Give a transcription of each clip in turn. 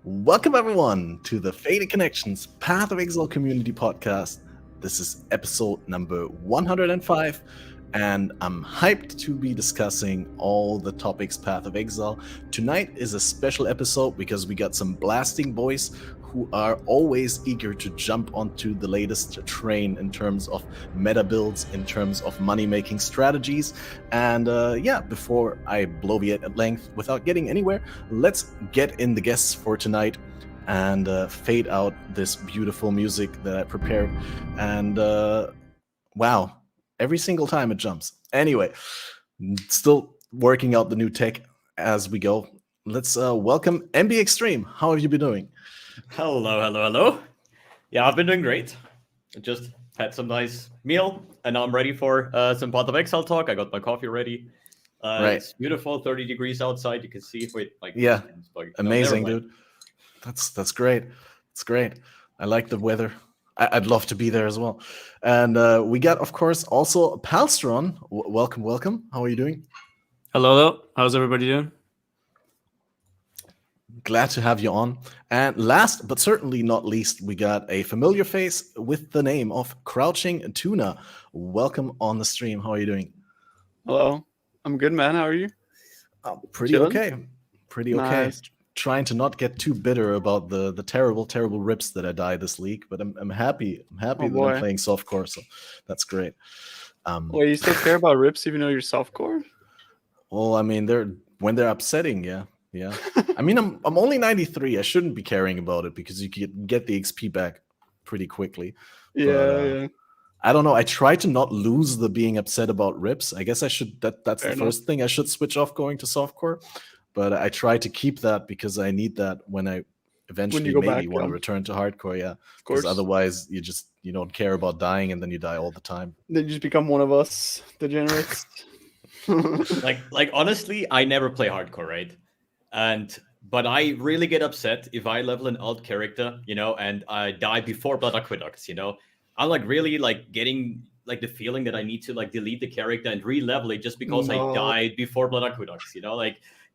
Welcome everyone to the FATED Connections Path of Exile Community Podcast. This is episode number 105, and I'm hyped to be discussing all the topics Path of Exile. Tonight is a special episode because we got some blasting boys who are always eager to jump onto the latest train in terms of meta builds, in terms of money-making strategies. And before I bloviate at length without getting anywhere, let's get in the guests for tonight and fade out this beautiful music that I prepared. And wow, every single time it jumps. Anyway, still working out the new tech as we go. Let's welcome MB Extreme. How have you been doing? Hello. Yeah, I've been doing great. I just had some nice meal, and now I'm ready for some Path of Exile talk. I got my coffee ready. Right. It's beautiful, 30 degrees outside. You can see it. Wait, yeah, amazing, dude. That's great. It's great. I like the weather. I'd love to be there as well. And we got, of course, also Palstron. Welcome. How are you doing? Hello. How's everybody doing? Glad to have you on. And last but certainly not least, we got a familiar face with the name of Crouching Tuna. Welcome on the stream. How are you doing? Hello. I'm good, man. How are you? Pretty okay. Nice. Trying to not get too bitter about the terrible rips that I died this league, but I'm happy. I'm happy that I'm playing softcore, so that's great. Well, you still care about rips even though you're softcore? Well, I mean, when they're upsetting, yeah. I mean, I'm only 93. I shouldn't be caring about it because you can get the XP back pretty quickly. Yeah. I don't know. I try to not lose the being upset about rips. I guess I should. That's the first thing I should switch off going to softcore. But I try to keep that because I need that when I eventually maybe want to return to hardcore. Yeah, because otherwise you don't care about dying and then you die all the time. Then you just become one of us degenerates. like honestly, I never play hardcore, right? But I really get upset if I level an alt character, and I die before Blood Aqueducts, I'm really getting the feeling that I need to delete the character and re-level it just because I died before Blood Aqueducts,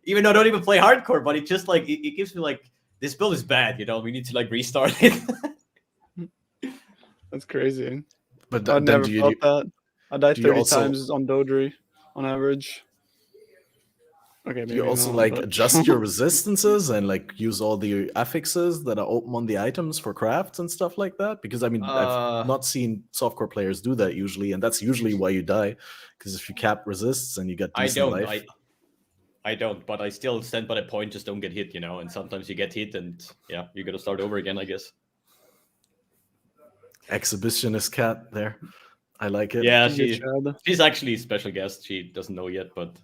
even though I don't even play hardcore, but it just it gives me this build is bad, we need to restart it. That's crazy. But I never felt that. I died 30 times on Dodri on average. Okay, do you also adjust your resistances and use all the affixes that are open on the items for crafts and stuff like that? Because I mean, I've not seen softcore players do that usually, and that's usually why you die. Because if you cap resists and you get decent life. I don't, but I still stand by the point. Just don't get hit, and sometimes you get hit, and you got to start over again, I guess. Exhibitionist cat there, I like it. Yeah, she's actually a special guest. She doesn't know yet, but.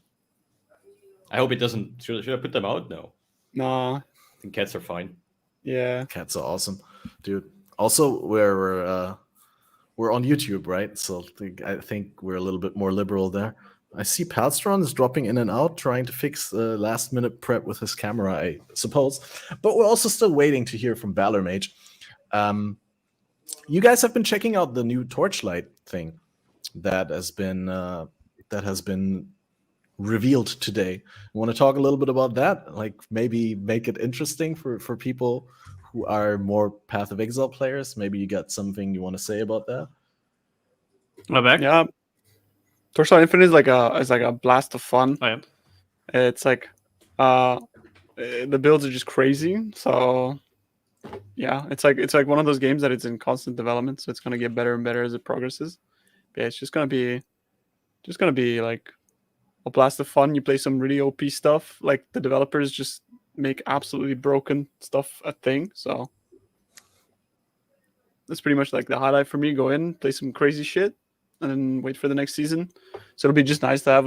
I hope it doesn't. Should I put them out? No. Nah. I think cats are fine. Yeah. Cats are awesome, dude. Also, we're on YouTube, right? So I think we're a little bit more liberal there. I see Palstron is dropping in and out, trying to fix last-minute prep with his camera, I suppose. But we're also still waiting to hear from Valor Mage. You guys have been checking out the new Torchlight thing that has been revealed today. You want to talk a little bit about that? Maybe make it interesting for people who are more Path of Exile players. Maybe you got something you want to say about that? My back? Yeah. Torchlight Infinite is like a blast of fun. Oh, yeah. It's the builds are just crazy. So yeah, it's like one of those games that it's in constant development, so it's gonna get better and better as it progresses. But yeah, it's just gonna be a blast of fun. You play some really OP stuff. The developers just make absolutely broken stuff a thing. So that's pretty much the highlight for me. Go in, play some crazy shit, and then wait for the next season. So it'll be just nice to have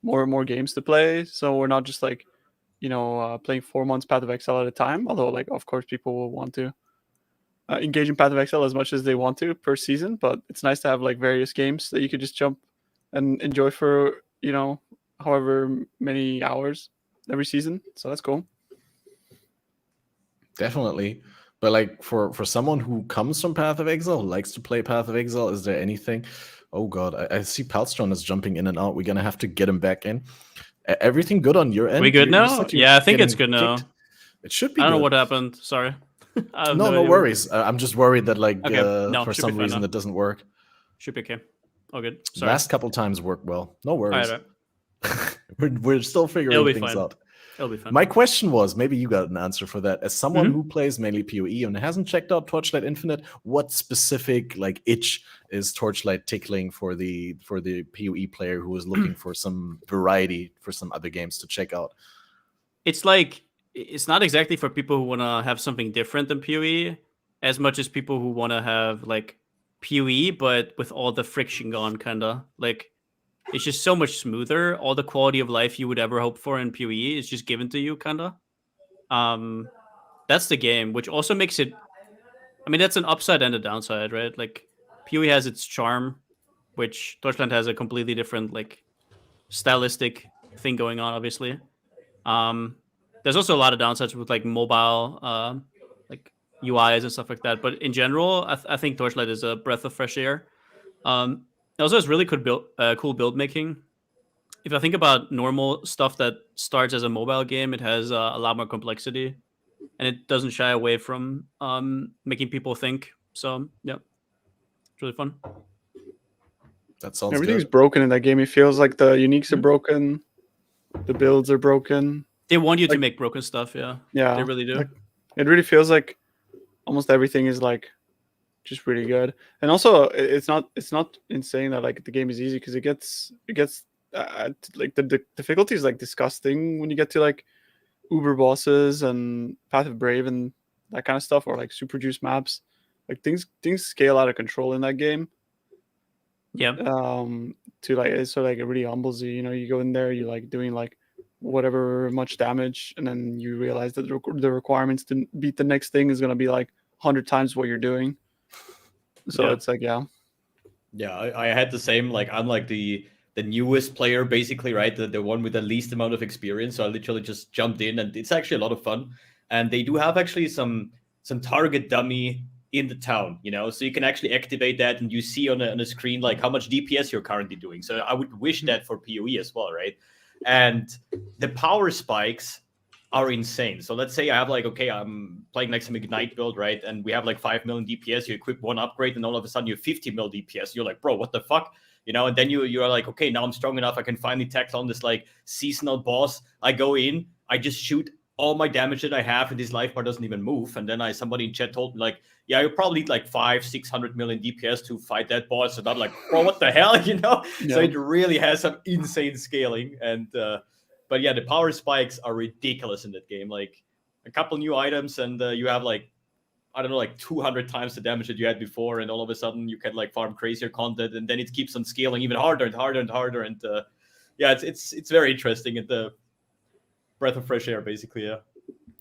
more and more games to play. So we're not just playing 4 months Path of Exile at a time. Although of course people will want to engage in Path of Exile as much as they want to per season. But it's nice to have various games that you could just jump and enjoy for however many hours every season. So that's cool. Definitely. But for someone who comes from Path of Exile, who likes to play Path of Exile, is there anything? Oh god, I see Palstron is jumping in and out. We're gonna have to get him back in. Everything good on your end? We good now? Yeah, I think it's good now. It should be. I don't know good. what happened. Sorry. No worries. I'm just worried that No, for should be some fine reason now. it doesn't work. Should be okay. Oh, good. Sorry. Last couple times worked well. No worries. All right. We're still figuring things fine. out. It'll be fun. My question was, maybe you got an answer for that. As someone Mm-hmm. who plays mainly PoE and hasn't checked out Torchlight Infinite, what specific itch is Torchlight tickling for the PoE player who is looking for some variety for some other games to check out? It's it's not exactly for people who want to have something different than PoE, as much as people who want to have PoE, but with all the friction gone, kind of it's just so much smoother. All the quality of life you would ever hope for in PoE is just given to you, kind of. That's the game, which also makes it. I mean, that's an upside and a downside, right? PoE has its charm, which Torchlight has a completely different stylistic thing going on, obviously. There's also a lot of downsides with mobile UIs and stuff like that. But in general, I think Torchlight is a breath of fresh air. It also has really cool build making. If I think about normal stuff that starts as a mobile game, it has a lot more complexity, and it doesn't shy away from making people think. So yeah, it's really fun. That sounds Everything's good. broken in that game. It feels like the uniques are broken, the builds are broken. They want you to make broken stuff. Yeah, they really do. It really feels like almost everything is just really good. And also, it's not insane that the game is easy, because it gets the difficulty is disgusting when you get to Uber bosses and Path of Brave and that kind of stuff, or super juice maps. Things scale out of control in that game. Yeah. It really humbles you. You go in there, you doing whatever much damage, and then you realize that the requirements to beat the next thing is going to be 100 times what you're doing. So it's Yeah, I had the same. I'm the newest player, basically, right? The one with the least amount of experience. So I literally just jumped in, and it's actually a lot of fun. And they do have actually some target dummy in the town, so you can actually activate that, and you see on a screen how much DPS you're currently doing. So I would wish that for PoE as well, right? And the power spikes are insane. So let's say I have I'm playing some Ignite build, right? And we have 5 million DPS. You equip one upgrade, and all of a sudden you have 50 mil DPS. You're bro, what the fuck? And then you're okay, now I'm strong enough. I can finally tackle on this seasonal boss. I go in, I just shoot all my damage that I have, and this life bar doesn't even move. And then somebody in chat told me yeah, you probably need 500-600 million DPS to fight that boss. And I'm bro, what the hell, Yeah. So it really has some insane scaling. And but yeah, the power spikes are ridiculous in that game. A couple new items, and you have I don't know, 200 times the damage that you had before, and all of a sudden you can farm crazier content, and then it keeps on scaling even harder and harder and harder. And yeah, it's very interesting, and the breath of fresh air, basically. Yeah.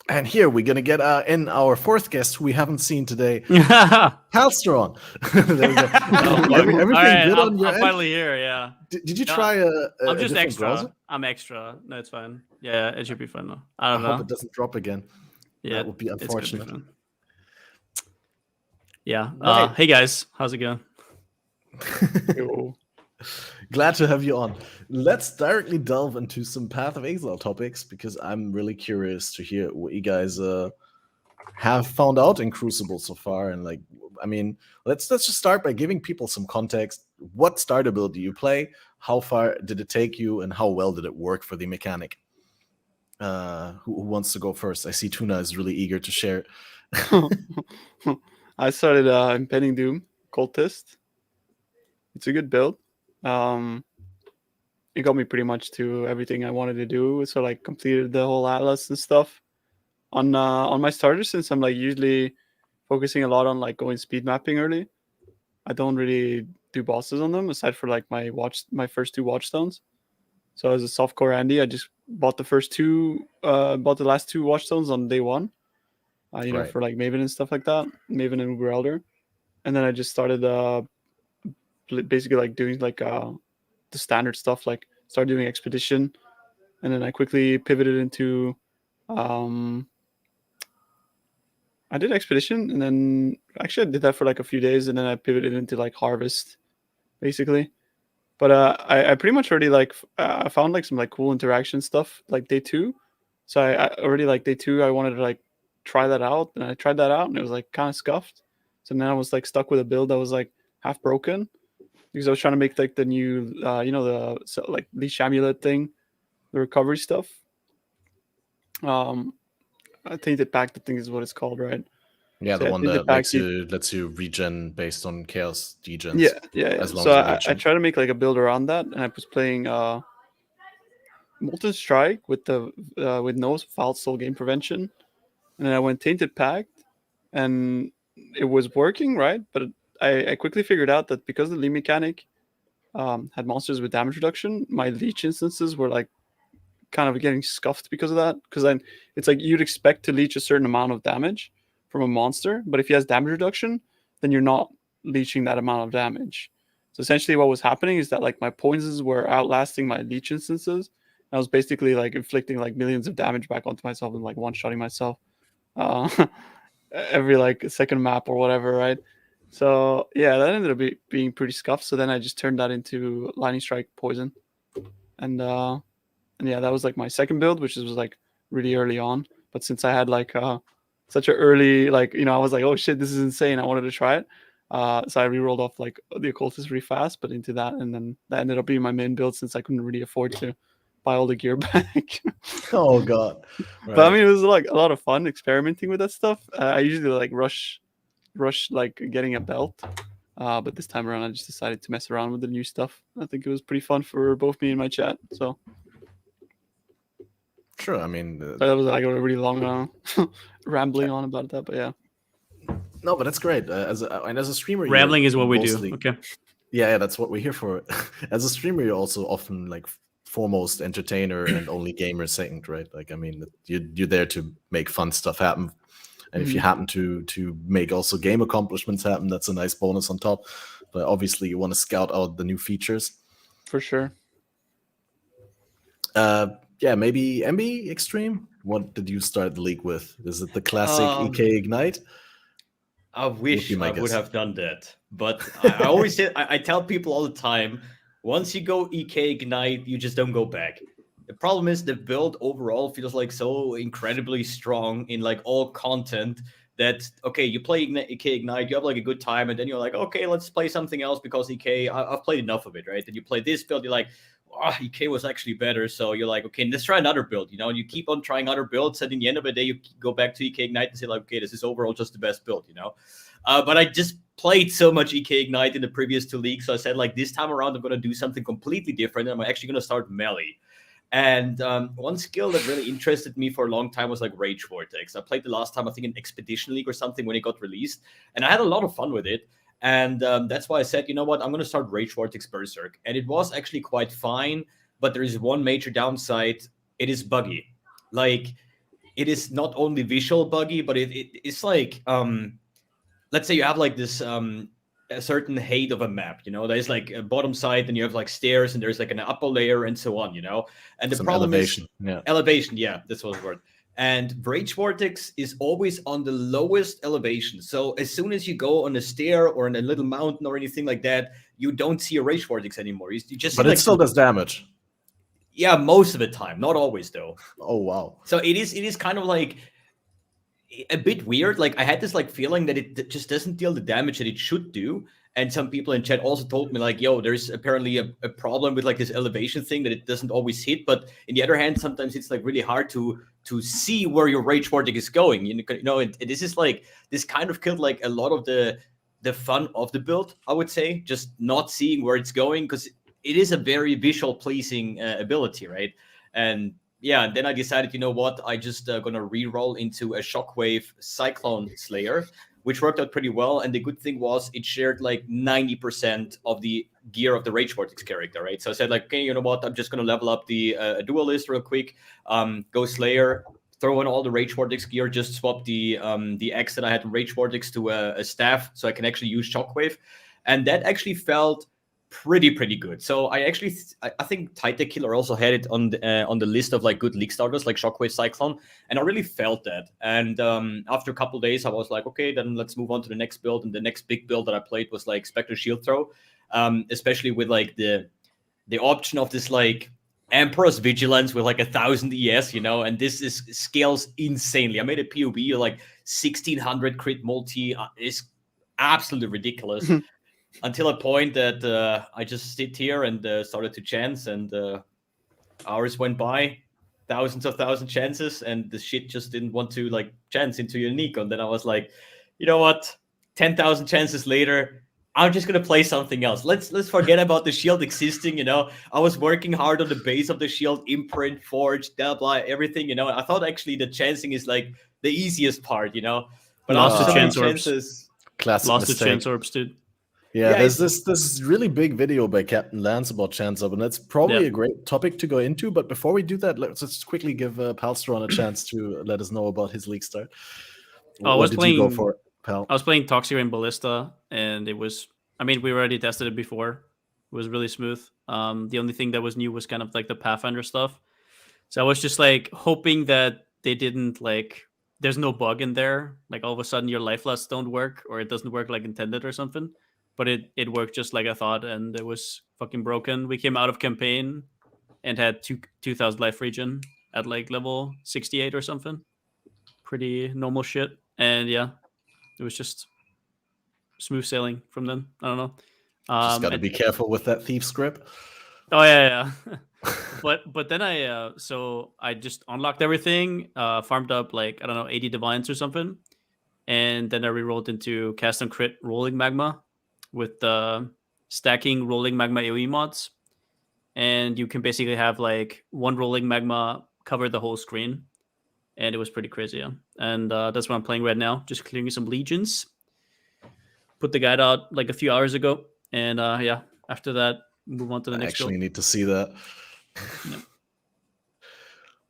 And here we're gonna get in our fourth guest who we haven't seen today, Halstrong. There we go. Everything right, good on your I'm end? finally here. Yeah. Did you try I'm just different extra. browser? I'm extra. No, it's fine. Yeah, it should be fun though. I I don't know. hope it doesn't drop again. Yeah, That would be it's gonna be unfortunate. fun. Yeah. Right. Hey guys, how's it going? Yo. Glad to have you on. Let's directly delve into some Path of Exile topics, because I'm really curious to hear what you guys have found out in Crucible so far. And let's just start by giving people some context. What starter build do you play? How far did it take you, and how well did it work for the mechanic? Who wants to go first? I see Tuna is really eager to share. I started Impending Doom Cultist. It's a good build. It got me pretty much to everything I wanted to do. So completed the whole Atlas and stuff. On my starter, since I'm usually focusing a lot on going speed mapping early, I don't really do bosses on them aside for my first 2 Watchstones. So as a softcore Andy, I just bought the last 2 Watchstones on day 1. Right. For Maven and stuff like that, Maven and Uber Elder, and then I just started basically doing the standard stuff, started doing Expedition, and then I quickly pivoted into I did Expedition, and then actually I did that for a few days, and then I pivoted into Harvest, basically. But I pretty much already I found some cool interaction stuff day 2, So I already like day 2, I wanted to like try that out, and I tried that out, and it was like kind of scuffed. So then I was like stuck with a build that was like half broken because I was trying to make like the new, like Leash Amulet thing, the recovery stuff. Tainted Pact, I think is what it's called, right? Yeah, So the one Tainted that Pact, lets you regen based on chaos degens. yeah. As long So as you I leech 'em. tried to make like a build around that, and I was playing Molten Strike with the with no Foul Soul Game Prevention, and then I went Tainted Pact, and it was working, right? But I quickly figured out that because the lead mechanic had monsters with damage reduction, my leech instances were like kind of getting scuffed because of that. Because then it's like you'd expect to leech a certain amount of damage from a monster, but if he has damage reduction, then you're not leeching that amount of damage. So essentially, what was happening is that like my poisons were outlasting my leech instances. I was basically like inflicting like millions of damage back onto myself and like one-shotting myself every like second map or whatever, right? So yeah, that ended up being pretty scuffed. So then I just turned that into Lightning Strike Poison, and yeah, that was like my second build, which was like really early on. But since I had like such an early, like, I was like, oh shit, this is insane, I wanted to try it. So I re-rolled off like the Occultist really fast, but into that, and then that ended up being my main build since I couldn't really afford to buy all the gear back. Oh god. But I Right. mean, it was like a lot of fun experimenting with that stuff. I usually like rush like getting a belt, but this time around I just decided to mess around with the new stuff. I think it was pretty fun for both me and my chat. So Sure. I mean, that was like a really long rambling on about that, but yeah. no, but that's great. As a streamer, you're Rambling is what we mostly- do. Okay. Yeah, that's what we're here for. As a streamer, you're also often like foremost entertainer and only gamer second, right? Like, I mean, you're there to make fun stuff happen, and if you happen to make also game accomplishments happen, that's a nice bonus on top. But obviously, you want to scout out the new features. For sure. Yeah, maybe MB Extreme. What did you start the league with? Is it the classic EK Ignite? I wish be my I would guess. have done that, but I always say I tell people all the time: once you go EK Ignite, you just don't go back. The problem is the build overall feels like so incredibly strong in like all content that okay, you play EK Ignite, you have like a good time, and then you're like, okay, let's play something else because I've played enough of it, right? Then you play this build, you're like, oh, EK was actually better, so you're like, okay, let's try another build, and you keep on trying other builds, and in the end of the day, you go back to EK Ignite and say like, okay, this is overall just the best build, But I just played so much EK Ignite in the previous 2 leagues, so I said like, this time around, I'm going to do something completely different, and I'm actually going to start melee. And one skill that really interested me for a long time was like Rage Vortex. I played the last time, I think, in Expedition League or something when it got released, and I had a lot of fun with it. And that's why I said, you know what, I'm going to start Rage Vortex Berserk. And it was actually quite fine, but there is one major downside. It is buggy. Like, it is not only visual buggy, but it's like, let's say you have like this a certain height of a map, there's like a bottom side, and you have like stairs, and there's like an upper layer, and so on, and the Some problem elevation. is elevation. Yeah, that's what the word. And Rage Vortex is always on the lowest elevation, so as soon as you go on a stair or in a little mountain or anything like that, you don't see a Rage Vortex anymore. You just But see, it still does damage. Yeah, most of the time, not always though. Oh wow. So it is kind of like a bit weird. Like, I had this like feeling that it just doesn't deal the damage that it should do. And some people in chat also told me like, yo, there's apparently a problem with like this elevation thing, that it doesn't always hit. But in the other hand, sometimes it's like really hard to see where your Rage Vortex is going. And this is like, this kind of killed like a lot of the fun of the build, I would say, just not seeing where it's going, because it is a very visual pleasing ability, right? And yeah, and then I decided, you know what, I just gonna re-roll into a Shockwave Cyclone Slayer, which worked out pretty well. And the good thing was it shared like 90% of the gear of the Rage Vortex character, right? So I said like, okay, you know what, I'm just gonna level up the Duelist real quick, go Slayer, throw in all the Rage Vortex gear, just swap the X that I had in Rage Vortex to a staff, so I can actually use Shockwave. And that actually felt pretty good. So I actually I think Titan Killer also had it on the list of like good league starters, like Shockwave Cyclone, and I really felt that. And after a couple of days, I was like, okay, then let's move on to the next build. And the next big build that I played was like Spectre Shield Throw, especially with like the option of this like Emperor's Vigilance with like 1,000 ES, and this scales insanely. I made a POB like 1,600 crit multi. It's absolutely ridiculous. Until a point that I just sit here and started to chance, and hours went by, thousands chances, and the shit just didn't want to like chance into unique. And then I was like, you know what? 10,000 chances later, I'm just gonna play something else. Let's forget about the shield existing. I was working hard on the base of the shield, imprint, forge, blah blah, everything. I thought actually the chancing is like the easiest part. But Lost after to so many chance orbs. chances, Classic Lost mistake. to chance orbs, dude. Yeah, there's it's- this really big video by Captain Lance about chance up, and that's probably a great topic to go into. But before we do that, let's just quickly give Palstron a chance to let us know about his league start. What did you go for, Pal? I was playing Toxicrain Ballista, and it was, I mean, we already tested it before. It was really smooth. The only thing that was new was kind of like the Pathfinder stuff. So I was just like hoping that they didn't like, there's no bug in there. Like all of a sudden your life loss don't work, or it doesn't work like intended or something. But it worked just like I thought, and it was fucking broken. We came out of campaign and had 2,000 life regen at like level 68 or something. Pretty normal shit. And yeah, it was just smooth sailing from then. I don't know. Just got to be careful with that thief script. Oh yeah. but then I just unlocked everything, farmed up like, I don't know, 80 divines or something, and then I rerolled into cast and crit rolling magma with stacking rolling magma AoE mods, and you can basically have like one rolling magma cover the whole screen, and it was pretty crazy. Yeah. And that's what I'm playing right now, just clearing some legions. Put the guide out like a few hours ago, and after that move on to the next. I actually need to see that. Yeah.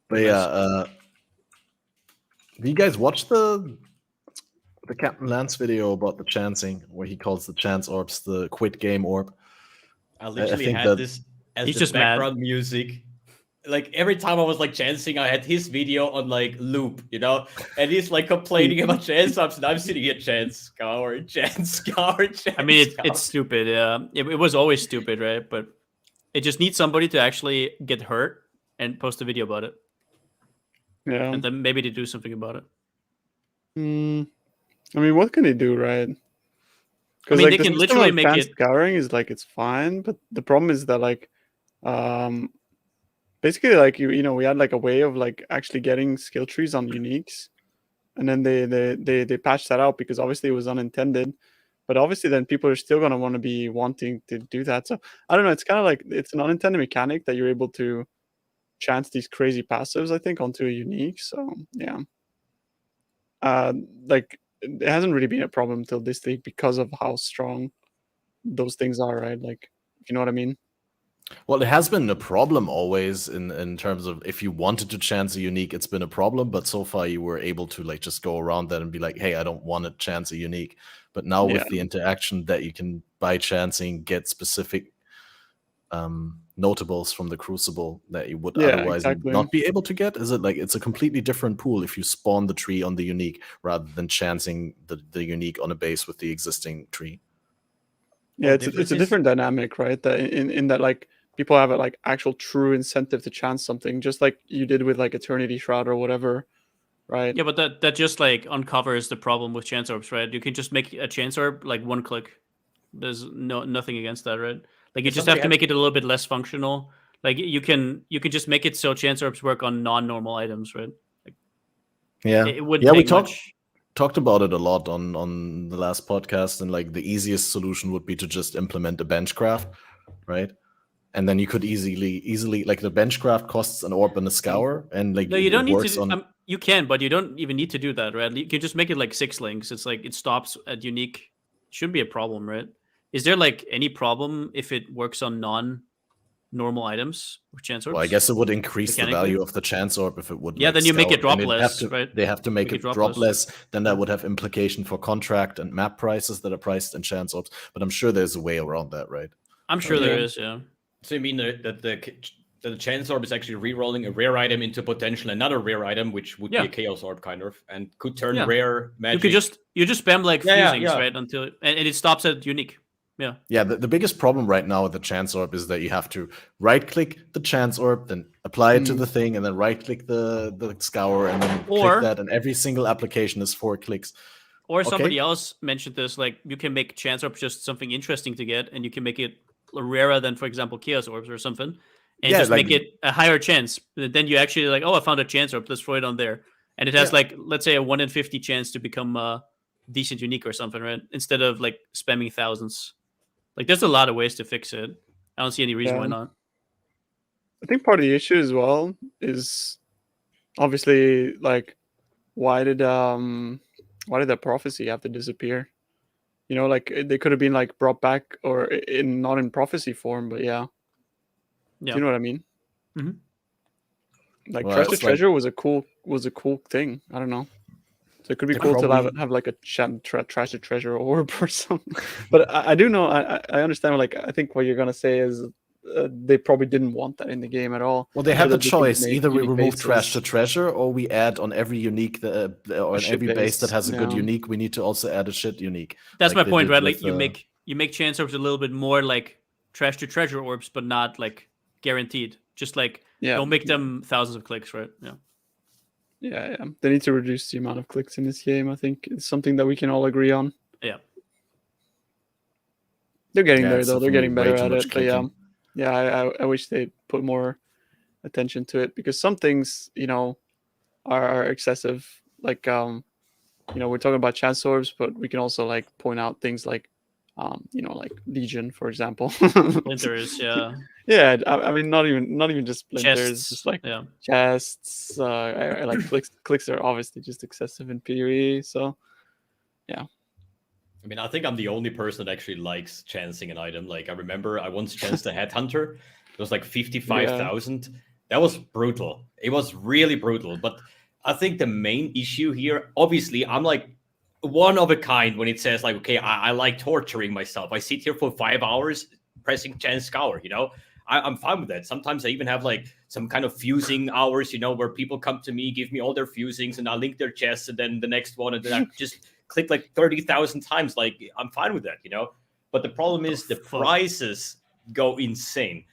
But yeah, do you guys watch the Captain Lance video about the chancing, where he calls the chance orbs the quit game orb? I literally think had that this as he's the just background music. Like every time I was like chancing, I had his video on like loop, and he's like complaining about chance ups, and I'm sitting here chance scour, chance scour, chance. I mean, it's stupid. Yeah, it was always stupid, right? But it just needs somebody to actually get hurt and post a video about it. Yeah. And then maybe to do something about it. I mean, what can they do, right? I mean, they can literally make it. Scouring is like it's fine, but the problem is that like, basically like we had like a way of like actually getting skill trees on uniques, and then they patched that out because obviously it was unintended. But obviously, then people are still gonna want to be wanting to do that. So I don't know. It's kind of like it's an unintended mechanic that you're able to chance these crazy passives, I think, onto a unique. So yeah, like it hasn't really been a problem until this league because of how strong those things are, right? Like, you know what I mean? Well, it has been a problem always in terms of if you wanted to chance a unique, it's been a problem. But so far, you were able to like just go around that and be like, hey, I don't want to chance a unique. But now with the interaction that you can, by chancing, get specific notables from the Crucible that you would otherwise not be able to get, is it like it's a completely different pool if you spawn the tree on the unique rather than chancing the unique on a base with the existing tree? Yeah, it's a different dynamic, right? That in that like people have a like actual true incentive to chance something, just like you did with like Eternity Shroud or whatever, right? Yeah, but that just like uncovers the problem with chance orbs, right? You can just make a chance orb like one click. There's nothing against that, right? Like you just have to make it a little bit less functional. Like you can just make it so chance orbs work on non-normal items, right? Like, it wouldn't take much. Talked about it a lot on the last podcast, and like the easiest solution would be to just implement a benchcraft, right? And then you could easily like the benchcraft costs an orb and a scour, and like no, you don't need to. You can, but you don't even need to do that, right? You can just make it like 6 links. It's like it stops at unique. Shouldn't be a problem, right? Is there like any problem if it works on non-normal items with chance orbs? Well, I guess it would increase the value of the chance orb if it would. Yeah, like, then you make it drop less, right? They have to make it drop less. Then that would have implication for contract and map prices that are priced in chance orbs. But I'm sure there's a way around that, right? I'm sure there is, yeah. So you mean that the chance orb is actually re-rolling a rare item into potential another rare item, which would be a chaos orb kind of, and could turn rare magic. You just spam like fusings, right? Until and it stops at unique. Yeah. Yeah, the biggest problem right now with the chance orb is that you have to right-click the chance orb, then apply it to the thing, and then right-click the scour, and then Or- click that, and every single application is 4 clicks. Or somebody else mentioned this, like you can make chance orbs just something interesting to get, and you can make it rarer than, for example, chaos orbs or something, and Yeah, just like- make it a higher chance. Then you actually like, oh, I found a chance orb, let's throw it on there, and it has Yeah. like, let's say, a 1 in 50 chance to become decent unique or something, right? Instead of like spamming thousands. Like, there's a lot of ways to fix it. I don't see any reason why Yeah. not. I think part of the issue as well is obviously like why did that prophecy have to disappear? You know, like they could have been like brought back or in not in prophecy form, but yeah. Do Yeah. you know what I mean? Mhm. Like Well, treasure it's like- treasure was a cool thing. I don't know. So it could be They cool to probably- have like a treasure orb or something. But I do know I understand. Like I think what you're gonna say is they probably didn't want that in the game at all. Well, they so have the that they can choice. make Either we unique remove bases. trash to treasure, or we add on every unique, or on shit every base that base, has a good yeah. unique, we need to also add a shit unique. That's like my they point, did right? with, Like you make chance orbs a little bit more like trash to treasure orbs, but not like guaranteed. Just like Yeah. don't make them thousands of clicks, right? Yeah. Yeah. They need to reduce the amount of clicks in this game. I think it's something that we can all agree on. Yeah. They're getting Yeah, there it's though. They're definitely getting way better too at much it. But yeah, clicking. I wish they put more attention to it because some things, you know, are excessive. Like you know, we're talking about chance orbs, but we can also like point out things like you know, like Legion, for example. Splinters, yeah. Yeah, I mean, not even just splinters, Chests, just like yeah. chests. I like clicks. Clicks are obviously just excessive in PoE. So I mean, I think I'm the only person that actually likes chancing an item. Like, I remember I once chanced a Headhunter. It was like 55,000. That was brutal. It was really brutal. But I think the main issue here, obviously, I'm like one of a kind when it says, like, okay, I like torturing myself. I sit here for 5 hours pressing chance scour, you know? I'm fine with that. Sometimes I even have like some kind of fusing hours, you know, where people come to me, give me all their fusings, and I link their chests, and then the next one, and then I just click like 30,000 times. Like, I'm fine with that, you know. But the problem is the prices go insane.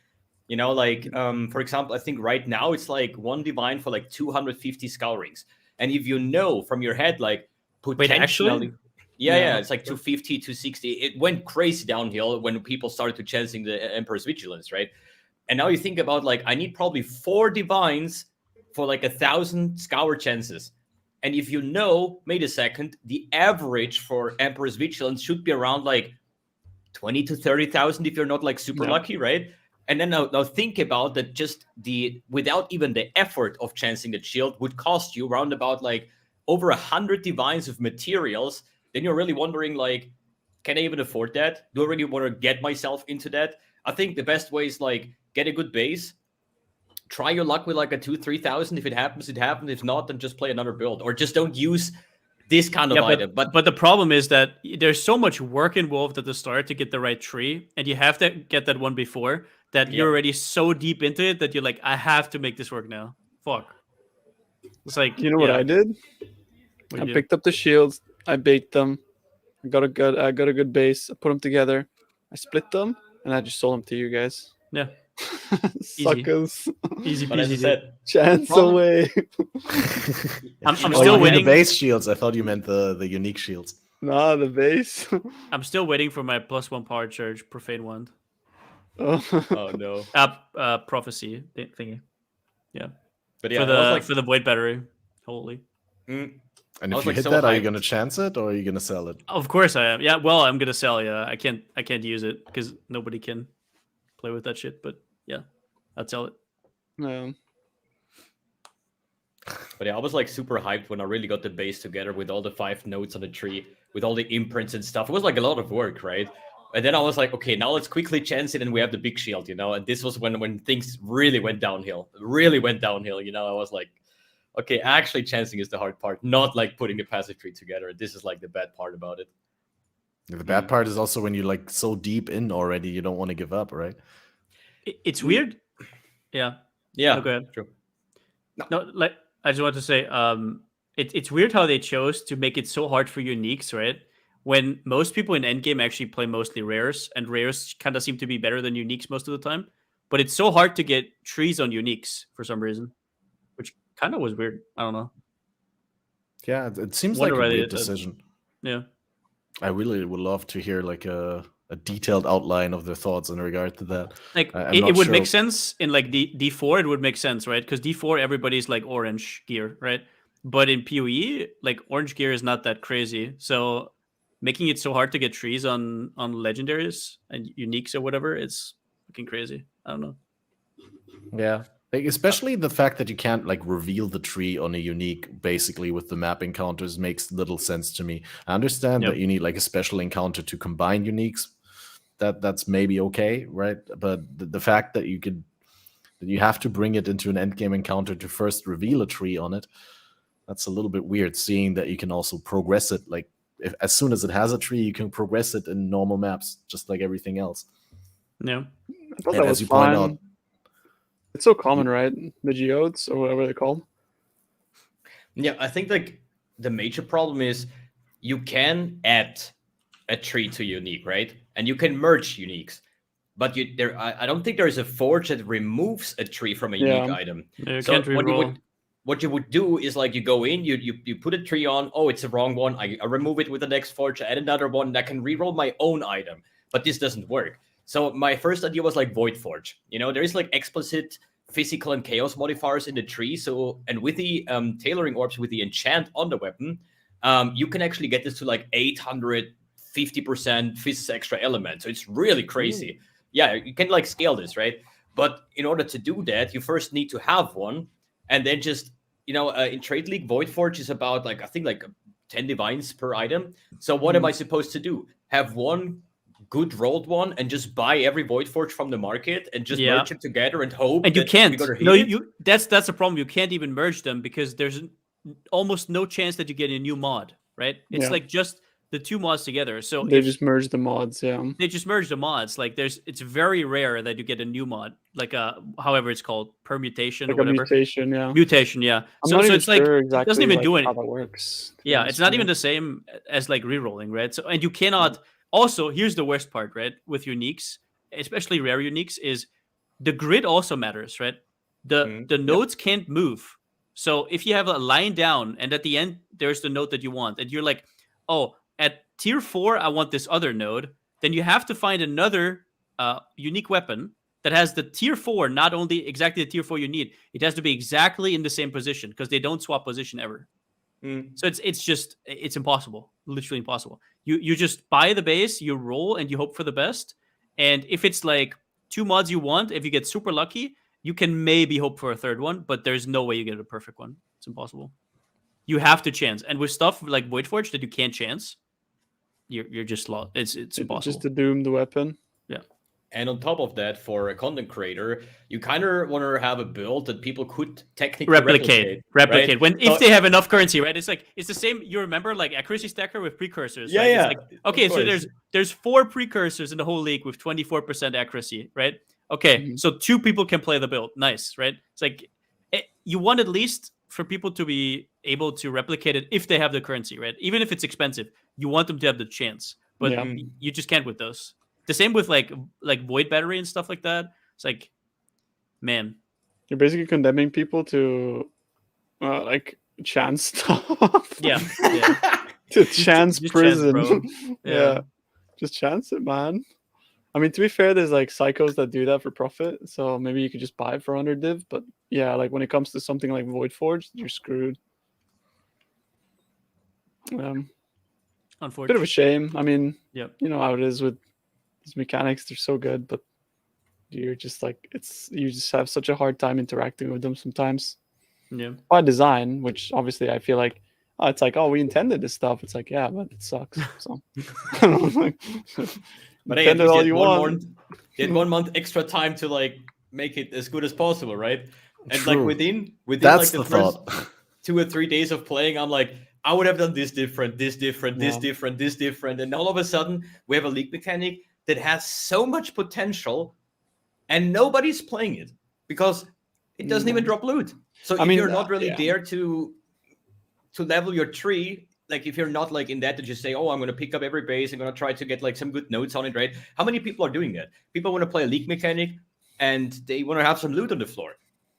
You know, like for example, I think right now it's like one divine for like 250 scourings, and if you know from your head, like potentially. Wait, actually? Yeah, it's like 250, 260. It went crazy downhill when people started to chancing the Emperor's Vigilance, right? And now you think about, like, I need probably 4 divines for like 1,000 scour chances. And if you know, wait a second, the average for Emperor's Vigilance should be around like 20 to 30,000 if you're not like super lucky, right? And then now think about that, just without even the effort of chancing the shield would cost you around about like over 100 divines of materials. Then you're really wondering, like, can I even afford that? Do I really want to get myself into that? I think the best way is like get a good base, try your luck with like a 2,000-3,000. If it happens, it happens. If not, then just play another build, or just don't use this kind of item. But the problem is that there's so much work involved at the start to get the right tree, and you have to get that one before that you're already so deep into it that you're like, I have to make this work now. Fuck. It's like, you know what I did? I picked up the shields. I baked them. I got a good base. I put them together. I split them, and I just sold them to you guys. Yeah. Suckers. Easy But as I peasy. said, Chance away. I'm Oh, still you mean waiting. the base shields. I thought you meant the unique shields. Nah, the base. I'm still waiting for my +1 power charge profane wand. oh no. Prophecy thingy. Yeah. But yeah, for the void battery. Holy. Mm, And I if was, you like, hit so that, are you hyped. gonna chance it or are you gonna sell it? Of course I am. Yeah, well, I'm gonna sell. Yeah, I can't use it because nobody can play with that shit. But yeah, I'd sell it. Yeah. But yeah, I was like super hyped when I really got the base together with all the 5 nodes on the tree, with all the imprints and stuff. It was like a lot of work, right? And then I was like, okay, now let's quickly chance it, and we have the big shield, you know. And this was when things really went downhill. You know. I was like, okay, actually chancing is the hard part, not like putting the passive tree together. This is like the bad part about it. The bad part is also when you're like so deep in already, you don't want to give up, right? It's weird. Yeah. Yeah. Oh, go ahead. True. No, like I just want to say, it's weird how they chose to make it so hard for uniques, right? when most people in endgame actually play mostly rares, and rares kind of seem to be better than uniques most of the time. But it's so hard to get trees on uniques for some reason, which kind of was weird. I don't know. Yeah, it seems Wonder like why a they weird did that. decision. Yeah. I really would love to hear like a detailed outline of their thoughts in regard to that. Like I'm it not would sure. make sense in like D4. It would make sense, right? Because D4 everybody's like orange gear, right? But in PoE, like orange gear is not that crazy. So making it so hard to get trees on legendaries and uniques or whatever, it's fucking crazy. I don't know. Yeah. Like, especially the fact that you can't like reveal the tree on a unique basically with the map encounters makes little sense to me. I understand Yep. that you need like a special encounter to combine uniques. That's maybe okay, right? But the fact that you have to bring it into an endgame encounter to first reveal a tree on it, that's a little bit weird, seeing that you can also progress it. Like as soon as it has a tree, you can progress it in normal maps, just like everything else. Yeah. I thought And that as was you point fine. out, It's so common, right? The geodes or whatever they're called. Yeah, I think like the major problem is you can add a tree to unique, right? And you can merge uniques. But I don't think there is a forge that removes a tree from a unique Yeah. item. You So can't reroll. what you would do is like you go in, you put a tree on, oh, it's the wrong one. I remove it with the next forge, I add another one that can reroll my own item. But this doesn't work. So my first idea was like Void Forge. You know, there is like explicit physical and chaos modifiers in the tree. So, and with the tailoring orbs with the enchant on the weapon, you can actually get this to like 850% physics extra element. So it's really crazy. Yeah, you can like scale this, right? But in order to do that, you first need to have one, and then just in Trade League, Void Forge is about like I think like 10 divines per item. So what am I supposed to do? Have one good rolled one and just buy every Void Forge from the market and just merge them together and hope And you that can't. we're gonna hit No, it? that's the problem. You can't even merge them because there's almost no chance that you get a new mod, right? It's Yeah. like just the two mods together. So They just merged the mods, yeah. they just merge the mods. Like it's very rare that you get a new mod, like however it's called, permutation Like or a whatever. mutation, yeah. Mutation, yeah. I'm So not even it's like sure it exactly doesn't even like, do how anything. that works. Yeah, it's not even the same as like rerolling, right? So and you cannot. Also, here's the worst part, right? With uniques, especially rare uniques, is the grid also matters, right? The nodes can't move. So if you have a line down and at the end there's the node that you want, and you're like, oh, at tier 4 I want this other node, then you have to find another unique weapon that has the tier 4, not only exactly the tier 4 you need, it has to be exactly in the same position because they don't swap position ever. So it's impossible, literally impossible. You just buy the base, you roll, and you hope for the best. And if it's like 2 mods you want, if you get super lucky, you can maybe hope for a third one, but there's no way you get a perfect one. It's impossible. You have to chance, and with stuff like Void Forge that you can't chance, you're just lost. It's impossible. Just a doomed weapon. Yeah. And on top of that, for a content creator, you kind of want to have a build that people could technically replicate. Right? If they have enough currency, right? It's like it's the same. You remember like accuracy stacker with precursors? Yeah, right? yeah. It's like, okay, so there's 4 precursors in the whole league with 24% accuracy, right? Okay, so 2 people can play the build. Nice, right? It's like you want at least for people to be able to replicate it if they have the currency, right? Even if it's expensive, you want them to have the chance, but you just can't with those. The same with like Void Battery and stuff like that. It's like, man, you're basically condemning people to like chance stuff. Yeah. To chance just prison. Chance, bro. Yeah, just chance it, man. I mean, to be fair, there's like psychos that do that for profit, so maybe you could just buy it for 100 div. But yeah, like when it comes to something like Void Forge, you're screwed. Unfortunately, bit of a shame. I mean, yeah, you know how it is with these mechanics. They're so good, but you're just like you just have such a hard time interacting with them sometimes. Yeah, by design, which obviously I feel like it's like, oh, we intended this stuff. It's like, yeah, but it sucks. So, but hey, at least all you want. They had 1 month extra time to like make it as good as possible, right? And True. like within That's like the first 2 or 3 days of playing, I'm like, I would have done this different, this different, this different, this different, and all of a sudden we have a league mechanic that has so much potential, and nobody's playing it because it doesn't even drop loot. So if you're not really there to level your tree, like if you're not like in that to just say, oh, I'm going to pick up every base, I'm going to try to get like some good notes on it, right? How many people are doing that? People want to play a league mechanic and they want to have some loot on the floor,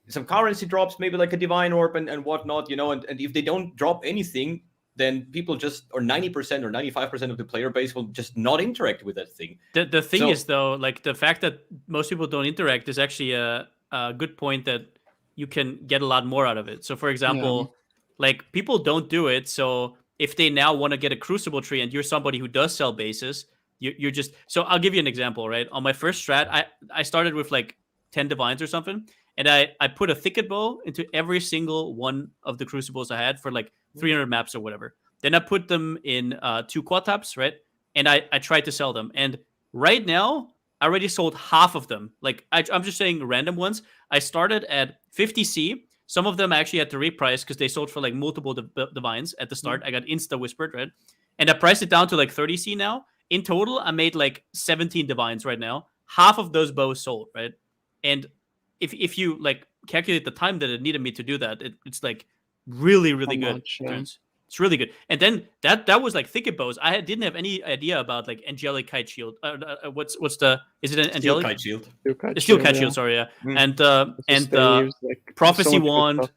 some currency drops, maybe like a divine orb and whatnot, you know, and if they don't drop anything, then people just, or 90% or 95% of the player base will just not interact with that thing. The thing is, though, like the fact that most people don't interact is actually a good point that you can get a lot more out of it. So, for example, like people don't do it. So if they now want to get a Crucible tree and you're somebody who does sell bases, you're just... So I'll give you an example, right? On my first strat, I started with like 10 divines or something. And I put a thicket bow into every single one of the Crucibles I had for like 300 maps or whatever. Then I put them in 2 quad taps, right? And I tried to sell them. And right now, I already sold half of them. Like, I'm just saying random ones. I started at 50C. Some of them I actually had to reprice because they sold for like multiple divines at the start. I got insta-whispered, right? And I priced it down to like 30C now. In total, I made like 17 divines right now. Half of those bows sold, right? And if you like calculate the time that it needed me to do that, it's like really good. It's really good. And then that was like thicket bows. I didn't have any idea about like angelic kite shield. What's the... Is it an angelic kite shield? Steel kite shield. Sorry, yeah. And like, prophecy wand.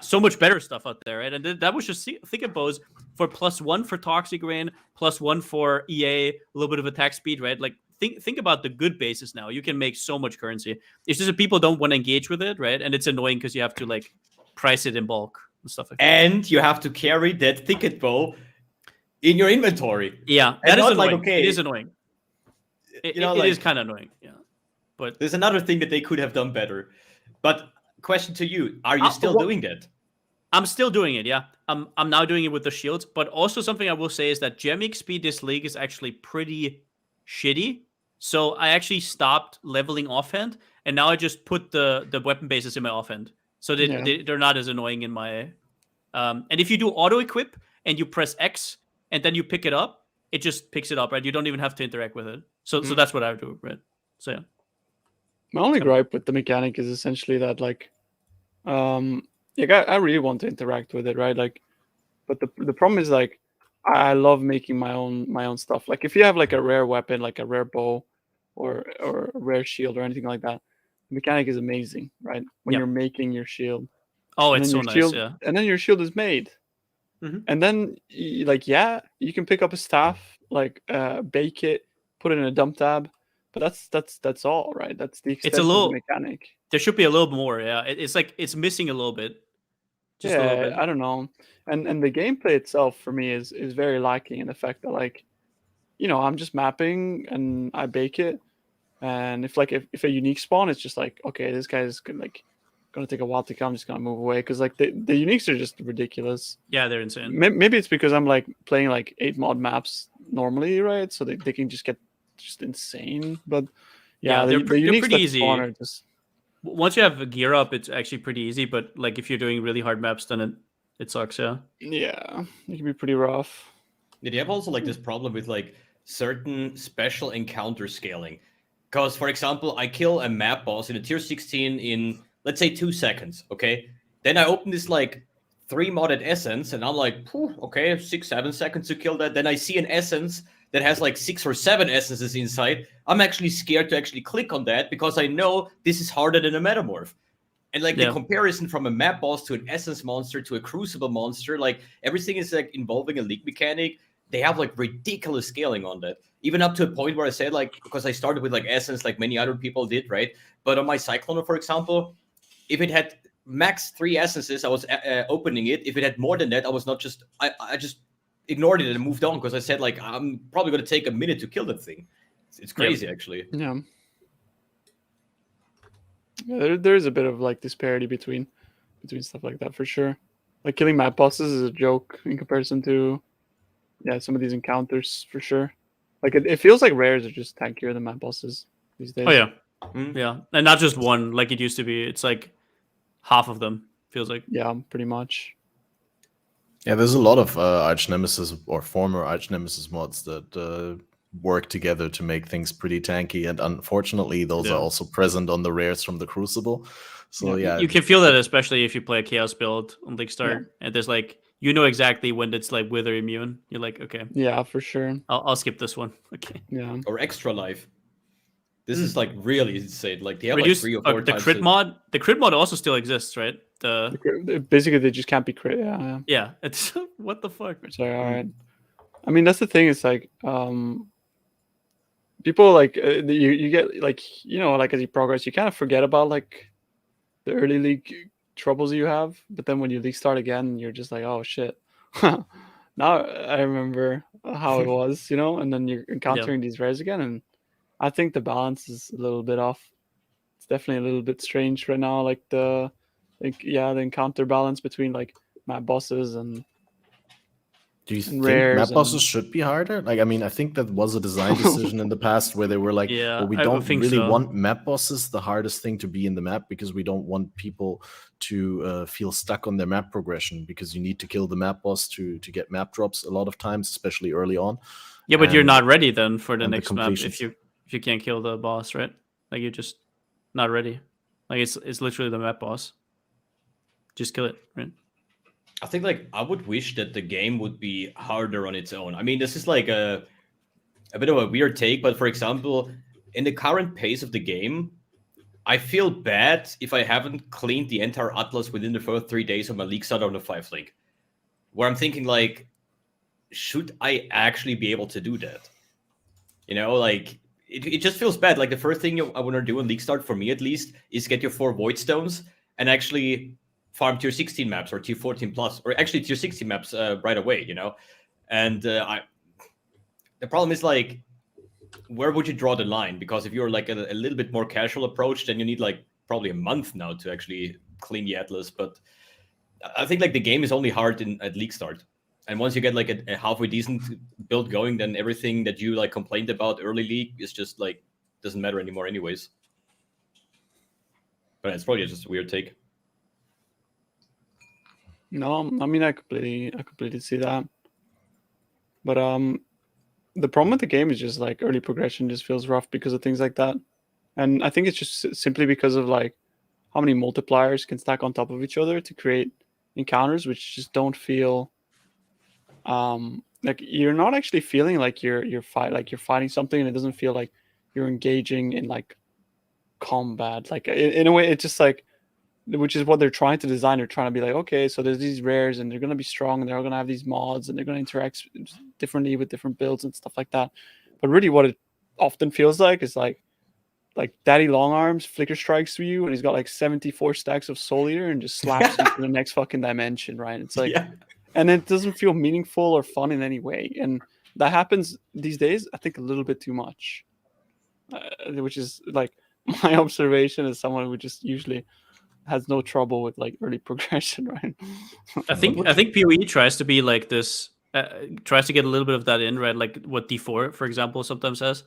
So much better stuff out there, right? And that was just thicket bows for +1 for toxic rain, +1 for EA, a little bit of attack speed, right? Like think about the good bases now. You can make so much currency. It's just that people don't want to engage with it, right? And it's annoying because you have to like price it in bulk and stuff like that. And you have to carry that thicket bow in your inventory. Yeah, that is annoying. Like, okay, it is annoying. It is kind of annoying. Yeah, but there's another thing that they could have done better. But question to you: are you still doing that? I'm still doing it. Yeah, I'm now doing it with the shields. But also something I will say is that gem XP this league is actually pretty shitty. So I actually stopped leveling offhand, and now I just put the weapon bases in my offhand. So they're not as annoying in my... and if you do auto-equip and you press X and then you pick it up, it just picks it up, right? You don't even have to interact with it. So that's what I do, right? So, yeah. My only gripe with the mechanic is essentially that, like, I really want to interact with it, right? Like, but the problem is, like, I love making my own stuff. Like, if you have, like, a rare weapon, like a rare bow or a rare shield or anything like that, mechanic is amazing, right? When you're making your shield. Oh, it's so nice, shield, yeah. And then your shield is made. And then, like, you can pick up a staff, like, bake it, put it in a dump tab, but that's all, right? That's the extent of the mechanic. There should be a little more, yeah. It's like it's missing a little bit. Just a little bit. I don't know. And the gameplay itself for me is very lacking in the fact that, like, you know, I'm just mapping and I bake it. And if a unique spawn, it's just like, okay, this guy's gonna take a while to come. I'm just gonna move away because like the uniques are just ridiculous. Yeah, they're insane. Maybe it's because I'm like playing like 8 mod maps normally, right? So they can just get just insane. But they're the uniques pretty easy. Spawn are just... Once you have a gear up, it's actually pretty easy. But like if you're doing really hard maps, then it sucks. Yeah. Yeah, it can be pretty rough. Did you have also like this problem with like certain special encounter scaling? Because, for example, I kill a map boss in a tier 16 in, let's say, 2 seconds, okay? Then I open this, like, 3 modded essence, and I'm like, okay, 6-7 seconds to kill that. Then I see an essence that has, like, 6 or 7 essences inside. I'm actually scared to actually click on that because I know this is harder than a metamorph. And, like, the comparison from a map boss to an essence monster to a Crucible monster, like, everything is, like, involving a league mechanic. They have, like, ridiculous scaling on that. Even up to a point where I said, like, because I started with, like, Essence like many other people did, right? But on my Cycloner, for example, if it had max 3 Essences, I was opening it. If it had more than that, I was not just... I just ignored it and moved on because I said, like, I'm probably going to take a minute to kill that thing. It's crazy, actually. Yeah. There is a bit of, like, disparity between stuff like that, for sure. Like, killing map bosses is a joke in comparison to, some of these encounters, for sure. Like, it feels like rares are just tankier than map bosses these days. Oh, yeah. Yeah. And not just one, like it used to be. It's like half of them, feels like. Yeah, pretty much. Yeah, there's a lot of Arch Nemesis or former Arch Nemesis mods that work together to make things pretty tanky. And unfortunately, those are also present on the rares from the Crucible. So, You can feel that, especially if you play a Chaos build on League Start. And there's like, you know exactly when it's like wither immune. You're like, okay, Yeah, for sure. I'll skip this one. Okay. Yeah. Or extra life. This is like really insane. Like they have like Reduce 3 or 4 the times. crit mod. The crit mod also still exists, right? Basically, they just can't be crit. Yeah. Yeah. It's what the fuck. So all right. I mean, that's the thing. It's like people like you get like like as you progress, you kind of forget about like the early league troubles you have, but then when you league start again, you're just like, oh shit. Now I remember how it was, and then you're encountering these rares again, and I think the balance is a little bit off. It's definitely a little bit strange right now, like the encounter balance between like map bosses and Do you think rares map bosses and- should be harder? Like, I mean, I think that was a design decision in the past where they were like, Yeah, well, we I don't think really so. want map bosses the hardest thing to be in the map because we don't want people to feel stuck on their map progression because you need to kill the map boss to get map drops a lot of times, especially early on. Yeah, but you're And- not ready then for the and the next map completions. if you can't kill the boss, right? Like you're just not ready. Like it's literally the map boss. Just kill it, right? I think like I would wish that the game would be harder on its own. I mean, this is like a bit of a weird take, but for example, in the current pace of the game, I feel bad if I haven't cleaned the entire Atlas within the first 3 days of my league start on the 5 link. Where I'm thinking like, should I actually be able to do that? Like it just feels bad. Like the first thing I want to do in league start, for me at least, is get your 4 void stones and actually farm tier 16 maps or tier 14 plus, or actually tier 60 maps right away, And the problem is like, where would you draw the line? Because if you're like a little bit more casual approach, then you need like probably a month now to actually clean the Atlas. But I think like the game is only hard at league start. And once you get like a halfway decent build going, then everything that you like complained about early league is just like doesn't matter anymore anyways. But it's probably just a weird take. No, I mean I completely see that. But the problem with the game is just like early progression just feels rough because of things like that. And I think it's just simply because of like how many multipliers can stack on top of each other to create encounters which just don't feel like you're not actually feeling like you're fighting something, and it doesn't feel like you're engaging in like combat. Like in a way it's just like, which is what they're trying to design. They're trying to be like, okay, so there's these rares and they're going to be strong and they're going to have these mods and they're going to interact differently with different builds and stuff like that. But really what it often feels like is like Daddy Longarms flicker strikes through you and he's got like 74 stacks of Soul Eater and just slaps you to the next fucking dimension, right? It's like, and it doesn't feel meaningful or fun in any way. And that happens these days, I think, a little bit too much, which is like my observation as someone who just usually has no trouble with like early progression, right? I think PoE tries to be like this, tries to get a little bit of that in, right? Like what D4, for example, sometimes has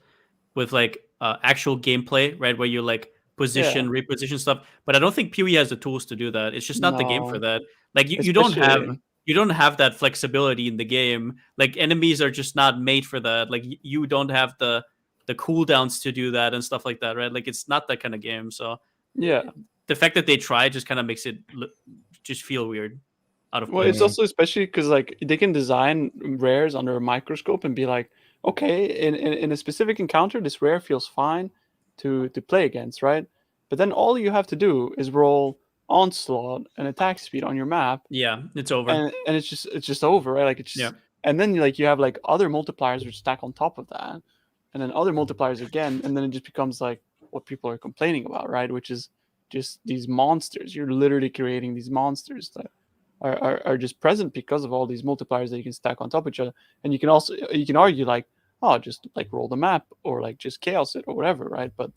with like actual gameplay, right? Where you like position, reposition stuff. But I don't think PoE has the tools to do that. It's just not the game for that. Like you don't have that flexibility in the game. Like enemies are just not made for that. Like you don't have the cooldowns to do that and stuff like that, right? Like it's not that kind of game. So yeah, the fact that they try just kind of makes it just feel weird. Well, it's also especially because like they can design rares under a microscope and be like, okay, in a specific encounter, this rare feels fine to play against, right? But then all you have to do is roll onslaught and attack speed on your map. Yeah, it's over. And it's just over, right? Like it's just, and then like you have like other multipliers which stack on top of that, and then other multipliers again, and then it just becomes like what people are complaining about, right? Which is just these monsters. You're literally creating these monsters that are just present because of all these multipliers that you can stack on top of each other. And you can argue like, oh, just like roll the map or like just chaos it or whatever, right? But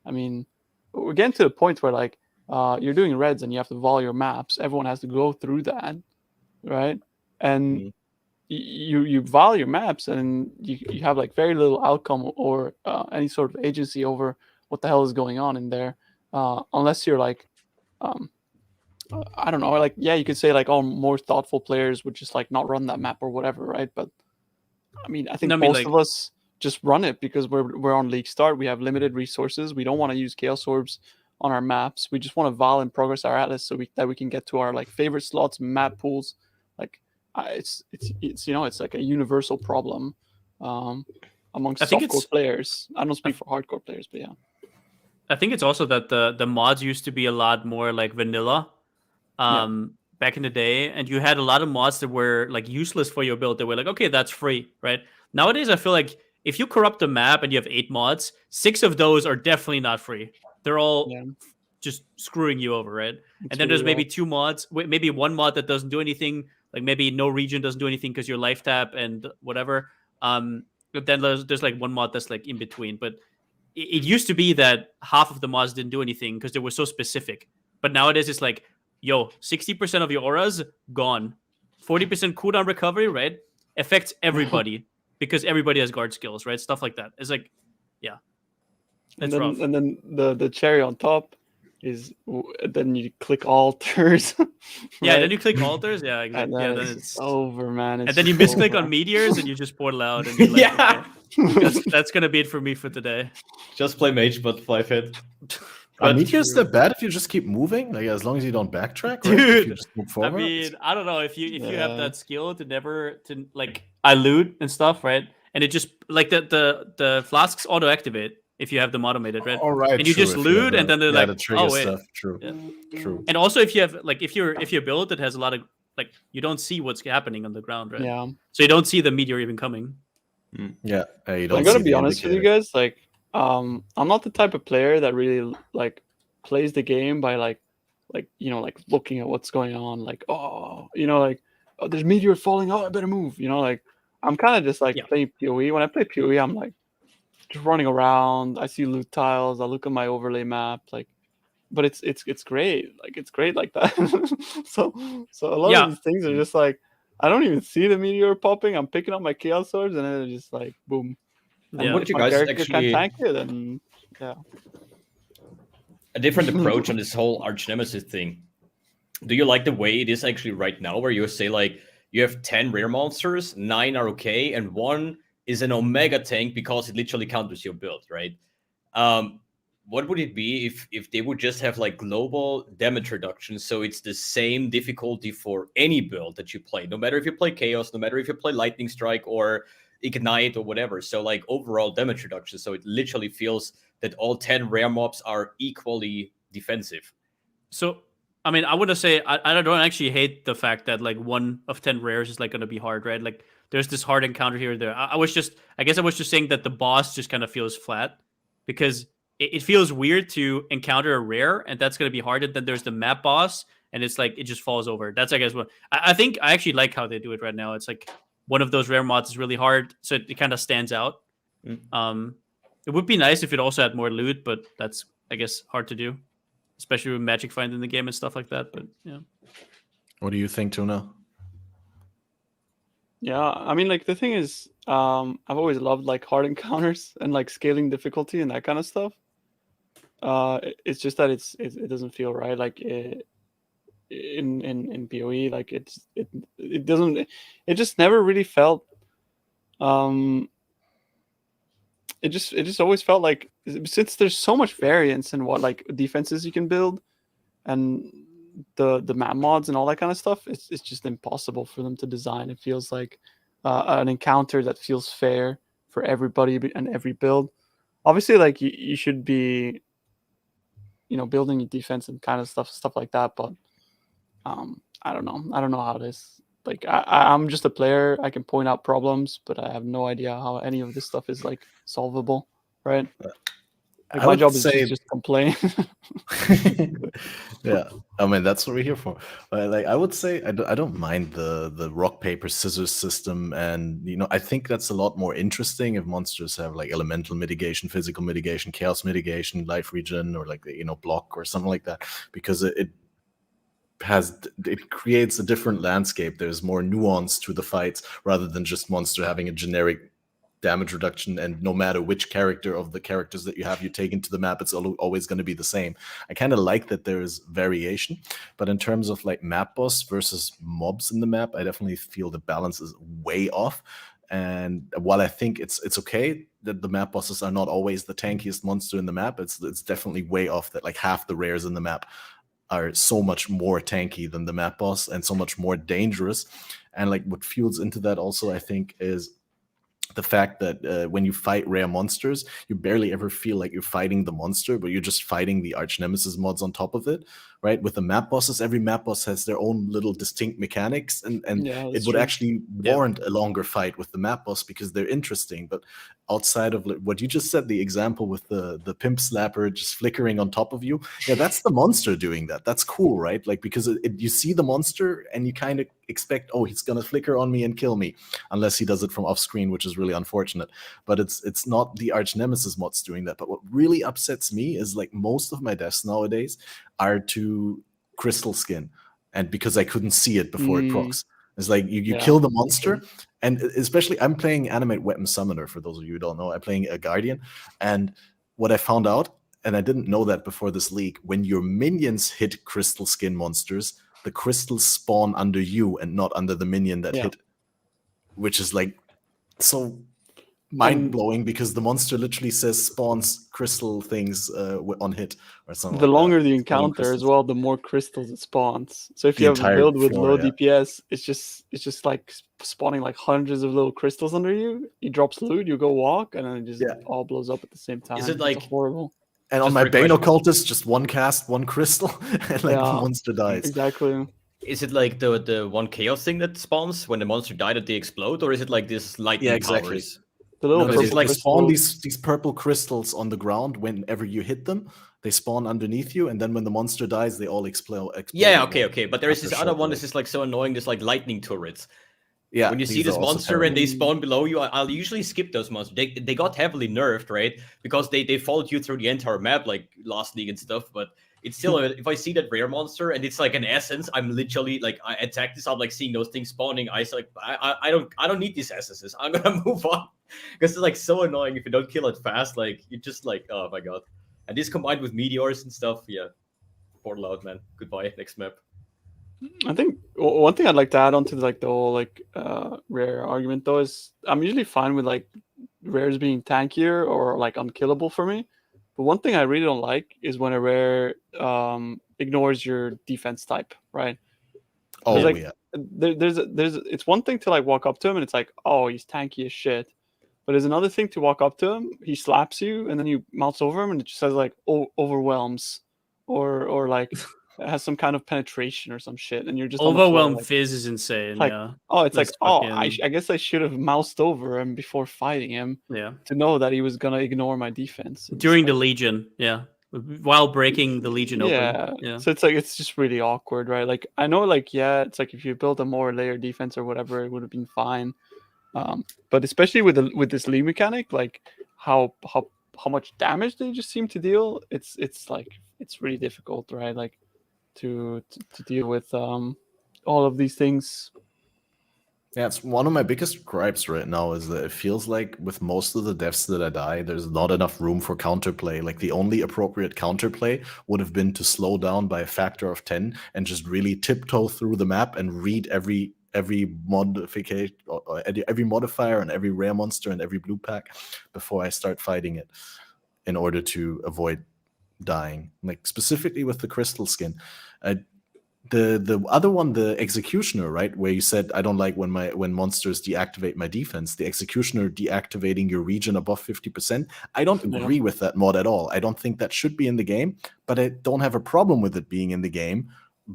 I mean, we're getting to the point where like you're doing reds and you have to vol your maps. Everyone has to go through that, right? And you vol your maps and you have like very little outcome or any sort of agency over what the hell is going on in there, unless you're like I don't know, like you could say like, oh, more thoughtful players would just like not run that map or whatever, right? But I mean, I think most of us just run it because we're on league start. We have limited resources. We don't want to use chaos orbs on our maps. We just want to vol and progress our atlas so that we can get to our like favorite slots, map pools, like it's it's like a universal problem amongst I think softcore players. I don't speak for hardcore players, but yeah. I think it's also that the mods used to be a lot more like vanilla back in the day, and you had a lot of mods that were like useless for your build. They were like, okay, that's free, right? Nowadays, I feel like if you corrupt the map and you have 8 mods, 6 of those are definitely not free. They're all just screwing you over, right? And then there's maybe 2 mods, maybe 1 mod that doesn't do anything, like maybe no region doesn't do anything because you're life tap and whatever. But then there's like 1 mod that's like in between. But it used to be that half of the mods didn't do anything because they were so specific. But nowadays it's like, yo, 60% of your auras gone, 40% cooldown recovery, right? Affects everybody because everybody has guard skills, right? Stuff like that. It's like, yeah, it's rough. And then the cherry on top is then you click altars. Right? Yeah, then you click altars. Yeah, exactly. And then it's over, man. And then you misclick on meteors and you just portal out. And you're like, okay, that's gonna be it for me for today. Just play mage, but 5-hit. Are meteors that bad if you just keep moving? Like as long as you don't backtrack, right? Dude, If you just move I forward? mean, I don't know if you have that skill to never to like I loot and stuff, right? And it just like the flasks auto activate if you have them automated, right? All right, and you just loot, and then they're like, the trigger oh wait, stuff. True, Yeah. true. And also if you have like if your build that has a lot of like you don't see what's happening on the ground, right? Yeah. So you don't see the meteor even coming. Yeah, you don't I gotta see be the honest with you indicator. guys. Like, I'm not the type of player that really like plays the game by like like looking at what's going on. Like, oh, there's meteor falling. Oh, I better move. Like I'm kind of just like playing PoE. When I play PoE, I'm like just running around. I see loot tiles. I look at my overlay map. Like, but it's great. Like it's great like that. so a lot of these things are just like I don't even see the meteor popping. I'm picking up my chaos swords and then it's just like boom. And what you guys actually can tank it and a different approach on this whole arch nemesis thing. Do you like the way it is actually right now, where you say like you have 10 rare monsters, 9 are okay, and 1 is an omega tank because it literally counters your build, right? What would it be if they would just have like global damage reduction, so it's the same difficulty for any build that you play, no matter if you play Chaos, no matter if you play Lightning Strike or Ignite or whatever. So like overall damage reduction, so it literally feels that all 10 rare mobs are equally defensive. So I mean, I wouldn't say I don't actually hate the fact that like 1 of 10 rares is like going to be hard, right? Like there's this hard encounter here or there. I guess I was just saying that the boss just kind of feels flat because it feels weird to encounter a rare, and that's going to be hard. And then there's the map boss, and it's like it just falls over. That's I guess what I think. I actually like how they do it right now. It's like one of those rare mods is really hard, so it kind of stands out. It would be nice if it also had more loot, but that's I guess hard to do, especially with Magic Find in the game and stuff like that. But yeah, what do you think, Tuna? Yeah, I mean, like the thing is, I've always loved like hard encounters and like scaling difficulty and that kind of stuff. It's just that it doesn't feel right. Like in PoE, like it doesn't. It just never really felt. It just always felt like since there's so much variance in what like defenses you can build, and the map mods and all that kind of stuff, it's just impossible for them to design. It feels like an encounter that feels fair for everybody and every build. Obviously, like you should be, building your defense and kind of stuff like that. But I don't know how it is. Like I'm just a player. I can point out problems, but I have no idea how any of this stuff is like solvable, right? Like my job is just complain. Yeah, I mean that's what we're here for. Like I would say, I don't mind the rock paper scissors system, and I think that's a lot more interesting if monsters have like elemental mitigation, physical mitigation, chaos mitigation, life regen, or like block or something like that, because it creates a different landscape. There's more nuance to the fights rather than just monster having a generic damage reduction, and no matter which character of the characters that you have you take into the map, it's always going to be the same. I kind of like that there is variation, but in terms of like map boss versus mobs in the map, I definitely feel the balance is way off. And while I think it's okay that the map bosses are not always the tankiest monster in the map, it's definitely way off that like half the rares in the map are so much more tanky than the map boss and so much more dangerous. And like what fuels into that also, I think, is the fact that when you fight rare monsters, you barely ever feel like you're fighting the monster, but you're just fighting the arch nemesis mods on top of it, right? With the map bosses, every map boss has their own little distinct mechanics, and Yeah, it that's would true. actually warrant a longer fight with the map boss because they're interesting. But outside of what you just said, the example with the pimp slapper just flickering on top of you, yeah, that's the monster doing that. That's cool, right? Like, because you see the monster and you kind of expect, oh, he's gonna flicker on me and kill me, unless he does it from off screen, which is really unfortunate. But it's not the arch nemesis mods doing that. But what really upsets me is like most of my deaths nowadays are to crystal skin, and because I couldn't see it before it procs. It's like you kill the monster, and especially I'm playing animate weapon summoner. For those of you who don't know, I'm playing a guardian, and what I found out, and I didn't know that before this leak, when your minions hit crystal skin monsters, the crystals spawn under you and not under the minion that hit, which is like so mind-blowing because the monster literally says spawns crystal things on hit or something. The like longer that. the encounter as well, the more crystals it spawns. So if The you have a entire build with floor, low yeah. DPS, it's just like spawning like hundreds of little crystals under you. He drops loot, you go walk, and then it just all blows up at the same time. Is it like it's horrible? And on just my for a Bane question- occultist, just one cast, one crystal, and like the monster dies. Exactly. Is it like the one chaos thing that spawns when the monster died that they explode, or is it like this lightning powers? The little No, purple they like spawn crystals. these purple crystals on the ground whenever you hit them. They spawn underneath you, and then when the monster dies, they all explode. Yeah, okay. But there is after this a other short one delay. that's just like so annoying, this like lightning turrets. Yeah, when you see these this are also monster and they terrible. spawn below you, I'll usually skip those monsters. They got heavily nerfed, right? Because they followed you through the entire map, like last league and stuff. But it's still, if I see that rare monster and it's like an essence, I'm literally like, I attack this. I'm like seeing those things spawning. I don't need these essences. I'm gonna move on because it's like so annoying if you don't kill it fast. Like you just like, oh my god. And this combined with meteors and stuff, yeah. Portal out, man. Goodbye. Next map. I think one thing I'd like to add on to like the whole like rare argument though is I'm usually fine with like rares being tankier or like unkillable for me. But one thing I really don't like is when a rare ignores your defense type, right? Oh like, yeah. There's it's one thing to like walk up to him and it's like, oh, he's tanky as shit. But there's another thing to walk up to him, he slaps you, and then you mouse over him and it just says like overwhelms or like has some kind of penetration or some shit, and you're just overwhelm like, fizz is insane. like, yeah. Oh, it's That's like, fucking... I guess I should have moused over him before fighting him. Yeah. To know that he was gonna ignore my defense during the Legion. Yeah. While breaking the Legion open. Yeah. So it's like it's just really awkward, right? Like I know, like it's like if you built a more layered defense or whatever, it would have been fine. But especially with this league mechanic, like how much damage they just seem to deal, it's like it's really difficult, right? Like to deal with all of these things. Yeah, it's one of my biggest gripes right now is that it feels like with most of the deaths that I die, there's not enough room for counterplay. Like the only appropriate counterplay would have been to slow down by a factor of 10 and just really tiptoe through the map and read every modification, or every modifier and every rare monster and every blue pack before I start fighting it, in order to avoid dying. Like specifically with the crystal skin. The other one, the Executioner, right, where you said I don't like when monsters deactivate my defense. The Executioner deactivating your region above 50%. I don't agree with that mod at all. I don't think that should be in the game, but I don't have a problem with it being in the game,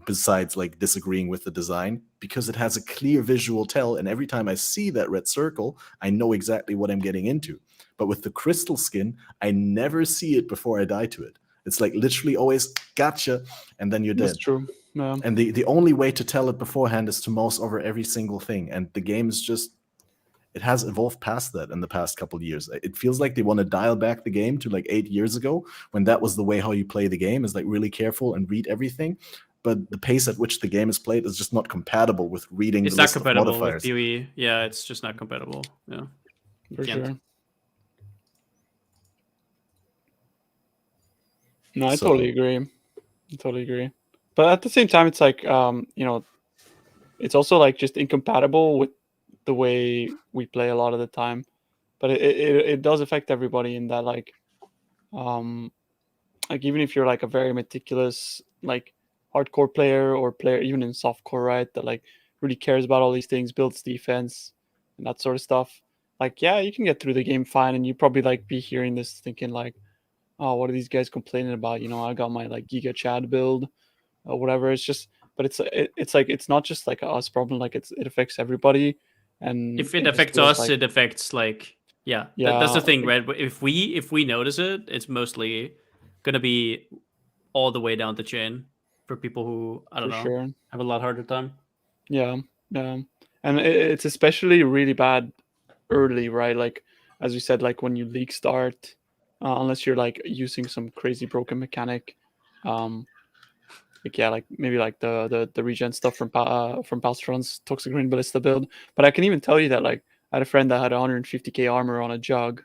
besides like disagreeing with the design, because it has a clear visual tell, and every time I see that red circle, I know exactly what I'm getting into. But with the crystal skin, I never see it before I die to it. It's like literally always gotcha, and then you're dead. That's true. Yeah. And the only way to tell it beforehand is to mouse over every single thing. And the game is just, it has evolved past that in the past couple of years. It feels like they want to dial back the game to like 8 years ago, when that was the way how you play the game, is like really careful and read everything. But the pace at which the game is played is just not compatible with reading the list of modifiers. It's not compatible with PoE. Yeah, it's just not compatible. Yeah. For sure. No, I totally agree. But at the same time, it's like, it's also like just incompatible with the way we play a lot of the time. But it does affect everybody in that, like even if you're like a very meticulous, like hardcore player or player, even in softcore, right, that like really cares about all these things, builds defense and that sort of stuff, like, yeah, you can get through the game fine, and you probably like be hearing this thinking like, oh, what are these guys complaining about? I got my like Giga Chad build or whatever. It's just, but it's like, it's not just like a us problem. Like it affects everybody. And If it just affects feels us, like, it affects like that's the thing, right? If we notice it, it's mostly gonna be all the way down the chain for people who I don't for know sure. have a lot harder time. Yeah, yeah, and it's especially really bad early, right? Like as we said, like when you league start, unless you're like using some crazy broken mechanic, like yeah, like maybe like the regen stuff from Palstron's Toxic Green Ballista build. But I can even tell you that like I had a friend that had 150k armor on a jug,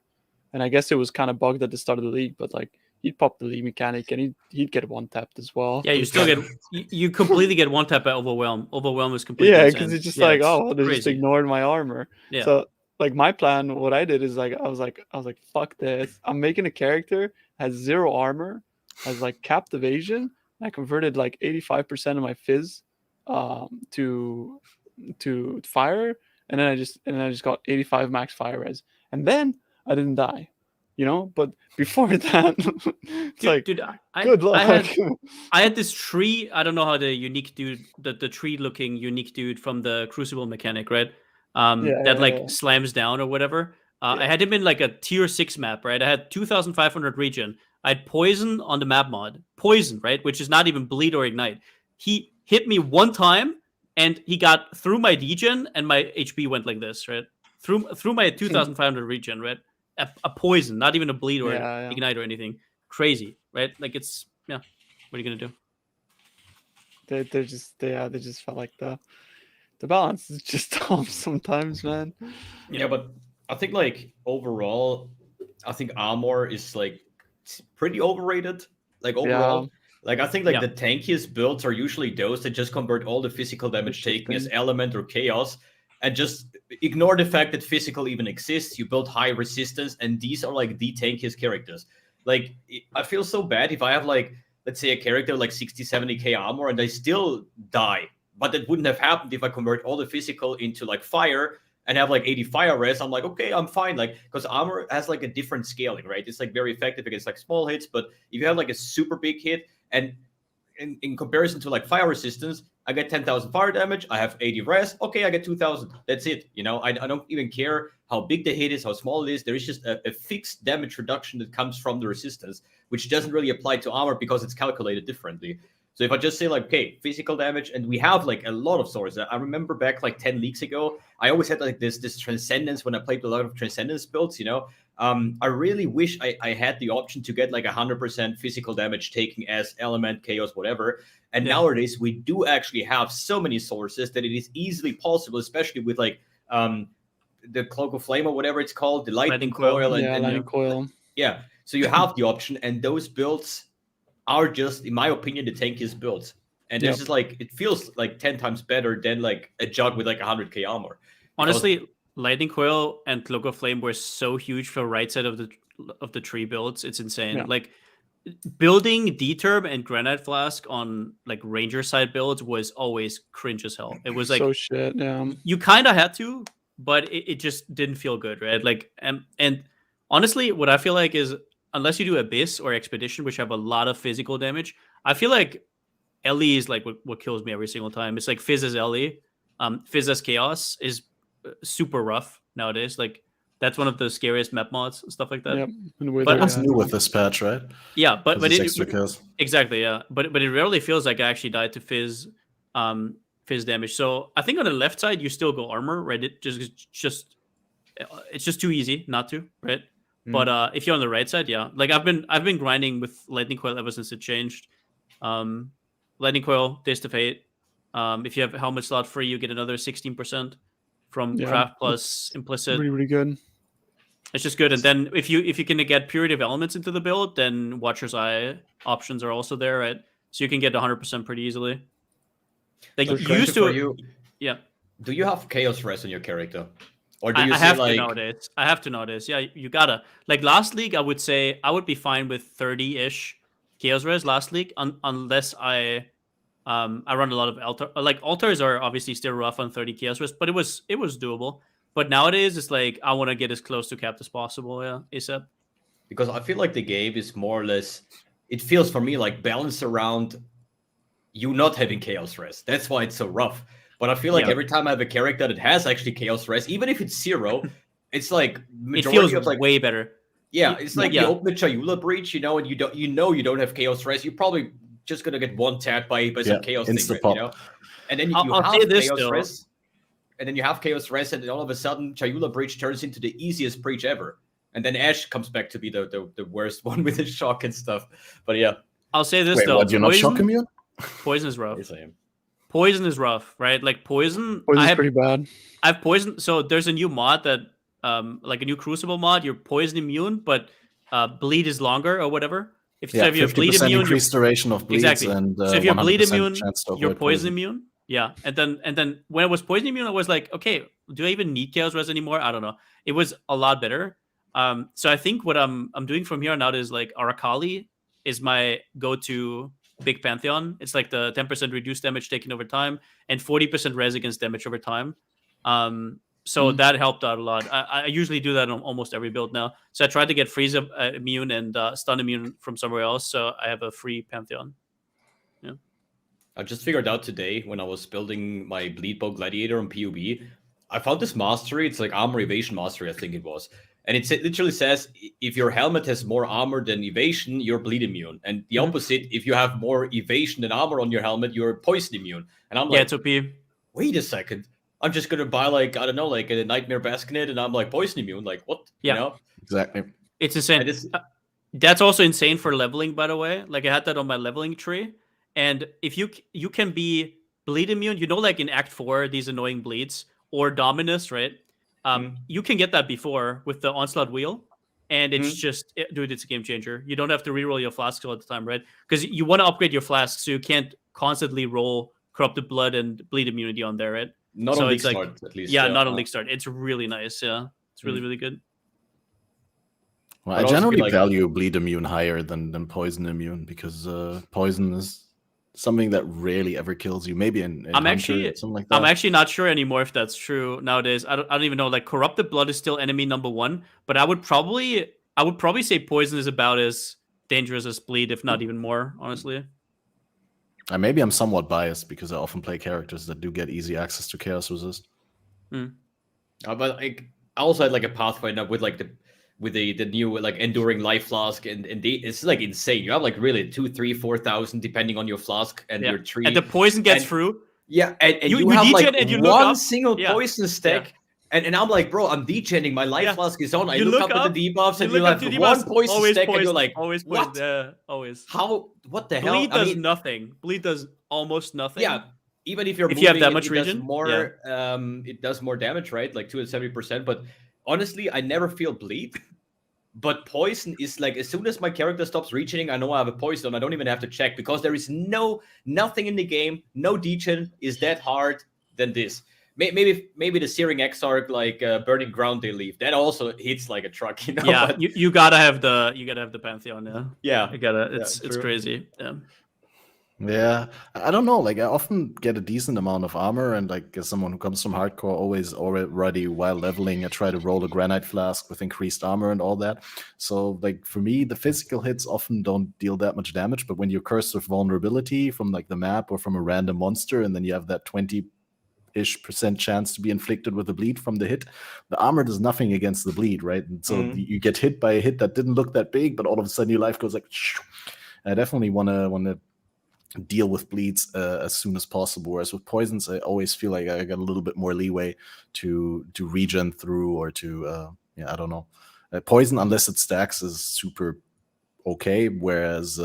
and I guess it was kind of bugged at the start of the league, but like he'd pop the league mechanic and he'd get one tapped as well. Yeah, you still get you completely get one tap by overwhelm. Overwhelm is completely Yeah, insane. because it's just Yeah, like, it's oh, they just crazy. ignored my armor. Yeah. So like my plan, what I did is like I was like, fuck this. I'm making a character has 0 armor, has like capped evasion. I converted like 85% of my fizz to fire, and then I just got 85 max fire res. And then I didn't die. But before that, it's like, good luck. I had this tree. I don't know how the unique dude, the tree looking unique dude from the Crucible mechanic, right? Slams down or whatever. I had him in like a tier 6 map, right? I had 2,500 regen. I had poison on the map mod. Poison, right? Which is not even bleed or ignite. He hit me one time and he got through my degen and my HP went like this, right? Through my 2,500 regen, right? A poison, not even a bleed or ignite or anything. Crazy, right? Like it's what are you gonna do? They just felt like the balance is just off sometimes, man. Yeah, but I think like overall, I think armor is like pretty overrated. Like overall, like I think like the tankiest builds are usually those that just convert all the physical damage taken as element or chaos, and just ignore the fact that physical even exists. You build high resistance, and these are like the tankiest characters. Like I feel so bad if I have like, let's say, a character like 60, 70k armor and I still die. But that wouldn't have happened if I convert all the physical into like fire and have like 80 fire res. I'm like, okay, I'm fine. Like, because armor has like a different scaling, right? It's like very effective against like small hits. But if you have like a super big hit, and in comparison to like fire resistance, I get 10,000 fire damage. I have 80 res. Okay, I get 2,000. That's it. I don't even care how big the hit is, how small it is. There is just a fixed damage reduction that comes from the resistance, which doesn't really apply to armor because it's calculated differently. So if I just say like, okay, physical damage, and we have like a lot of sources. I remember back like 10 leagues ago, I always had like this transcendence when I played a lot of transcendence builds, I really wish I had the option to get like 100% physical damage taking as element, chaos, whatever. And nowadays we do actually have so many sources that it is easily possible, especially with like the Cloak of Flame or whatever it's called, the Lightning Coil. Lightning Coil. Yeah, so you have the option, and those builds are just, in my opinion, the tankiest builds. And it's just like, it feels like 10 times better than like a jug with like 100k armor. Honestly, Lightning Coil and Cloak of Flame were so huge for the right side of the tree builds. It's insane. Yeah. Like building D-Turb and Granite Flask on like Ranger side builds was always cringe as hell. It was like so shit. Yeah, you kind of had to, but it just didn't feel good, right? Like and honestly, what I feel like is, unless you do Abyss or Expedition, which have a lot of physical damage, I feel like Ellie is like what kills me every single time. It's like Fizz as Ellie. Fizz as Chaos is super rough nowadays. Like that's one of the scariest map mods and stuff like that. Yep. But that's new with this patch, right? Yeah, but extra kills. Exactly, yeah. But it rarely feels like I actually died to Fizz damage. So I think on the left side you still go armor, right? It's just too easy not to, right? But if you're on the right side, like I've been grinding with Lightning Coil ever since it changed. Lightning Coil, Days to Fate. If you have helmet slot free, you get another 16% from craft plus implicit. Really, really good. It's just good. And then if you can get Purity of Elements into the build, then Watcher's Eye options are also there, right? So you can get 100% pretty easily. Like you used to, Do you have Chaos Res on your character? Or do you I have to nowadays. I have to nowadays. Yeah, you gotta. Like last league, I would say I would be fine with 30-ish Chaos Res last league, unless I I run a lot of altar. Like altars are obviously still rough on 30 chaos risk, but it was doable. But nowadays it's like I want to get as close to capped as possible. Yeah, ASAP. Because I feel like the game is more or less. It feels for me like balanced around you not having chaos rest. That's why it's so rough. But I feel like every time I have a character that has actually chaos rest, even if it's 0, it's like majority it feels of like way better. Yeah, it's like you open the Chayula breach, and you don't have chaos rest. You're probably just gonna get one tapped by some chaos thing, And then you have chaos rest, and then you have chaos rest, and then all of a sudden Chayula breach turns into the easiest breach ever. And then Ash comes back to be the worst one with his shock and stuff. But yeah. I'll say this though. What, you're not shock immune? Poison is rough. Poison is rough, right? Like poison's pretty bad. I have poison. So there's a new mod that like a new Crucible mod, you're poison immune, but bleed is longer or whatever. If you're bleed immune, increased duration of bleeds, exactly. And so if you're bleed immune, you're poison immune. Yeah, and then when I was poison immune, I was like, okay, do I even need chaos res anymore? I don't know. It was a lot better. So I think what I'm doing from here on out is like Arakali is my go-to big pantheon. It's like the 10% reduced damage taken over time and 40% res against damage over time. So that helped out a lot. I usually do that on almost every build now. So I tried to get freeze immune and stun immune from somewhere else, so I have a free pantheon. Yeah. I just figured out today when I was building my Bleed Bow Gladiator on PUB, I found this mastery. It's like armor evasion mastery, I think it was. And it literally says, if your helmet has more armor than evasion, you're bleed immune. And the opposite, if you have more evasion than armor on your helmet, you're poison immune. And I'm like, it's OP. Wait a second. I'm just going to buy like, I don't know, like a Nightmare Basket, and I'm like poison immune. Like, what? Yeah. You know? Exactly. It's insane. That's also insane for leveling, by the way. Like I had that on my leveling tree. And if you can be bleed immune, like in Act 4, these annoying bleeds, or Dominus, right? You can get that before with the Onslaught Wheel, and it's dude, it's a game changer. You don't have to reroll your flask all the time, right? Because you want to upgrade your flask, so you can't constantly roll Corrupted Blood and Bleed Immunity on there, right? Not on League Start, at least. Yeah, not on League Start. It's really nice, yeah. It's really, really good. Well, I generally value Bleed Immune higher than Poison Immune, because Poison is something that rarely ever kills you. Maybe in I'm Hunter, actually something like that. I'm actually not sure anymore if that's true nowadays. I don't even know. Like Corrupted Blood is still enemy number 1, but I would probably say Poison is about as dangerous as Bleed, if not even more, honestly. Maybe I'm somewhat biased because I often play characters that do get easy access to Chaos Resist. But like, I also had like a Pathfinder with like the new like Enduring Life Flask, and it's like insane. You have like really 2,000, 3,000, 4,000 depending on your flask and your tree. And the poison gets through. Yeah, and you have like one single poison stack. And I'm like, bro, I'm degening. My life flask is on. I look up at the debuffs, and you have one poison stack, and you're like, always what? Always. How? What the hell? Bleed does nothing. Bleed does almost nothing. Yeah, even if you have that much region, it does more damage, right? Like 270%. But honestly, I never feel bleed. But poison is like, as soon as my character stops reaching, I know I have a poison. I don't even have to check, because there is nothing in the game, no degen is that hard than this. Maybe the Searing Exarch, like Burning Ground they leave. That also hits like a truck, you know. Yeah, but you gotta have the Pantheon, yeah. Yeah. You gotta. It's crazy. Yeah. Yeah, I don't know. Like, I often get a decent amount of armor, and like as someone who comes from hardcore, always already while leveling, I try to roll a Granite Flask with increased armor and all that. So, like for me, the physical hits often don't deal that much damage. But when you're cursed with vulnerability from like the map or from a random monster, and then you have that 20% chance to be inflicted with a bleed from the hit, the armor does nothing against the bleed, right? And so you get hit by a hit that didn't look that big, but all of a sudden your life goes like. I definitely want to deal with bleeds as soon as possible. Whereas with poisons, I always feel like I got a little bit more leeway to regen through, or to I don't know. Poison, unless it stacks, is super okay. Whereas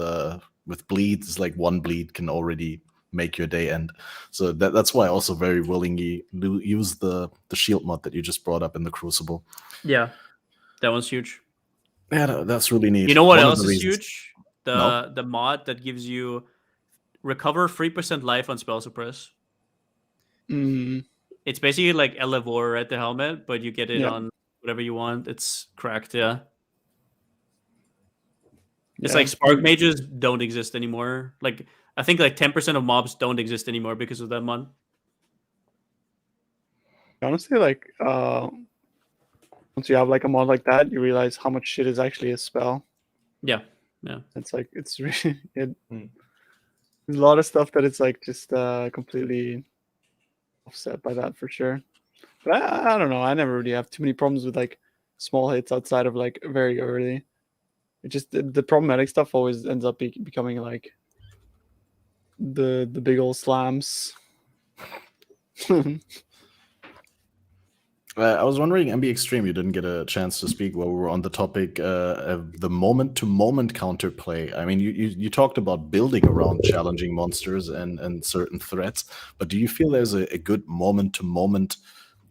with bleeds, it's like one bleed can already make your day end. So that's why I also very willingly use the shield mod that you just brought up in the Crucible. Yeah, that one's huge. Yeah, that's really neat. You know what else is huge? The mod that gives you recover 3% life on spell suppress. It's basically like Elevor at the helmet, but you get it on whatever you want. It's cracked, It's like Spark Mages don't exist anymore. Like I think like 10% of mobs don't exist anymore because of that mod. Honestly, like once you have like a mod like that, you realize how much shit is actually a spell. Yeah. It's like it's really Hmm. there's a lot of stuff that it's like just completely offset by that for sure. But I don't know. I never really have too many problems with like small hits outside of like very early. It just the problematic stuff always ends up becoming like the big old slams. I was wondering, MB Extreme, you didn't get a chance to speak while we were on the topic of the moment-to-moment counterplay. I mean, you talked about building around challenging monsters and certain threats, but do you feel there's a good moment-to-moment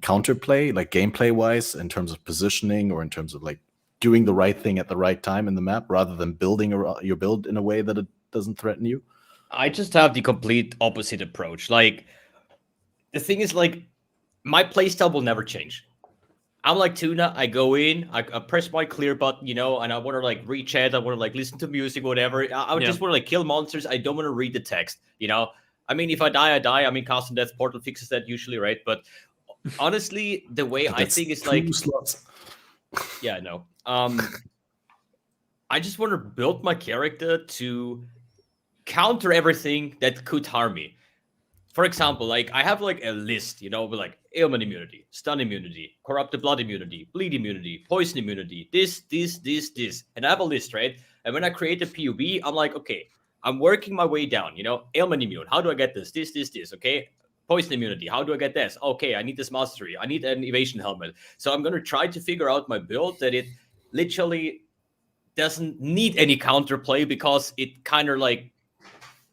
counterplay, like gameplay-wise, in terms of positioning or in terms of like doing the right thing at the right time in the map, rather than building your build in a way that it doesn't threaten you? I just have the complete opposite approach. Like, the thing is, like, my playstyle will never change. I'm like Tuna. I go in, I press my clear button, you know, and I want to like read chat. I want to like listen to music, whatever. I just want to like kill monsters. I don't want to read the text, you know. I mean, if I die, I die. I mean, Cast and Death Portal fixes that usually, right? But honestly, the way I think is like, slots. yeah, no. I just want to build my character to counter everything that could harm me. For example, like I have like a list, you know, with like ailment immunity, stun immunity, corrupted blood immunity, bleed immunity, poison immunity, this, and I have a list, right? And when I create a PUB, I'm like, okay, I'm working my way down, you know, ailment immune. How do I get this? This, okay? Poison immunity. How do I get this? Okay, I need this mastery. I need an evasion helmet. So I'm gonna try to figure out my build that it literally doesn't need any counterplay because it kind of like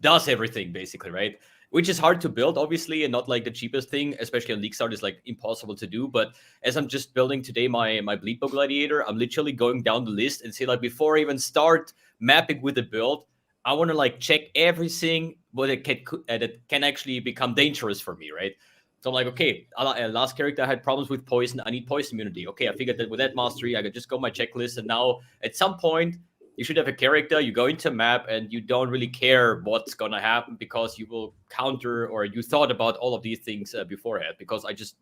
does everything basically, right? Which is hard to build, obviously, and not like the cheapest thing, especially on League Start, is like impossible to do. But as I'm just building today my Bleedbow Gladiator, I'm literally going down the list and say, like, before I even start mapping with the build, I want to like check everything that can actually become dangerous for me, right? So I'm like, okay, last character I had problems with poison. I need poison immunity. Okay, I figured that with that mastery, I could just go my checklist, and now at some point, you should have a character, you go into a map, and you don't really care what's going to happen because you will counter, or you thought about all of these things beforehand. Because I just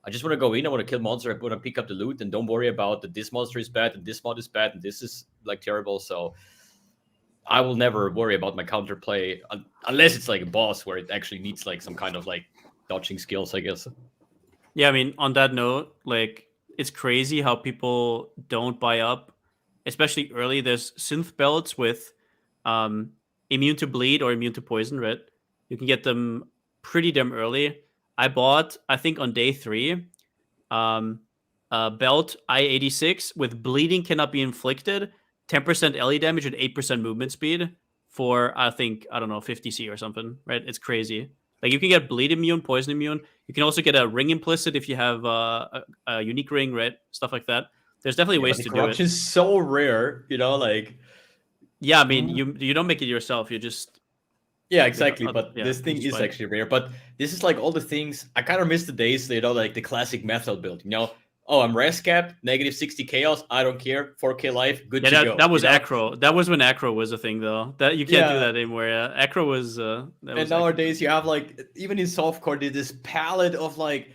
want to go in, I want to kill monster, I want to pick up the loot, and don't worry about that this monster is bad, and this mod is bad, and this is like terrible. So I will never worry about my counterplay unless it's like a boss where it actually needs like some kind of like dodging skills, I guess. Yeah, I mean, on that note, like, it's crazy how people don't buy up, especially early. There's synth belts with immune to bleed or immune to poison, right? You can get them pretty damn early. I bought, I think on day 3, a belt I-86 with bleeding cannot be inflicted, 10% LE damage and 8% movement speed for, I think, I don't know, 50C or something, right? It's crazy. Like, you can get bleed immune, poison immune. You can also get a ring implicit if you have a unique ring, right? Stuff like that. There's definitely ways to do it. Corruption is so rare, you know, like. Yeah, I mean, you don't make it yourself. You just. Yeah, exactly. Yeah, but yeah, this thing just is fight. actually rare. But this is like all the things I kind of miss the days, you know, like the classic Method build. You know, oh, I'm res capped, negative 60 chaos. I don't care. 4K life, good to go. That was you know? Acro. That was when Acro was a thing, though. That you can't do that anymore. Yeah. Acro was. That and was nowadays you have like, even in softcore, this palette of like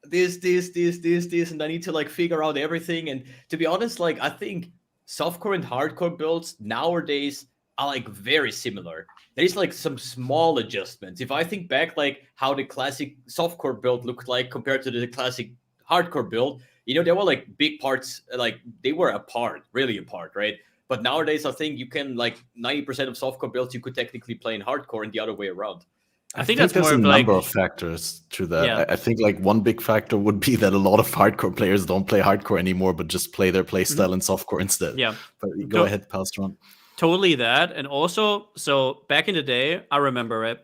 this, and I need to like figure out everything. And to be honest, like I think softcore and hardcore builds nowadays are like very similar. There's like some small adjustments. If I think back, like how the classic softcore build looked like compared to the classic hardcore build, you know, there were like big parts, like they were apart, really apart, right? But nowadays, I think you can like 90% of softcore builds you could technically play in hardcore and the other way around. I think that's there's more a of number like. of factors to that. Yeah. I think like one big factor would be that a lot of hardcore players don't play hardcore anymore, but just play their playstyle in softcore instead. Yeah. But go ahead, Palstron. Totally that. And also, so back in the day, I remember, right?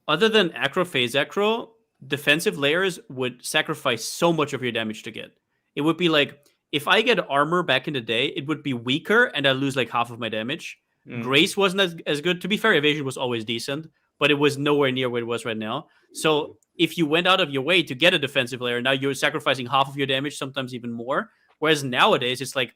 Other than Acro, Phase Acro, defensive layers would sacrifice so much of your damage to get. It would be like, if I get armor back in the day, it would be weaker and I lose like half of my damage. Grace wasn't as good. To be fair, evasion was always decent, but it was nowhere near where it was right now. So if you went out of your way to get a defensive layer, now you're sacrificing half of your damage, sometimes even more. Whereas nowadays, it's like,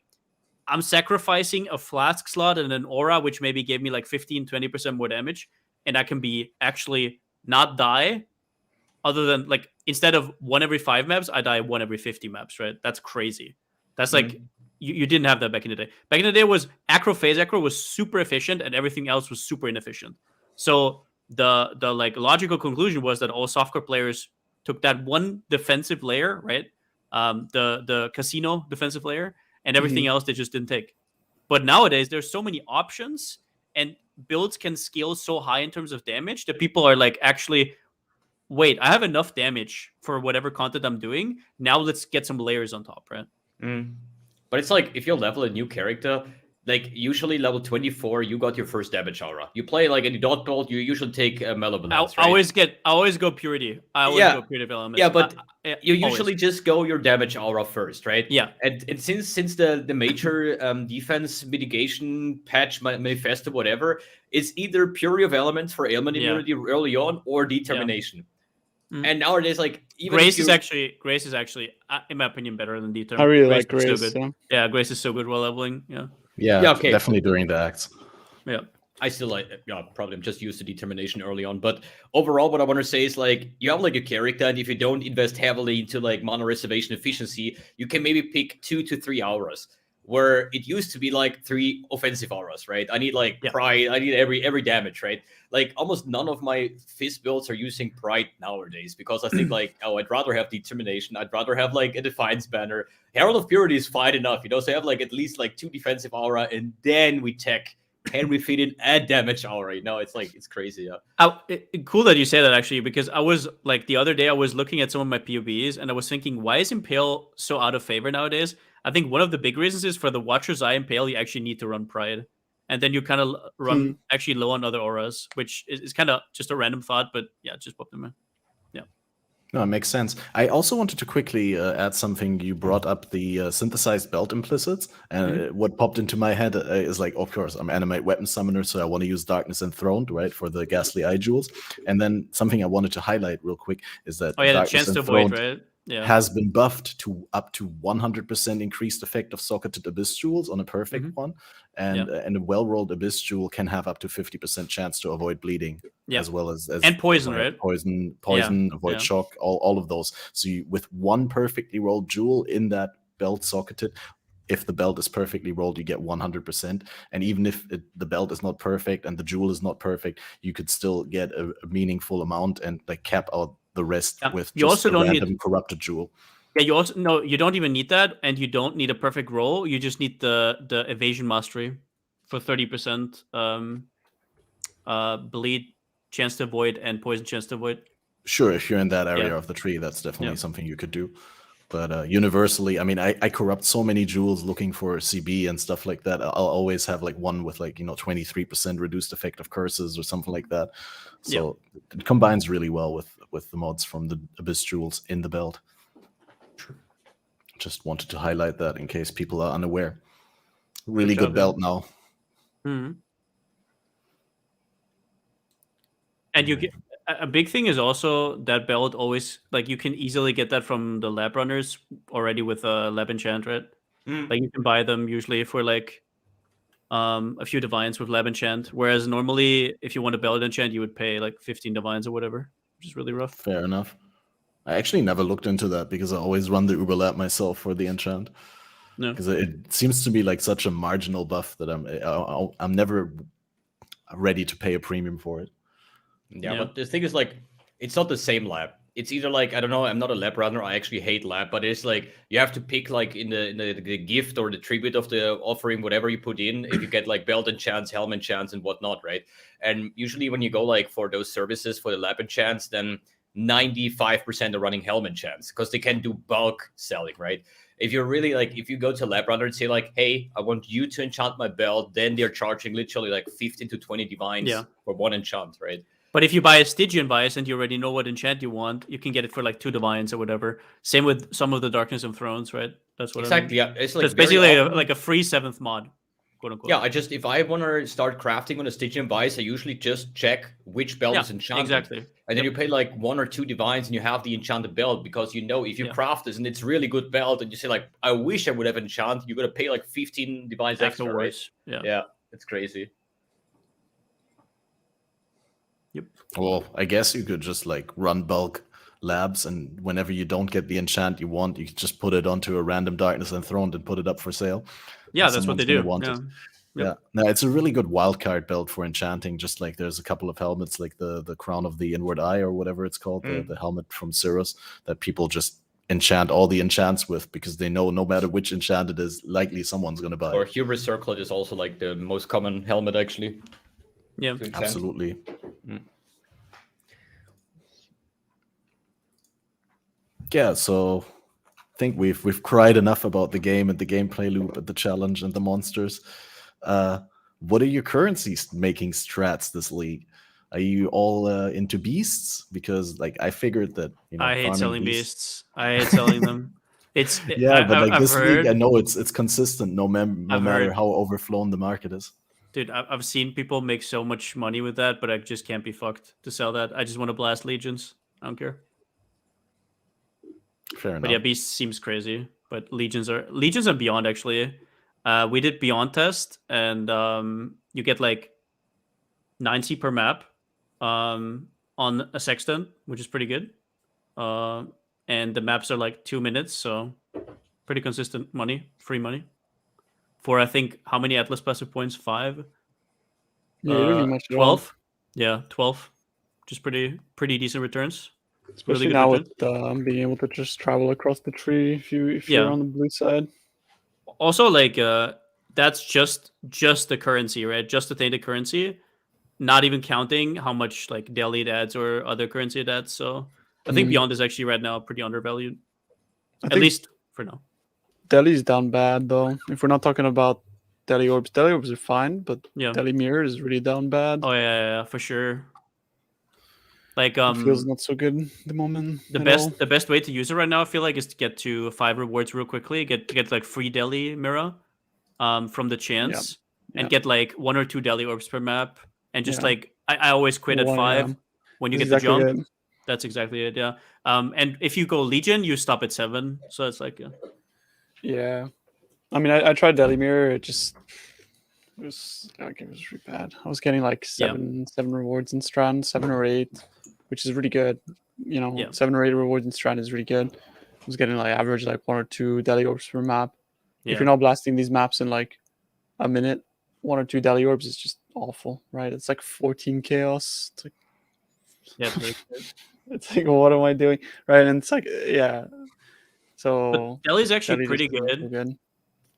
I'm sacrificing a flask slot and an aura, which maybe gave me like 15, 20% more damage. and I can be actually not die, other than like instead of 1 every 5 maps, I die 1 every 50 maps, right? That's crazy. That's like you didn't have that back in the day. Back in the day was phase acro was super efficient and everything else was super inefficient. So the like logical conclusion was that all softcore players took that one defensive layer, right? The casino defensive layer, and everything else they just didn't take. But nowadays there's so many options and builds can scale so high in terms of damage that people are like, actually, wait, I have enough damage for whatever content I'm doing. Now let's get some layers on top, right? But it's like, if you level a new character, like usually level 24, you got your first damage aura. You play like any dot bolt, you usually take Malevolence, right? I always go purity. I always go purity of elements. Yeah, but you always. usually just go your damage aura first, right? Yeah. And since the major defense mitigation patch, manifesto, whatever, it's either Purity of Elements for ailment immunity early on or Determination. And nowadays, like, even Grace is actually, in my opinion, better than Determination. I really Grace like Grace. So good. Yeah, Grace is so good while leveling. Yeah. Yeah, okay. Definitely during the acts. Yeah. I still like, probably I'm just used to Determination early on. But overall, what I want to say is, like, you have like a character, and if you don't invest heavily into like mana reservation efficiency, you can maybe pick 2 to 3 auras. Where it used to be like 3 offensive auras, right? I need like Pride, I need every damage, right? Like almost none of my fist builds are using Pride nowadays, because I think like, I'd rather have Determination, I'd rather have like a Defiance banner. Herald of Purity is fine enough, so I have like at least like 2 defensive aura, and then we tech and we fit in a damage aura. It's like, it's crazy. Cool that you say that, actually, because I was like, the other day I was looking at some of my POBs and I was thinking, why is Impale so out of favor nowadays? I think one of the big reasons is for the Watcher's Eye Impale, you actually need to run Pride. And then you kind of run actually low on other auras, which is kind of just a random thought, but yeah, just pop them in. Yeah. No, it makes sense. I also wanted to quickly add something. You brought up the synthesized belt implicits, and what popped into my head is like, of course, I'm Animate Weapon Summoner, so I want to use Darkness Enthroned, right, for the Ghastly Eye Jewels. And then something I wanted to highlight real quick is that the chance to avoid, right? Yeah. Has been buffed to up to 100% increased effect of socketed Abyss Jewels on a perfect one, and a well-rolled Abyss Jewel can have up to 50% chance to avoid bleeding, as well as and poison, right? Poison, avoid shock, all of those. So with one perfectly rolled jewel in that belt socketed, if the belt is perfectly rolled, you get 100%. And even if the belt is not perfect and the jewel is not perfect, you could still get a meaningful amount and like cap out the rest with you just also a don't random need corrupted jewel. Yeah, you don't even need that, and you don't need a perfect roll. You just need the evasion mastery for 30% bleed chance to avoid and poison chance to avoid. Sure, if you're in that area of the tree, that's definitely something you could do. But universally, I mean, I corrupt so many jewels looking for CB and stuff like that. I'll always have like one with like 23% reduced effect of curses or something like that. So it combines really well with the mods from the Abyss Jewels in the belt. Just wanted to highlight that in case people are unaware. Really good belt now. And you get a big thing is also that belt always, like, you can easily get that from the lab runners already with a lab enchant, right? Like you can buy them usually for like a few divines with lab enchant, whereas normally if you want a belt enchant you would pay like 15 divines or whatever, which is really rough. Fair enough. I actually never looked into that because I always run the Uber lab myself for the enchant. Because it seems to be like such a marginal buff that I'm never ready to pay a premium for it. Yeah, but the thing is, like, it's not the same lab. It's either like, I don't know, I'm not a lab runner, I actually hate lab, but it's like you have to pick like in the gift or the tribute of the offering, whatever you put in, if you get like belt enchants, helm enchants, and whatnot, right? And usually when you go like for those services for the lab enchants, then 95% are running helm enchants because they can do bulk selling, right? If you're really like, if you go to lab runner and say like, hey, I want you to enchant my belt, then they're charging literally like 15 to 20 divines for one enchant, right? But if you buy a Stygian bias and you already know what enchant you want, you can get it for like 2 divines or whatever. Same with some of the Darkness and Thrones, right? That's what exactly. I mean. Yeah, it's like basically like a free 7th mod, quote unquote. Yeah, if I want to start crafting on a Stygian bias, I usually just check which belt is enchanted. Exactly. And then you pay like 1 or 2 divines and you have the enchanted belt, because if you craft this and it's really good belt and you say like, I wish I would have enchanted, you're gonna pay like 15 divines extra, right? Yeah, it's crazy. Yep. Well, I guess you could just like run bulk labs, and whenever you don't get the enchant you want, you can just put it onto a random darkness enthroned and put it up for sale. Yeah, if that's what they someone's gonna do. want Yeah. it. Yep. Yeah, no, it's a really good wildcard build for enchanting. Just like there's a couple of helmets, like the Crown of the Inward Eye or whatever it's called, the helmet from Cirrus, that people just enchant all the enchants with because they know no matter which enchant it is, likely someone's gonna buy. Or it. Hubris Circlet is also like the most common helmet actually. Yeah. to enchant. Absolutely. Yeah, so I think we've cried enough about the game and the gameplay loop and the challenge and the monsters. What are your currencies making strats this league? Are you all into beasts? Because like I figured that I hate farming selling beasts. I hate selling them. Yeah, but like I've this league, I heard, know it's consistent no I've matter heard, how overflown the market is. dude. I've seen people make so much money with that, but I just can't be fucked to sell that. I just want to blast legions. I don't care. Fair enough. But yeah, beasts seems crazy. But legions and beyond actually. We did beyond test, and you get like 90 per map on a sextant, which is pretty good. And the maps are like 2 minutes, so pretty consistent money, free money. For I think how many Atlas passive points? 5. Yeah, you don't need much at all. 12. Yeah, 12. Just pretty decent returns. Especially good now return. with being able to just travel across the tree if Yeah. you're on the blue side. Also, like that's just the currency, right? Just the tainted currency, not even counting how much like Delhi it adds or other currency it adds. So I think Beyond is actually right now pretty undervalued, at least for now. Delhi's down bad though. If we're not talking about Delhi orbs are fine, but Yeah. Delhi mirror is really down bad. Oh yeah, for sure. Like It feels not so good at the moment. the best way to use it right now, I feel like, is to get to 5 rewards real quickly. Get like free Delhi mirror, from the chance, and get like 1 or 2 Delhi orbs per map, and just like I always quit at 5 when you get the jump. That's exactly it. Yeah. And if you go Legion, you stop at 7. So it's like yeah. I mean, I tried Delhi mirror. It was really bad. I was getting like seven rewards in Strand, 7 or 8, which is really good. 7 or 8 rewards in Strand is really good. I was getting like average like 1 or 2 Delhi orbs per map. If you're not blasting these maps in like a minute, 1 or 2 Delhi orbs is just awful, right? It's like 14 chaos. It's like, it's very good. It's like, what am I doing, right? And it's like, so but Delhi's actually pretty good.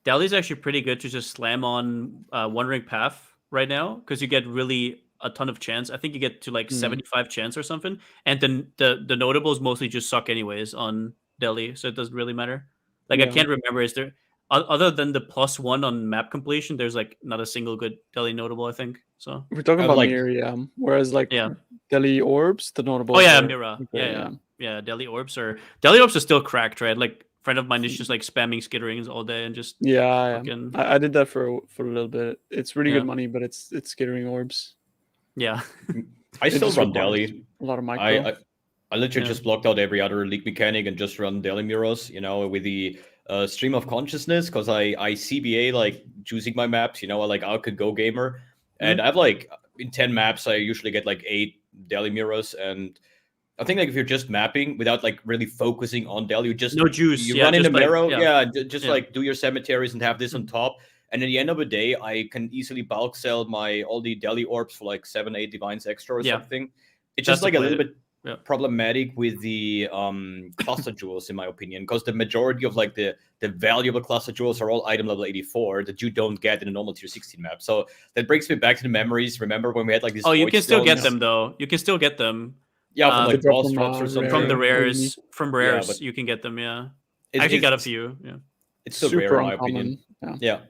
Delhi's actually pretty good to just slam on One Ring Path right now, because you get really a ton of chance. I think you get to like 75 chance or something, and then the notables mostly just suck anyways on Delhi, so it doesn't really matter. Like I can't remember, is there other than the +1 on map completion, there's like not a single good Delhi notable, I think. So we're talking about Miriam, whereas like Delhi orbs, the notable. Oh yeah, Mira. Yeah. Delhi orbs are still cracked, right? Like friend of mine is just like spamming skitterings all day and just fucking... I did that for a little bit. It's really good money, but it's skittering orbs. Yeah. I still run Delhi. A lot of micro. I literally just blocked out every other league mechanic and just run Delhi mirrors, with the stream of consciousness, because I CBA like choosing my maps, I could go gamer. And I have like in 10 maps, I usually get like 8 Delhi mirrors. And I think like if you're just mapping without like really focusing on Delhi, you just no juice. You run in the marrow, like do your cemeteries and have this on top. And at the end of the day, I can easily bulk sell all the Delhi orbs for like 7-8 divines extra or something. It's just like a little bit problematic with the cluster jewels, in my opinion, because the majority of like the valuable cluster jewels are all item level 84 that you don't get in a normal tier 16 map. So that brings me back to the memories. Remember when we had like this? Oh, you can still get them though. You can still get them. Yeah, from like boss drops or something. From the rares, you can get them. Yeah, I actually got a few. Yeah, it's still rare in my opinion. Yeah.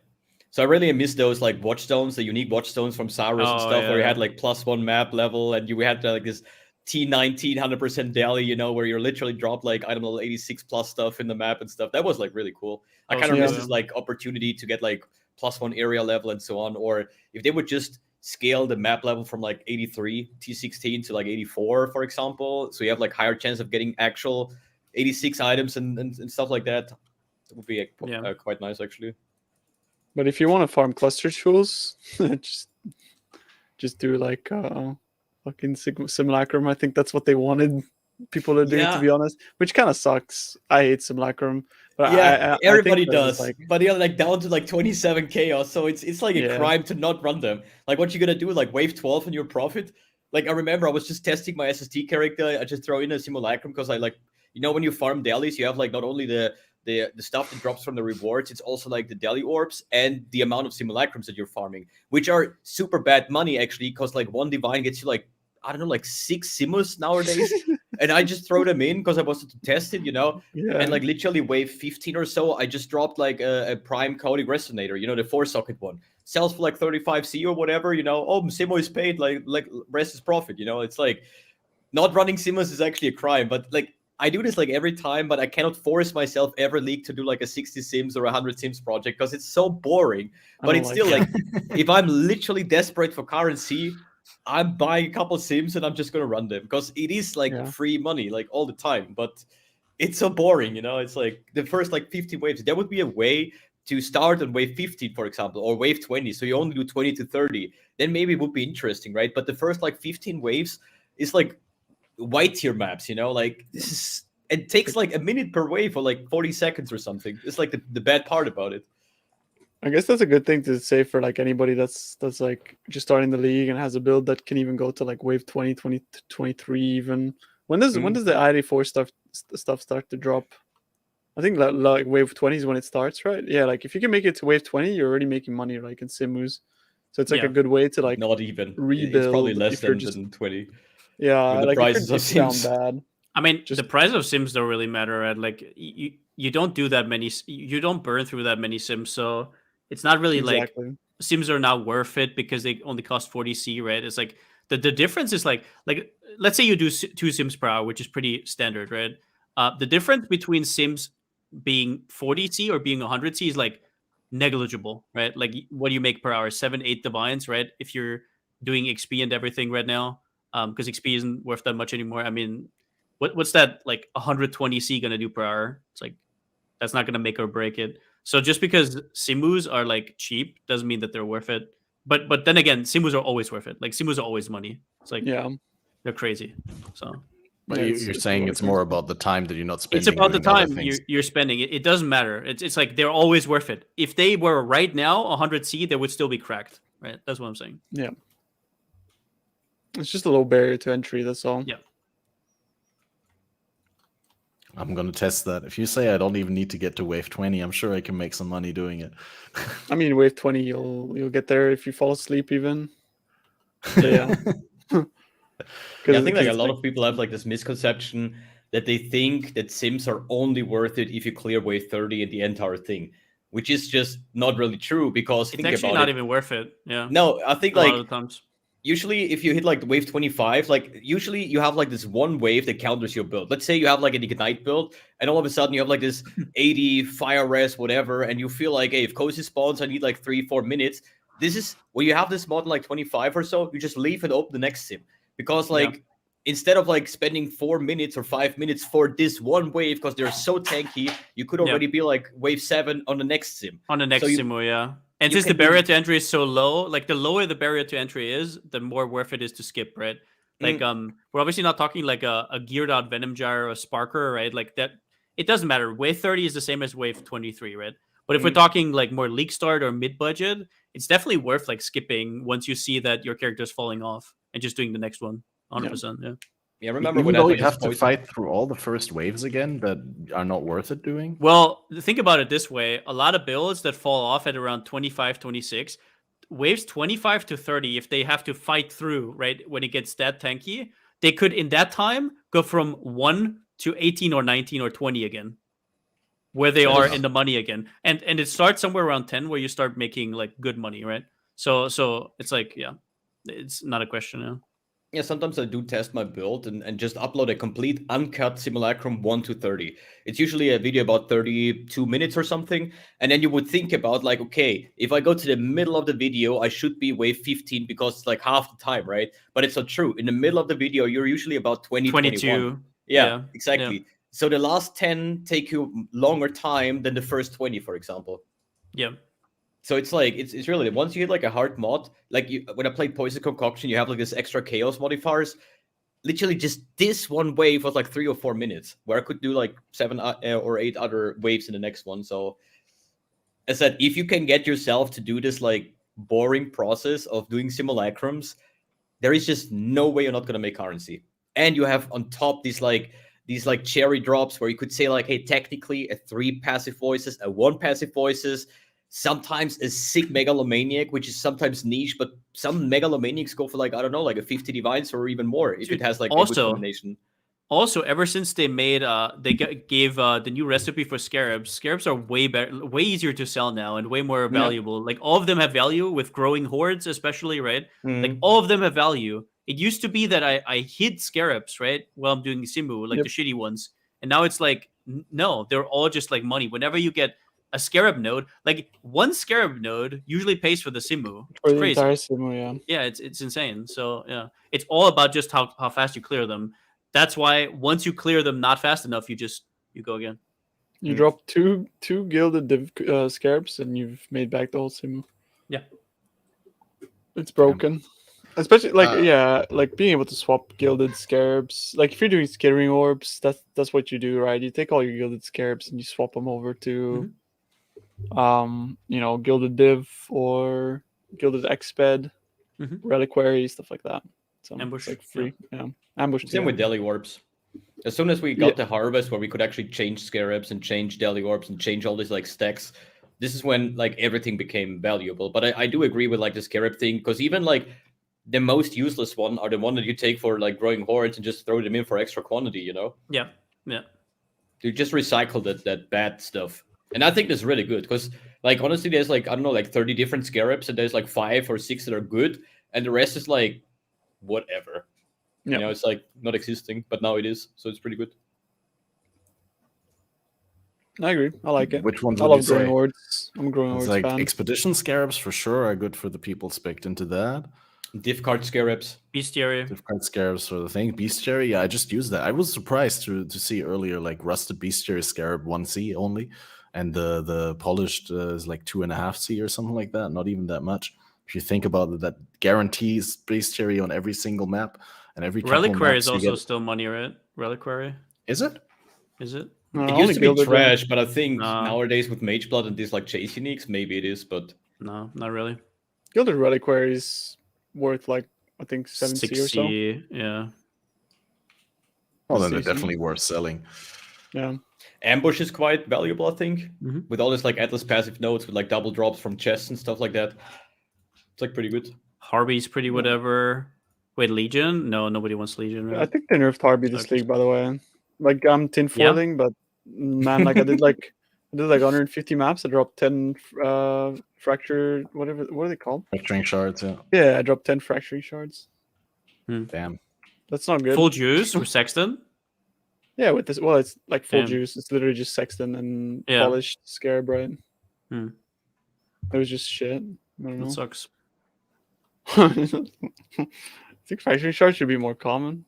So I really miss those like watchstones, the unique watchstones from Cyrus and stuff, where you had like +1 map level, and you had like this T19 100% Delhi, where you're literally dropped like item level 86 plus stuff in the map and stuff. That was like really cool. I kind of miss this like opportunity to get like +1 area level and so on. Or if they would just scale the map level from like 83 T16 to like 84, for example, so you have like higher chance of getting actual 86 items and stuff like that. It would be quite nice actually. But if you want to farm cluster jewels, just do like fucking Simulacrum. I think that's what they wanted people to do, Yeah. to be honest, which kind of sucks. I hate Simulacrum, but Yeah, I everybody think that does, it's like, but they're like down to like 27 chaos, so it's like a Yeah. crime to not run them. Like, what you gonna do? Like wave 12 on your profit? Like, I remember I was just testing my SST character. I just throw in a Simulacrum because I like, when you farm dailies, you have like not only the stuff that drops from the rewards, it's also like the daily orbs and the amount of Simulacrums that you're farming, which are super bad money actually, because like one divine gets you like, I don't know, like 6 Simus nowadays. And I just throw them in because I wanted to test it, yeah, and like literally wave 15 or so, I just dropped like a prime coding resonator, the 4-socket one. Sells for like 35C or whatever, oh, Simo is paid, like rest is profit, It's like, not running Simus is actually a crime, but like I do this like every time, but I cannot force myself every league to do like a 60 Sims or 100 Sims project because it's so boring. I But don't it's still like like, if I'm literally desperate for currency, I'm buying a couple Sims and I'm just gonna run them because it is like Yeah. free money like all the time. But it's so boring, It's like the first like 50 waves. There would be a way to start on wave 15, for example, or wave 20. So you only do 20 to 30. Then maybe it would be interesting, right? But the first like 15 waves is like white tier maps, like this is, it takes like a minute per wave or like 40 seconds or something. It's like the bad part about it. I guess that's a good thing to say for like anybody that's like just starting the league and has a build that can even go to like wave 20, 23 even. When does the ID4 stuff start to drop? I think like wave 20 is when it starts, right? Yeah, like if you can make it to wave 20, you're already making money, like in Simus. So it's like a good way to like not even rebuild. It's probably less if you're than 20. Yeah, the like prices if you're of down bad. I mean, the price of Sims don't really matter. At like you don't do that many. You don't burn through that many Sims, so it's not really like Sims are not worth it because they only cost 40C, right? It's like the difference is like let's say you do 2 Sims per hour, which is pretty standard, right? The difference between Sims being 40C or being 100C is like negligible, right? Like what do you make per hour? 7-8 divines, right? If you're doing XP and everything right now, because XP isn't worth that much anymore. I mean, what's that like 120C gonna do per hour? It's like that's not gonna make or break it. So just because Simus are like cheap doesn't mean that they're worth it. But then again, Simus are always worth it. Like Simus are always money. It's like they're crazy. So but you're saying it's more about the time that you're not spending. It's about the time you're spending. It doesn't matter. It's like they're always worth it. If they were right now 100C, they would still be cracked. Right? That's what I'm saying. Yeah. It's just a low barrier to entry. That's all. Yeah. I'm gonna test that. If you say I don't even need to get to wave 20, I'm sure I can make some money doing it. I mean, wave 20, you'll get there if you fall asleep even. Yeah. I think like a lot of people have like this misconception that they think that Sims are only worth it if you clear wave 30 and the entire thing, which is just not really true because it's actually not even worth it. Yeah. No, I think like a lot of the times. Usually if you hit like wave 25, like usually you have like this one wave that counters your build. Let's say you have like an Ignite build and all of a sudden you have like this 80 fire res, whatever, and you feel like, hey, if Cozy spawns, I need like 3-4 minutes. This is when you have this mod in like 25 or so, you just leave and open the next sim. Because like instead of like spending 4 minutes or 5 minutes for this one wave because they're so tanky, you could already be like wave 7 on the next sim. On the next sim, yeah. And since the barrier to entry is so low, like the lower the barrier to entry is, the more worth it is to skip, right? Like we're obviously not talking like a geared out Venom Jar or a Sparker, right? Like that, it doesn't matter. Wave 30 is the same as wave 23, right? But if we're talking like more league start or mid budget, it's definitely worth like skipping once you see that your character is falling off and just doing the next one. 100%. Yeah, remember even when though you have to fight through all the first waves again that are not worth it doing? Well, think about it this way. A lot of builds that fall off at around 25, 26, waves 25 to 30, if they have to fight through, right, when it gets that tanky, they could, in that time, go from 1 to 18 or 19 or 20 again, where they are in the money again. And it starts somewhere around 10 where you start making, like, good money, right? So it's like, yeah, it's not a question, yeah. Yeah, sometimes I do test my build and just upload a complete uncut simulacrum 1 to 30. It's usually a video about 32 minutes or something. And then you would think about like, okay, if I go to the middle of the video, I should be wave 15 because it's like half the time, right? But it's not true. In the middle of the video, you're usually about 20, 22. 21. Yeah, exactly. Yeah. So the last 10 take you longer time than the first 20, for example. Yeah. So it's like it's really once you hit like a hard mod, like when I played Poison Concoction, you have like this extra chaos modifiers. Literally just this one wave was like 3 or 4 minutes, where I could do like 7 or 8 other waves in the next one. So as I said, if you can get yourself to do this like boring process of doing simulacrums, there is just no way you're not gonna make currency. And you have on top these cherry drops where you could say like, hey, technically a 3 passive voices, a 1 passive voices, sometimes a sick megalomaniac, which is sometimes niche, but some megalomaniacs go for like, I don't know, like a 50 divines or even more if it has like a good combination. Also, ever since they made gave the new recipe for scarabs are way better, way easier to sell now, and way more valuable. Like all of them have value with growing hordes, especially, right? Like all of them have value. It used to be that I hid scarabs, right, while I'm doing Simu, like the shitty ones, and now it's like no, they're all just like money. Whenever you get a scarab node, like 1 scarab node usually pays for the Simu. For It's the crazy. entire Simu, Yeah, it's insane. So yeah, it's all about just how fast you clear them. That's why once you clear them not fast enough, you go again. You drop two gilded scarabs and you've made back the whole Simu. Yeah. It's broken. Especially like being able to swap gilded scarabs. Like if you're doing skittering orbs, that's what you do, right? You take all your gilded scarabs and you swap them over to gilded div or gilded exped, reliquary, stuff like that. So ambush, like free. Yeah. Ambush. Same with Deli Orbs. As soon as we got the harvest where we could actually change scarabs and change Deli Orbs and change all these like stacks, this is when like everything became valuable. But I do agree with like the scarab thing, because even like the most useless one are the one that you take for like growing hordes and just throw them in for extra quantity, you know? Yeah. You just recycle that bad stuff. And I think that's really good, because like honestly there's like, I don't know, like 30 different scarabs, and there's like 5 or 6 that are good, and the rest is like whatever. You know, it's like not existing, but now it is, so it's pretty good. I agree. I like it. Which ones I would love you say? growing hordes. I'm a growing hordes like fan. expedition scarabs for sure are good for the people spec'd into that. Div card scarabs. Bestiary. Div card scarabs for the thing. Bestiary, yeah, I just used that. I was surprised to see earlier like rusted bestiary scarab 1C only, and the polished is like 2.5C or something like that. Not even that much. If you think about it, that guarantees bestiary on every single map. And every Reliquary is also still money, right? Reliquary. Is it? Is it? No, It used to be trash, but I think nowadays with Mage Blood and these like chase uniques, maybe it is, but no, not really. Gilded Reliquary is worth like I think 7C or so. Yeah. Oh, then they're definitely worth selling. Yeah. Ambush is quite valuable, I think, with all this like Atlas passive nodes with like double drops from chests and stuff like that. It's like pretty good. Harvey's pretty whatever. Wait, Legion? No, nobody wants Legion, right? I think they nerfed Harvey this league, by the way. Like I'm tinfoiling, but man, like I did like 150 maps. I dropped 10 fracture, whatever. What are they called? Fracturing shards, yeah. Yeah, I dropped 10 fracturing shards. Damn. That's not good. Full juice or Sexton? Yeah, with this, well, it's like full juice. It's literally just Sexton and polished Scarab, right? It was just shit. I don't know. That sucks. I think fracturing shards should be more common,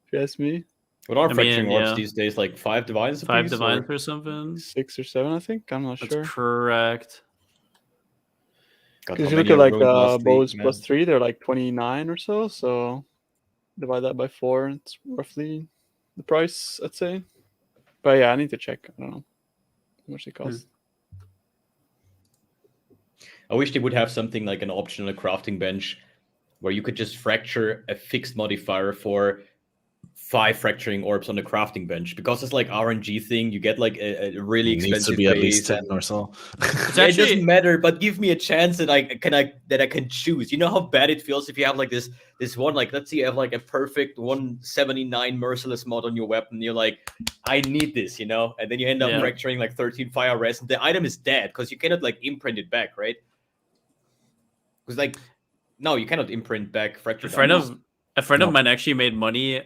if you ask me. What are fracturing orbs these days? Like 5 divines? 5 divines or something? 6 or 7, I think. I'm not sure. That's correct. Because you look at like bows plus 3, they're like 29 or so. So divide that by 4, it's roughly the price, I'd say. But yeah, I need to check. I don't know how much they cost. I wish they would have something like an option on a crafting bench where you could just fracture a fixed modifier for 5 fracturing orbs on the crafting bench, because it's like RNG thing. You get like a really expensive. Needs to be at least 10 or so. It doesn't matter, but give me a chance that I can choose. You know how bad it feels if you have like this one, like let's say you have like a perfect 179 merciless mod on your weapon. You're like, I need this, you know, and then you end up fracturing like 13 fire res, and the item is dead because you cannot like imprint it back, right? Because like, no, you cannot imprint back fracture. A friend of mine actually made money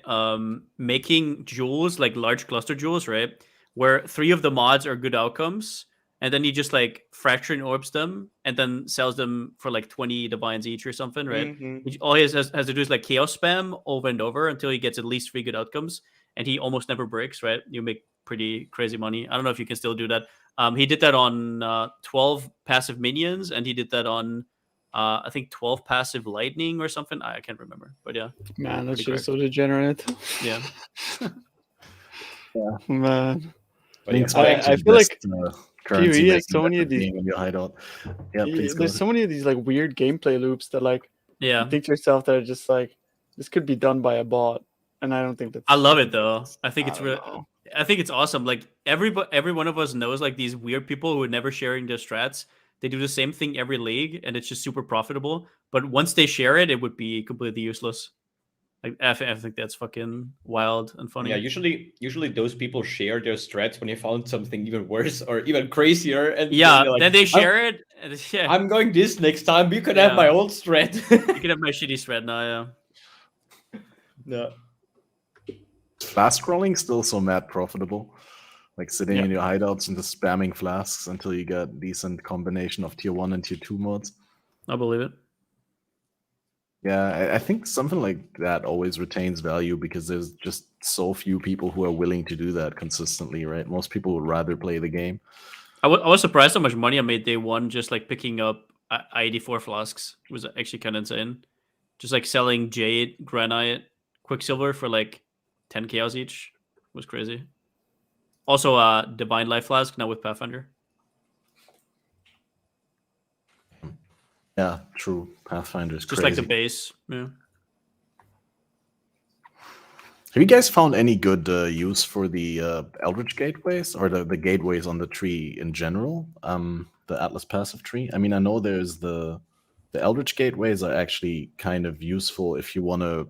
making jewels, like large cluster jewels, right? Where 3 of the mods are good outcomes, and then he just like fracturing orbs them and then sells them for like 20 divines each or something, right? All he has to do is like chaos spam over and over until he gets at least 3 good outcomes, and he almost never breaks, right? You make pretty crazy money. I don't know if you can still do that. He did that on 12 passive minions, and he did that on I think 12 passive lightning or something. I can't remember, but yeah. Man, that's pretty just so degenerate. Yeah. Man, But yeah, I feel like currency PvE has based so many of these. being in your hideout. Yeah, please go. There's so many of these like weird gameplay loops that like Yeah. you think to yourself that are just like this could be done by a bot, and I don't think that's. I love it though. I think it's don't really. know. I think it's awesome. Like every one of us knows like these weird people who are never sharing their strats. They do the same thing every league, and it's just super profitable. But once they share it, it would be completely useless. Like I think that's fucking wild and funny. Yeah, usually those people share their strats when they found something even worse or even crazier, and yeah, they're like, then they share it. And, yeah, I'm going this next time. You can have my old strat. you can have my shitty strat now. Yeah. No. Flask rolling still so mad profitable. Like sitting in your hideouts and just spamming flasks until you get decent combination of tier 1 and tier 2 mods. I believe it. Yeah, I think something like that always retains value because there's just so few people who are willing to do that consistently, right? Most people would rather play the game. I was surprised how much money I made day one just like picking up I-84 flasks. It was actually kind of insane. Just like selling Jade, Granite, Quicksilver for like 10 chaos each was crazy. Also, Divine Life Flask now with Pathfinder. Yeah, true. Pathfinder's Just crazy. like the base. Yeah. Have you guys found any good use for the Eldritch gateways or the gateways on the tree in general? The Atlas passive tree. I mean, I know there's the Eldritch gateways are actually kind of useful if you want to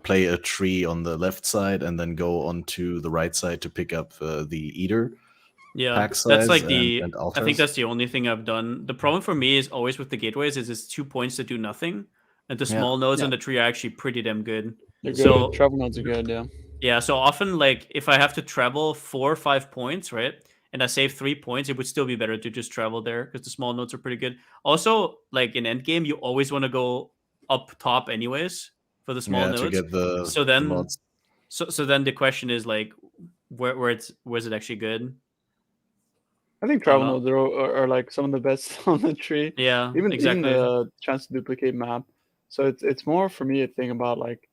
play a tree on the left side and then go onto the right side to pick up the Eater. Yeah, pack that's like size the. and I think that's the only thing I've done. The problem for me is always with the gateways is it's 2 points that do nothing, and the small nodes on the tree are actually pretty damn good. They're good. So Travel nodes are good, yeah. Yeah, so often like if I have to travel 4 or 5 points, right, and I save 3 points, it would still be better to just travel there because the small nodes are pretty good. Also, like in endgame, you always want to go up top anyways for the small nodes. To get the so then, the mods. so then the question is like, where's it actually good? I think travel nodes are like some of the best on the tree. Yeah, even exactly. the chance to duplicate map. So it's more for me a thing about like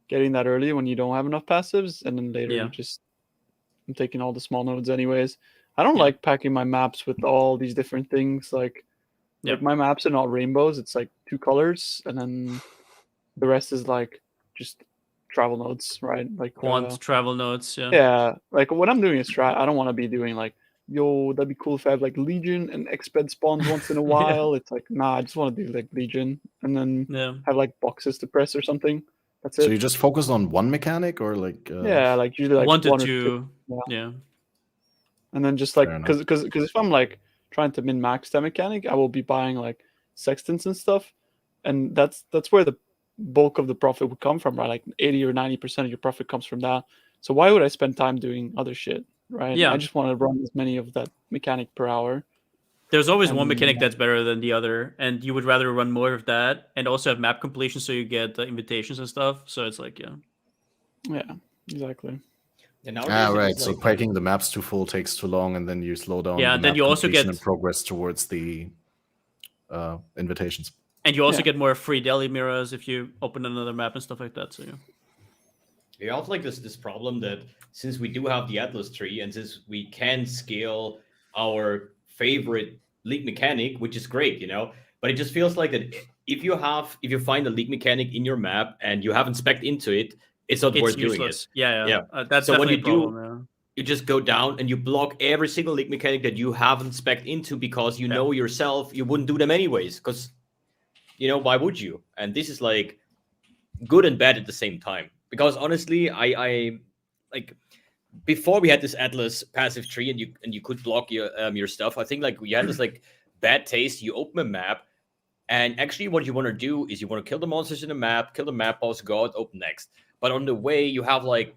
getting that early when you don't have enough passives, and then later I'm taking all the small nodes anyways. I don't like packing my maps with all these different things. Like my maps are not rainbows. It's like 2 colors, and then the rest is like just travel nodes, right? Like quant travel nodes. Yeah, like what I'm doing is I don't want to be doing like, yo, that'd be cool if I have like Legion and Exped spawns once in a while. It's like, nah, I just want to do like Legion and then have like boxes to press or something. That's it. So you just focus on one mechanic or like like usually like 1 to 2. or 2. Yeah. And then just like because if I'm like trying to min max that mechanic, I will be buying like sextants and stuff, and that's where the bulk of the profit would come from, right? Like 80 or 90% of your profit comes from that. So why would I spend time doing other shit, right? Yeah, I just want to run as many of that mechanic per hour. There's always one mechanic that's better than the other, and you would rather run more of that and also have map completion so you get the invitations and stuff. So it's like, yeah, exactly. Right. So packing the maps too full takes too long, and then you slow down. Yeah, and then you also get and progress towards the invitations. And you also get more free deli mirrors if you open another map and stuff like that. So we also like this problem that since we do have the Atlas tree, and since we can scale our favorite league mechanic, which is great, but it just feels like that if you find a league mechanic in your map and you haven't spec'd into it, it's not worth useless. doing it. Yeah. That's so when you do, you just go down and you block every single league mechanic that you haven't spec'd into because you know yourself you wouldn't do them anyways. Because why would you? And this is like good and bad at the same time. Because honestly, I like before we had this Atlas passive tree and you could block your stuff. I think like we had this like bad taste. You open a map, and actually what you want to do is you want to kill the monsters in the map, kill the map boss, go out, open next. But on the way you have like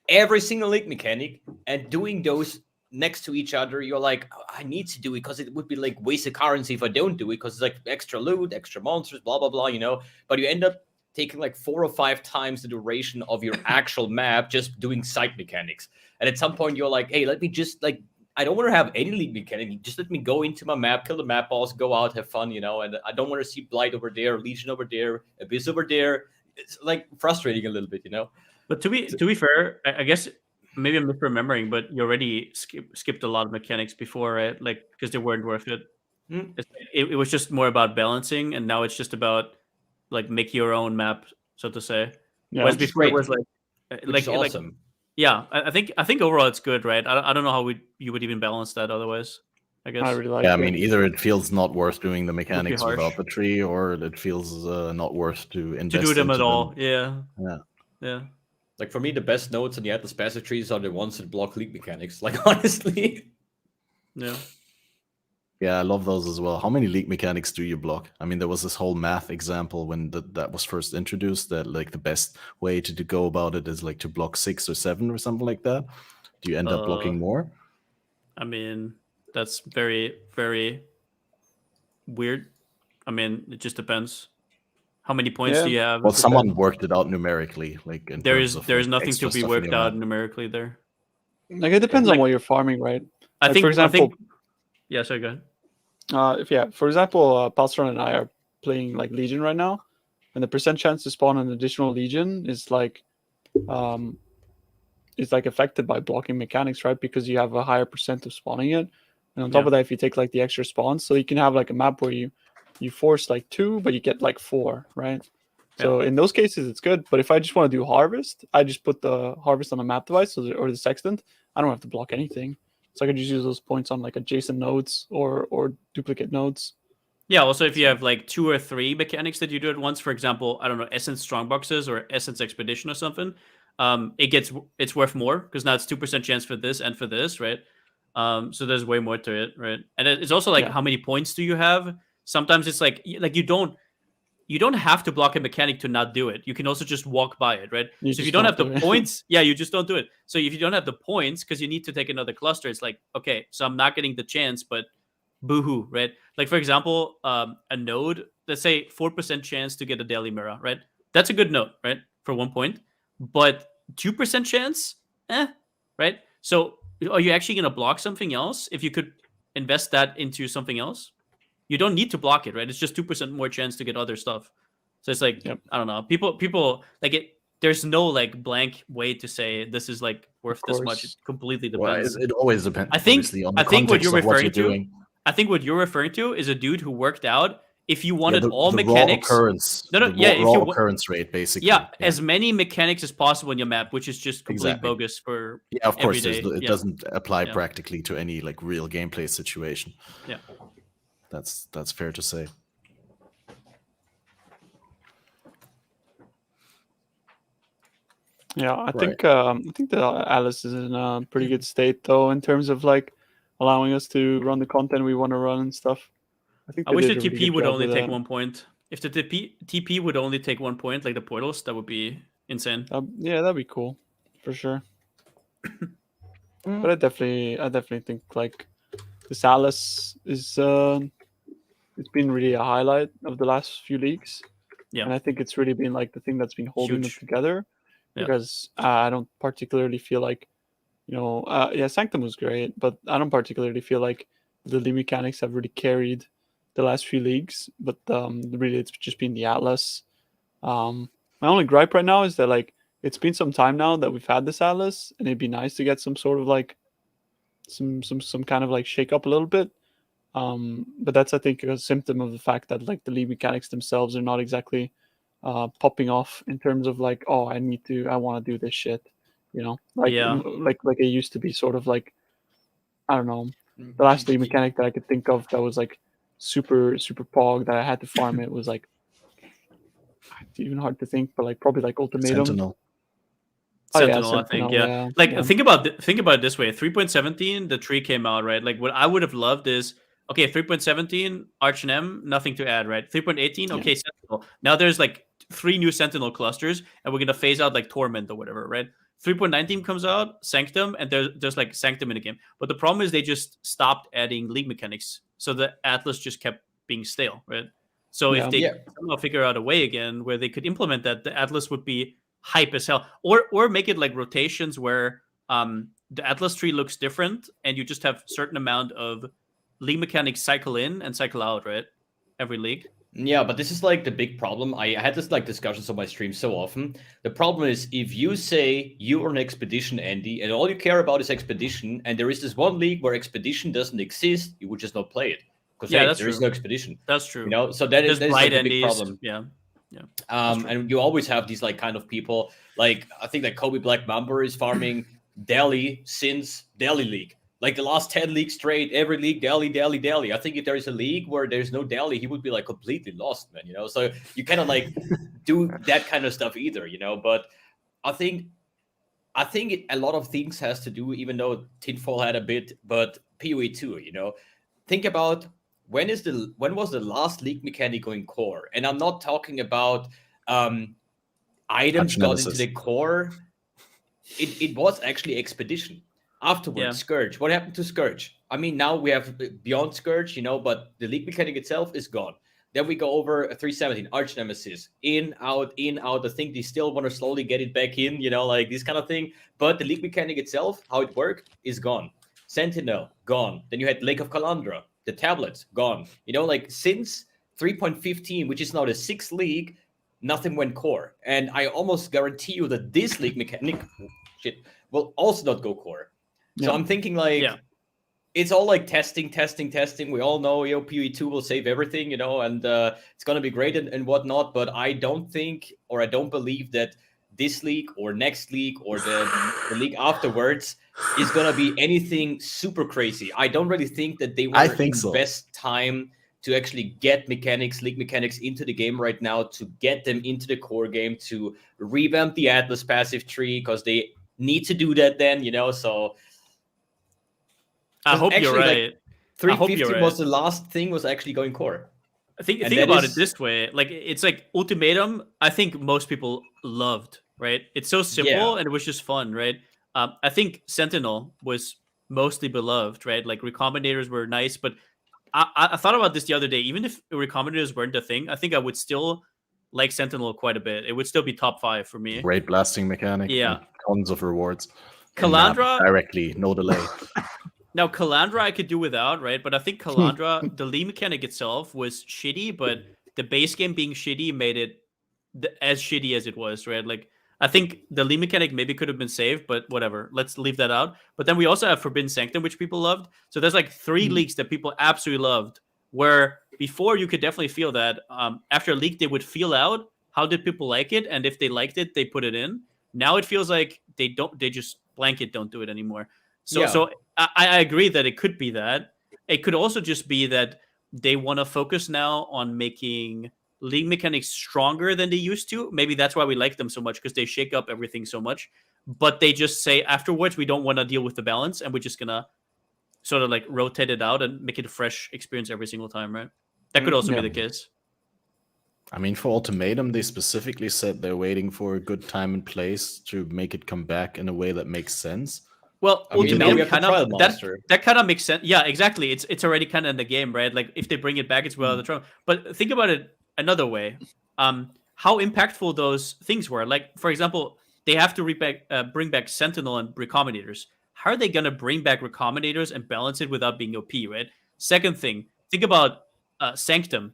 every single league mechanic, and doing those next to each other, you're like, oh, I need to do it because it would be like wasted currency if I don't do it because it's like extra loot, extra monsters, blah blah blah, But you end up taking like 4 or 5 times the duration of your actual map just doing side mechanics. And at some point you're like, hey, let me just like, I don't want to have any league mechanic. Just let me go into my map, kill the map boss, go out, have fun, and I don't want to see Blight over there, Legion over there, Abyss over there. It's like frustrating a little bit, But to be fair, I guess maybe I'm misremembering, but you already skipped a lot of mechanics before, right? Like, because they weren't worth it. It was just more about balancing, and now it's just about like make your own map, so to say. Yeah, Whereas which is before it great. was Which is awesome. Yeah, I think overall it's good, right? I don't know how you would even balance that otherwise. I guess. I really like Yeah, I it. mean, either it feels not worth doing the mechanics harsh. without the tree, or it feels not worth to invest to do them into at all. Yeah. Yeah. Yeah. Like for me, the best nodes in the Atlas passive trees are the ones that block league mechanics. Like honestly. Yeah. Yeah, I love those as well. How many league mechanics do you block? I mean, there was this whole math example when that was first introduced that like the best way to go about it is like to block 6 or 7 or something like that. Do you end up blocking more? I mean, that's very, very weird. I mean, it just depends. How many points do you have? Well, someone worked it out numerically, like in terms of there's like, nothing extra to be stuff in worked your out map. numerically there. Like it depends on what you're farming, right? I think for example, yeah, sorry, go ahead. for example, Palstron and I are playing like Legion right now, and the percent chance to spawn an additional Legion is like affected by blocking mechanics, right? Because you have a higher percent of spawning it, and on top of that, if you take like the extra spawns, so you can have like a map where you force like 2, but you get like 4, right? So in those cases, it's good. But if I just want to do harvest, I just put the harvest on a map device or the sextant. I don't have to block anything. So I can just use those points on like adjacent nodes or duplicate nodes. Yeah, also if you have like 2 or 3 mechanics that you do at once, for example, I don't know, Essence Strongboxes or Essence Expedition or something, it's worth more because now it's 2% chance for this and for this, right? So there's way more to it, right? And it's also like how many points do you have? Sometimes it's like you don't have to block a mechanic to not do it. You can also just walk by it, right? So if you don't have the points, you just don't do it. So if you don't have the points because you need to take another cluster, it's like, okay, so I'm not getting the chance, but boohoo, right? Like for example, a node, let's say 4% chance to get a daily mirror, right? That's a good node, right? For 1 point, but 2% chance, right? So are you actually going to block something else if you could invest that into something else? You don't need to block it, right? It's just 2% more chance to get other stuff. So it's like, I don't know. People like it. There's no like blank way to say this is like worth this much. It completely depends. Well, it always depends. I think what you're referring to. Doing. I think what you're referring to is a dude who worked out. If you wanted the mechanics, raw occurrence, raw occurrence rate, basically. Yeah, as many mechanics as possible in your map, which is just complete bogus for. Yeah, of course, it doesn't apply practically to any like real gameplay situation. Yeah, that's fair to say. Yeah, I think the Atlas is in a pretty good state though in terms of like allowing us to run the content we want to run and stuff. I wish the TP would only take 1 point. If the TP would only take 1 point, like the portals, that would be insane. Yeah, that'd be cool, for sure. But I definitely think like this Atlas is it's been really a highlight of the last few leagues. Yeah, and I think it's really been like the thing that's been holding them together. Because I don't particularly feel like, Sanctum was great, but I don't particularly feel like the league mechanics have really carried the last few leagues. But really, it's just been the Atlas. My only gripe right now is that like it's been some time now that we've had this Atlas, and it'd be nice to get some sort of like some kind of like shake up a little bit. But that's I think a symptom of the fact that like the league mechanics themselves are not exactly popping off in terms of like, oh, I want to do this shit, like it used to be sort of like, I don't know, the last league mechanic that I could think of that was like super pog that I had to farm it was like, it's even hard to think, but like probably like Ultimatum. Sentinel, I think, think about it this way: 3.17, the tree came out, right? Like what I would have loved is, okay, 3.17, Arch and M, nothing to add, right? 3.18, okay, Sentinel. Now there's like 3 new Sentinel clusters, and we're gonna phase out like Torment or whatever, right? 3.19 comes out, Sanctum, and there's like Sanctum in the game. But the problem is they just stopped adding league mechanics, so the Atlas just kept being stale, right? So Yeah. if they Yeah. somehow figure out a way again where they could implement that, the Atlas would be hype as hell. Or make it like rotations where the Atlas tree looks different and you just have certain amount of league mechanics cycle in and cycle out, right? Every league. Yeah, but this is like the big problem. I had this like discussions on my stream so often. The problem is if you say you're an expedition, Andy, and all you care about is expedition, and there is this one league where expedition doesn't exist, you would just not play it. Because Yeah, hey, that's there is true. no expedition. That's true. You know, so that is There's like blight the big Andes. problem. Yeah. true. And you always have these like kind of people, like I think that Kobe Black Mamba is farming Delhi since Delhi League. Like the last 10 leagues straight, every league, Delhi, Delhi, Delhi. I think if there is a league where there's no Delhi, he would be like completely lost, man. You know, so you cannot like do that kind of stuff either, you know. But I think a lot of things has to do, even though Tinfoil had a bit, but PoE too, you know. Think about when was the last league mechanic going core? And I'm not talking about items Touch got analysis. into the core. It was actually expedition. Afterwards, Yeah. Scourge. What happened to Scourge? I mean, now we have Beyond Scourge, you know, but the league mechanic itself is gone. Then we go over 317, Arch Nemesis. In, out, in, out. I think they still want to slowly get it back in, you know, like this kind of thing. But the league mechanic itself, how it worked, is gone. Sentinel, gone. Then you had Lake of Calandra. The tablets, gone. You know, like since 3.15, which is now the 6th league, nothing went core. And I almost guarantee you that this league mechanic will also not go core. So Yeah. I'm thinking like it's all like testing. We all know PoE2 will save everything, you know, and it's gonna be great and whatnot. But I don't think, or I don't believe that this league or next league or the league afterwards is gonna be anything super crazy. I don't really think that they want to invest time to actually get league mechanics into the game right now, to get them into the core game, to revamp the Atlas passive tree, because they need to do that then, you know, so I hope you're right. Like, 350 was the last thing was actually going core. Think about it this way. Like it's like Ultimatum, I think most people loved, right? It's so simple and it was just fun, right? I think Sentinel was mostly beloved, right? Like Recombinators were nice, but I thought about this the other day. Even if Recombinators weren't a thing, I think I would still like Sentinel quite a bit. It would still be top 5 for me. Great blasting mechanic. Yeah. Tons of rewards. Calandra directly, no delay. Now, Calandra I could do without, right? But I think Calandra, the league mechanic itself was shitty, but the base game being shitty made it as shitty as it was, right? Like, I think the league mechanic maybe could have been saved, but whatever. Let's leave that out. But then we also have Forbidden Sanctum, which people loved. So there's like 3 leagues that people absolutely loved, where before you could definitely feel that. After a league, they would feel out how did people like it, and if they liked it, they put it in. Now it feels like they just blanket don't do it anymore. So I agree that it could be that. It could also just be that they want to focus now on making league mechanics stronger than they used to. Maybe that's why we like them so much, because they shake up everything so much. But they just say afterwards, we don't want to deal with the balance, and we're just going to sort of like rotate it out and make it a fresh experience every single time, right? That could also be the case. I mean, for Ultimatum, they specifically said they're waiting for a good time and place to make it come back in a way that makes sense. Well, Ultimatum kind of that kind of makes sense. Yeah, exactly. It's already kind of in the game, right? Like if they bring it back, it's well the trial. But think about it another way. How impactful those things were. Like for example, they have to bring back Sentinel and Recombinators. How are they gonna bring back Recombinators and balance it without being OP, right? Second thing, think about Sanctum.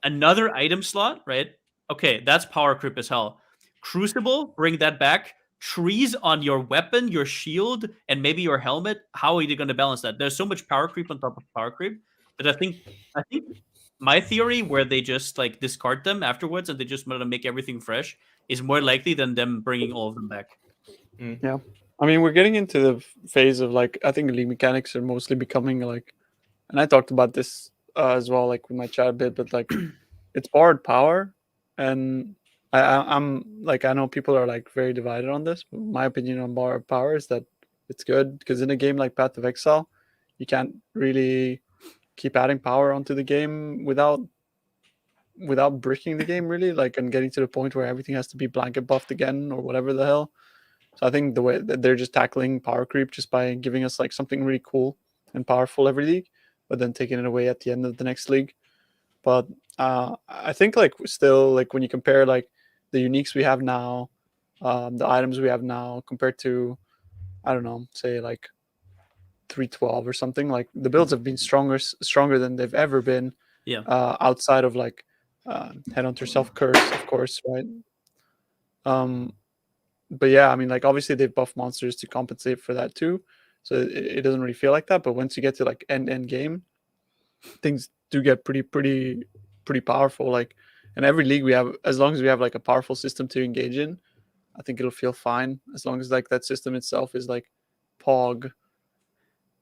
Another item slot, right? Okay, that's power creep as hell. Crucible, bring that back. Trees on your weapon, your shield, and maybe your helmet. How are you going to balance that? There's so much power creep on top of power creep that I think my theory, where they just like discard them afterwards and they just want to make everything fresh, is more likely than them bringing all of them back. Yeah, I mean, we're getting into the phase of like, I think league mechanics are mostly becoming like, and I talked about this as well, like with my chat a bit, but like it's borrowed power, and I'm like, I know people are like very divided on this. But my opinion on borrowed power is that it's good, because in a game like Path of Exile, you can't really keep adding power onto the game without bricking the game really, like, and getting to the point where everything has to be blanket buffed again or whatever the hell. So I think the way that they're just tackling power creep just by giving us like something really cool and powerful every league, but then taking it away at the end of the next league. But I think like still like when you compare like the uniques we have now, the items we have now compared to, I don't know, say like 312 or something, like the builds have been stronger than they've ever been. Yeah. Outside of like Headhunter Self Curse, of course, right? But yeah, I mean, like obviously they've buffed monsters to compensate for that too, so it doesn't really feel like that. But once you get to like end game, things do get pretty powerful. Like in every league we have, as long as we have like a powerful system to engage in, I think it'll feel fine as long as like that system itself is like Pog.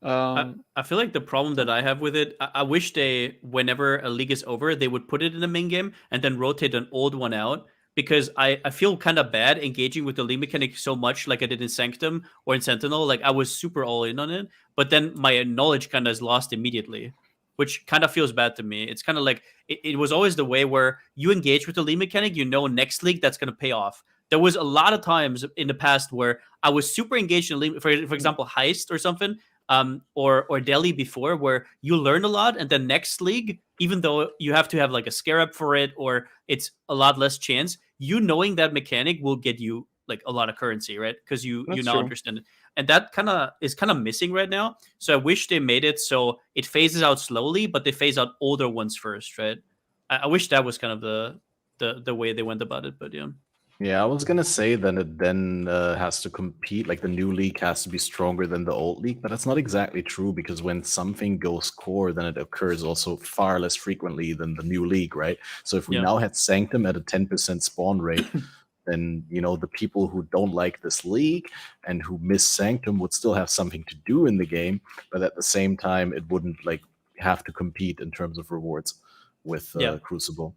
I feel like the problem that I have with it, I wish they, whenever a league is over, they would put it in the main game and then rotate an old one out, because I feel kind of bad engaging with the league mechanic so much like I did in Sanctum or in Sentinel. Like I was super all in on it, but then my knowledge kind of is lost immediately, which kind of feels bad to me. It's kind of like it was always the way where you engage with the league mechanic, next league that's going to pay off. There was a lot of times in the past where I was super engaged in league, for example, Heist or something, or Delhi before, where you learn a lot, and then next league, even though you have to have like a Scarab for it, or it's a lot less chance, knowing that mechanic will get you like a lot of currency, right? Because you now true. understand it, and that is kind of missing right now. So I wish they made it so it phases out slowly, but they phase out older ones first, right? I wish that was kind of the way they went about it, but yeah. Yeah, I was gonna say then it has to compete, like the new league has to be stronger than the old league, but that's not exactly true, because when something goes core, then it occurs also far less frequently than the new league, right? So if we Yeah. now had Sanctum at a 10% spawn rate, then the people who don't like this league and who miss Sanctum would still have something to do in the game, but at the same time it wouldn't like have to compete in terms of rewards with Crucible.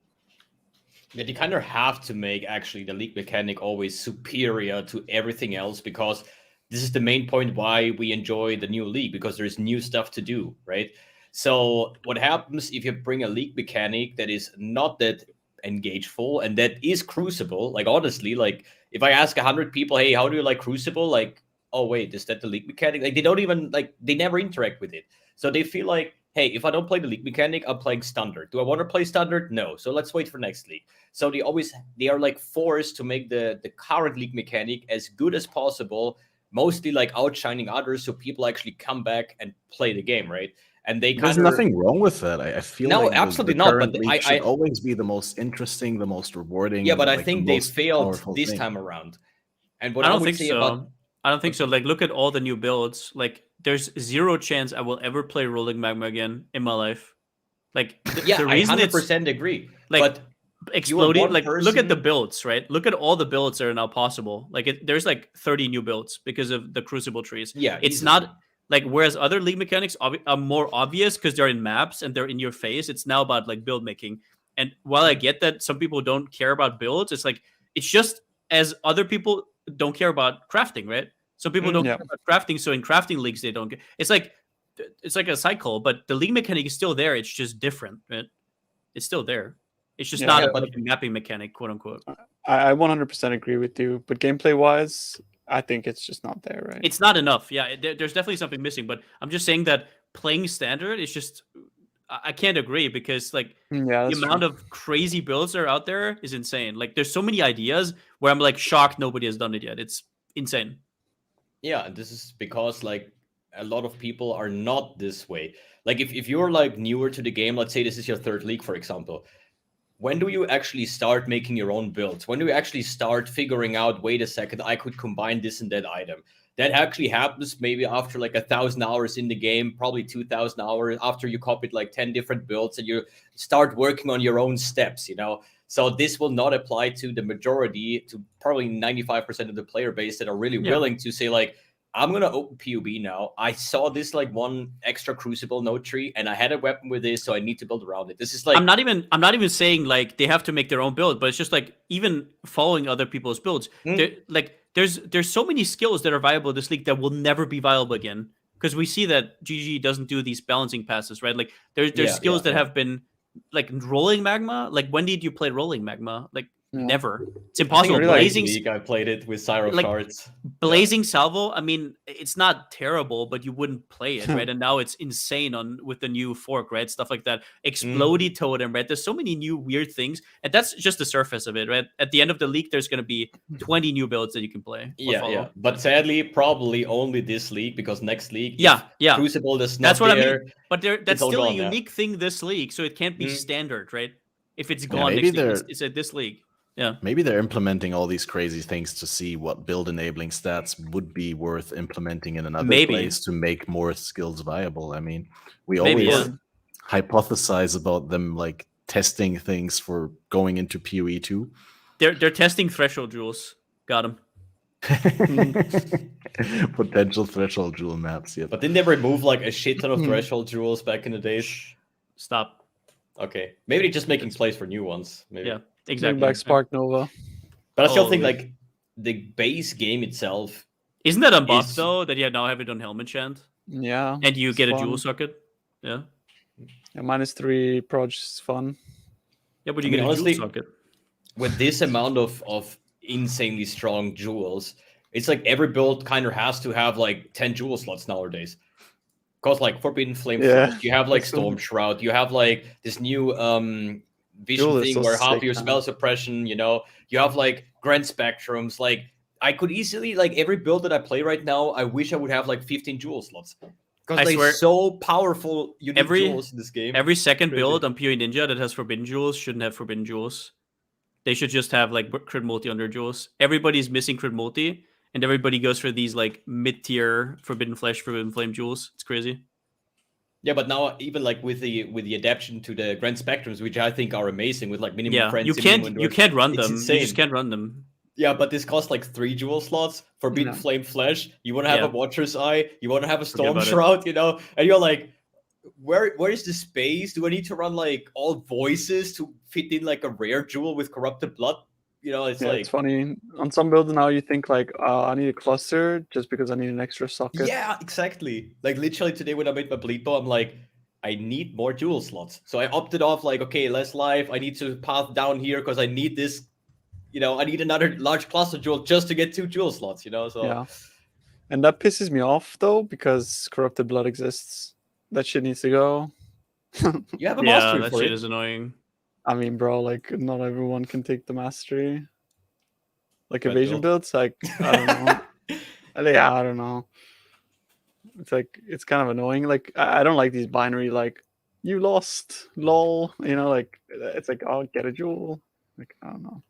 Yeah, you kind of have to make actually the league mechanic always superior to everything else, because this is the main point why we enjoy the new league, because there's new stuff to do, right? So what happens if you bring a league mechanic that is not that engageful and that is Crucible? Like honestly, like if I ask 100 people, hey, how do you like Crucible? Like, oh wait, is that the league mechanic? Like they don't even they never interact with it. So they feel like, hey, if I don't play the league mechanic, I'm playing standard. Do I want to play standard? No. So let's wait for next league. So they are like forced to make the current league mechanic as good as possible, mostly like outshining others, so people actually come back and play the game, right? And there's nothing wrong with that. I feel no, like absolutely the not. current But league should always be the most interesting, the most rewarding. Yeah, but like I think the they most failed powerful this thing. time around. And what I I don't would think say so. about I don't think so. Like, look at all the new builds. Like, there's zero chance I will ever play Rolling Magma again in my life. Like, yeah, the I reason 100% agree. like But exploding, like look at the person- builds, right? Look at all the builds that are now possible. Like, there's like 30 new builds because of the Crucible trees. Yeah, it's easily. not like, whereas other league mechanics are more obvious because they're in maps and they're in your face. It's now about like build making. And while I get that some people don't care about builds, it's like it's just as other people don't care about crafting, right? Some people don't care about crafting, so in crafting leagues they don't get. It's like a cycle, but the league mechanic is still there. It's just different, right? It's still there. It's just not a mapping mechanic, quote unquote. I 100% agree with you, but gameplay wise, I think it's just not there, right? It's not enough. Yeah, there's definitely something missing, but I'm just saying that playing standard is just, I can't agree, because like the amount of crazy builds that are out there is insane. Like there's so many ideas where I'm like shocked nobody has done it yet. It's insane. Yeah, and this is because like a lot of people are not this way. Like if you're like newer to the game, let's say this is your third league, for example, when do you actually start making your own builds? When do you actually start figuring out, wait a second, I could combine this and that item? That actually happens maybe after like 1,000 hours in the game, probably 2,000 hours after you copied like 10 different builds and you start working on your own steps, So this will not apply to the majority, to probably 95% of the player base that are really willing to say like, I'm going to open PUB now. I saw this like one extra Crucible node tree and I had a weapon with this, so I need to build around it. This is like, I'm not even saying like they have to make their own build, but it's just like even following other people's builds. There's so many skills that are viable in this league that will never be viable again, because we see that GG doesn't do these balancing passes, right? Like there's skills that have been like Rolling Magma. Like when did you play Rolling Magma? Like Yeah. Never. It's I think impossible. in really like Blazing League, I played it with Syro like, Shards. Blazing Salvo, I mean, it's not terrible, but you wouldn't play it, right? And now it's insane with the new fork, right? Stuff like that. Explodey Totem, right? There's so many new weird things, and that's just the surface of it, right? At the end of the league, there's going to be 20 new builds that you can play. Yeah. But sadly, probably only this league, because next league, Yeah. Crucible is not That's what there. I mean. But that's it's all still a gone, yeah. unique thing this league, so it can't be standard, right? If it's gone maybe next league, it's at this league. Yeah. Maybe they're implementing all these crazy things to see what build enabling stats would be worth implementing in another place to make more skills viable. I mean, we always hypothesize about them like testing things for going into PoE 2. They're testing threshold jewels. Got them. Potential threshold jewel maps, yeah. But didn't they remove like a shit ton of threshold jewels back in the days? Stop. Okay, maybe they're just making place for new ones. Maybe. Yeah, exactly. Bring back Spark Nova. But I still think like the base game itself. Isn't that unbuffed though? That you now have it on Helmet Chant? Yeah. And you get fun. a jewel socket? Yeah. Yeah, -3 proj is fun. Yeah, but you get a jewel socket. With this amount of insanely strong jewels, it's like every build kind of has to have like 10 jewel slots nowadays. Because like Forbidden Flame, you have like Storm Shroud, you have like this new vision thing where half your spell suppression, you know, you have like Grand Spectrums. Like I could easily, like every build that I play right now, I wish I would have like 15 jewel slots. Because they're so powerful, unique jewels in this game. Every second build on PoE Ninja that has Forbidden Jewels shouldn't have Forbidden Jewels. They should just have like crit multi on their jewels. Everybody's missing crit multi, and everybody goes for these like mid-tier Forbidden Flesh, Forbidden Flame jewels. It's crazy. Yeah, but now even like with the adaptation to the Grand Spectrums, which I think are amazing, with like minimum friends. You can't run them. Insane. You just can't run them. Yeah, but this costs like 3 jewel slots. Forbidden Flame Flesh. You want to have a Watcher's Eye. You want to have a Storm Shroud. You know, and you're like, where is the space? Do I need to run like all voices to fit in like a rare jewel with corrupted blood? You know, it's like, it's funny. On some builds now, you think like, I need a cluster just because I need an extra socket. Yeah, exactly. Like literally today when I made my bleed bow, I'm like, I need more jewel slots. So I opted off like, okay, less life. I need to path down here because I need this. You know, I need another large cluster jewel just to get 2 jewel slots. You know, so yeah. And that pisses me off though, because corrupted blood exists. That shit needs to go. You have a mastery that for shit it. is annoying. I mean, bro, like not everyone can take the mastery. Like evasion builds, like I don't know. Yeah, I don't know. It's like it's kind of annoying. Like I don't like these binary like you lost, lol. You know, like it's like oh get a jewel. Like I don't know.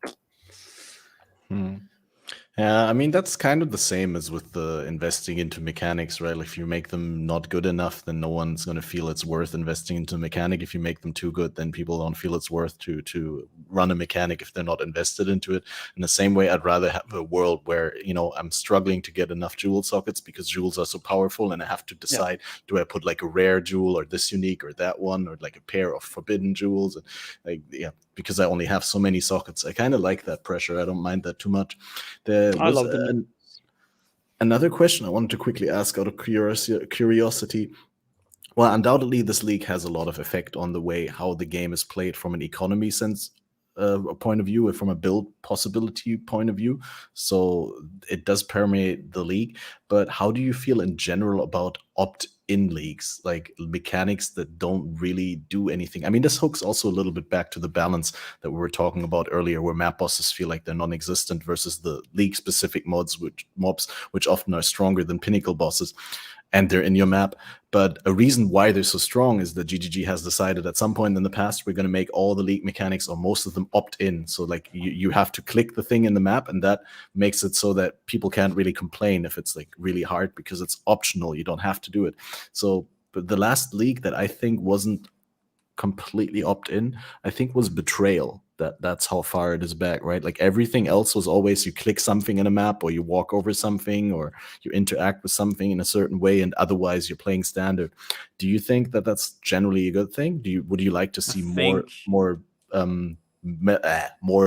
Yeah, I mean, that's kind of the same as with the investing into mechanics, right? Like, if you make them not good enough, then no one's going to feel it's worth investing into a mechanic. If you make them too good, then people don't feel it's worth to run a mechanic if they're not invested into it. In the same way, I'd rather have a world where, you know, I'm struggling to get enough jewel sockets because jewels are so powerful, and I have to decide, do I put like a rare jewel or this unique or that one, or like a pair of forbidden jewels? And like, yeah, because I only have so many sockets, I kind of like that pressure. I don't mind that too much. I love it. Another question I wanted to quickly ask out of curiosity. Well, undoubtedly, this league has a lot of effect on the way how the game is played from an economy sense point of view, or from a build possibility point of view. So it does permeate the league. But how do you feel in general about opt-in leagues, like mechanics that don't really do anything? I mean, this hooks also a little bit back to the balance that we were talking about earlier, where map bosses feel like they're non-existent versus the league-specific mobs, which often are stronger than pinnacle bosses, and they're in your map. But a reason why they're so strong is that GGG has decided at some point in the past, we're going to make all the league mechanics, or most of them, opt-in. So like you have to click the thing in the map, and that makes it so that people can't really complain if it's like really hard, because it's optional. You don't have to do it. So but the last league that I think wasn't completely opt-in, I think, was Betrayal. That's how far it is back, right? Like everything else was always you click something in a map, or you walk over something, or you interact with something in a certain way, and otherwise you're playing standard. Do you think that that's generally a good thing? Would you like to see more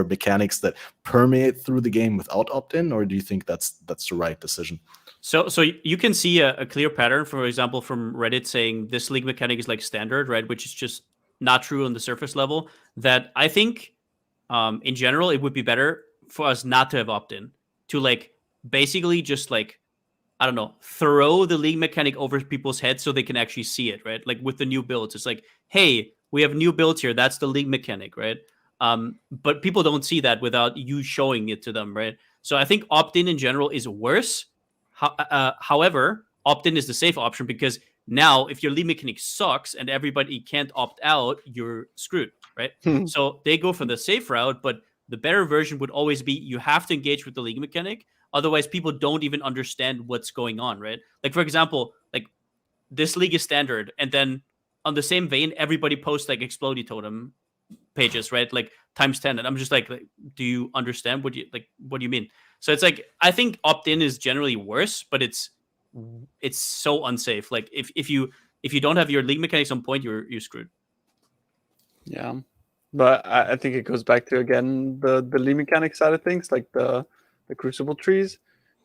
mechanics that permeate through the game without opt-in, or do you think that's the right decision? So you can see a clear pattern, for example, from Reddit saying this league mechanic is like standard, right? Which is just not true on the surface level. That I think in general, it would be better for us not to have opt-in, to like basically just like, I don't know, throw the league mechanic over people's heads so they can actually see it, right? Like with the new builds, it's like, hey, we have new builds here. That's the league mechanic, right? But people don't see that without you showing it to them, right? So I think opt-in in general is worse. However, opt-in is the safe option, because now if your league mechanic sucks and everybody can't opt out, you're screwed, right? So they go for the safe route, but the better version would always be you have to engage with the league mechanic. Otherwise, people don't even understand what's going on, right? Like, for example, like this league is standard, and then on the same vein, everybody posts like Explodey Totem pages, right? Like ×10. And I'm just like, do you understand what do you mean? So it's like, I think opt-in is generally worse, but it's so unsafe. Like if you don't have your league mechanics on point, you're screwed. Yeah. But I think it goes back to, again, the league mechanic side of things, like the Crucible trees.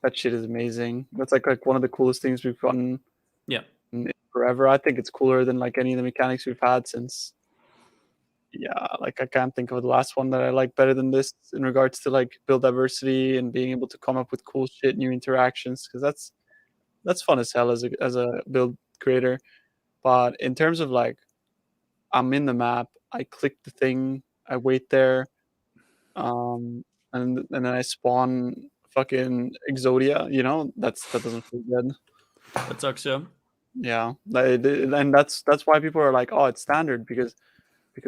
That shit is amazing. That's like one of the coolest things we've gotten in forever. I think it's cooler than like any of the mechanics we've had since, like I can't think of the last one that I like better than this in regards to like build diversity and being able to come up with cool shit, new interactions, because that's fun as hell as a build creator. But in terms of like, I'm in the map, I click the thing, I wait there, and then I spawn fucking Exodia, that doesn't feel good. That sucks, yeah. Yeah, and that's why people are like, oh, it's standard, because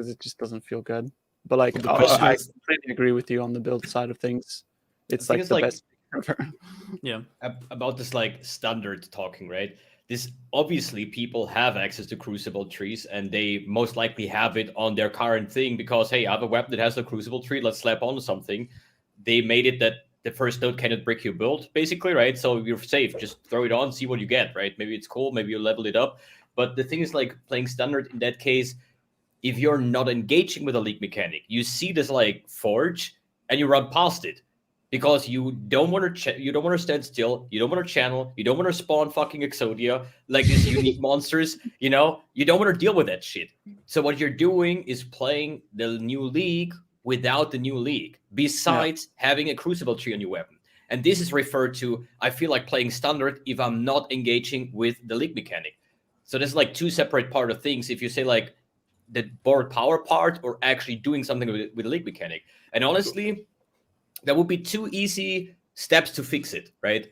it just doesn't feel good. But like, I completely agree with you on the build side of things. It's like the best thing ever. Yeah. About this like standard talking, right? This obviously people have access to Crucible trees, and they most likely have it on their current thing because, hey, I have a weapon that has a Crucible tree. Let's slap on something. They made it that the first node cannot break your build, basically, right? So you're safe. Just throw it on, see what you get, right? Maybe it's cool. Maybe you level it up. But the thing is, like playing standard in that case, if you're not engaging with a league mechanic, you see this like forge and you run past it. Because you don't want to you don't want to stand still, you don't want to channel, you don't want to spawn fucking Exodia, like these unique monsters, you don't want to deal with that shit. So what you're doing is playing the new league without the new league, besides having a Crucible tree on your weapon. And this is referred to, I feel like playing standard if I'm not engaging with the league mechanic. So there's like two separate part of things. If you say like the board power part or actually doing something with the league mechanic. And honestly, there would be two easy steps to fix it, right?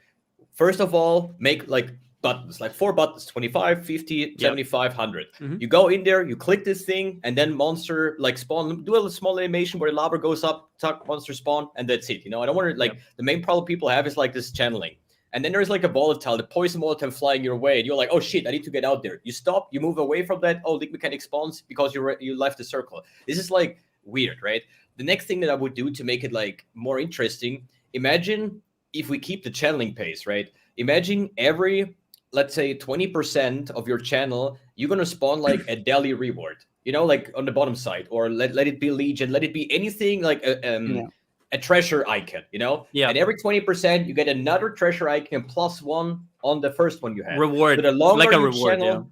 First of all, make like buttons, like 4 buttons, 25, 50, 75, 100. Mm-hmm. You go in there, you click this thing, and then monster like spawn, do a little small animation where the lava goes up, tuck, monster spawn, and that's it. I don't want to like, the main problem people have is like this channeling. And then there's like a volatile, the poison volatile flying your way, and you're like, oh shit, I need to get out there. You stop, you move away from that, league mechanic spawns because you left the circle. This is like weird, right? The next thing that I would do to make it like more interesting, imagine if we keep the channeling pace, right? Imagine every, let's say 20% of your channel, you're going to spawn like a daily reward, like on the bottom side, or let it be Legion, let it be anything like a treasure icon, Yeah. And every 20%, you get another treasure icon +1 on the first one you had. Reward, so the longer like a you reward, channel,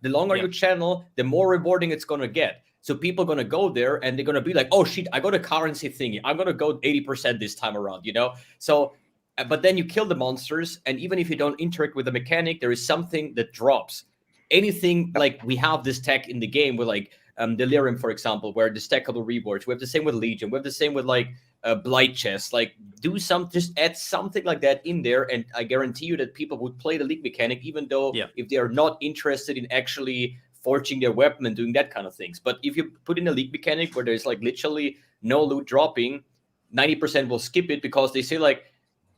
the longer you channel, the more rewarding it's going to get. So people are going to go there and they're going to be like, oh, shit, I got a currency thingy. I'm going to go 80% this time around, So, but then you kill the monsters. And even if you don't interact with the mechanic, there is something that drops. Anything like we have this tech in the game with like Delirium, for example, where the stackable rewards. We have the same with Legion. We have the same with like Blight Chest. Like just add something like that in there. And I guarantee you that people would play the league mechanic, even though if they are not interested in actually forging their weapon and doing that kind of things. But if you put in a league mechanic where there's like literally no loot dropping, 90% will skip it because they say like,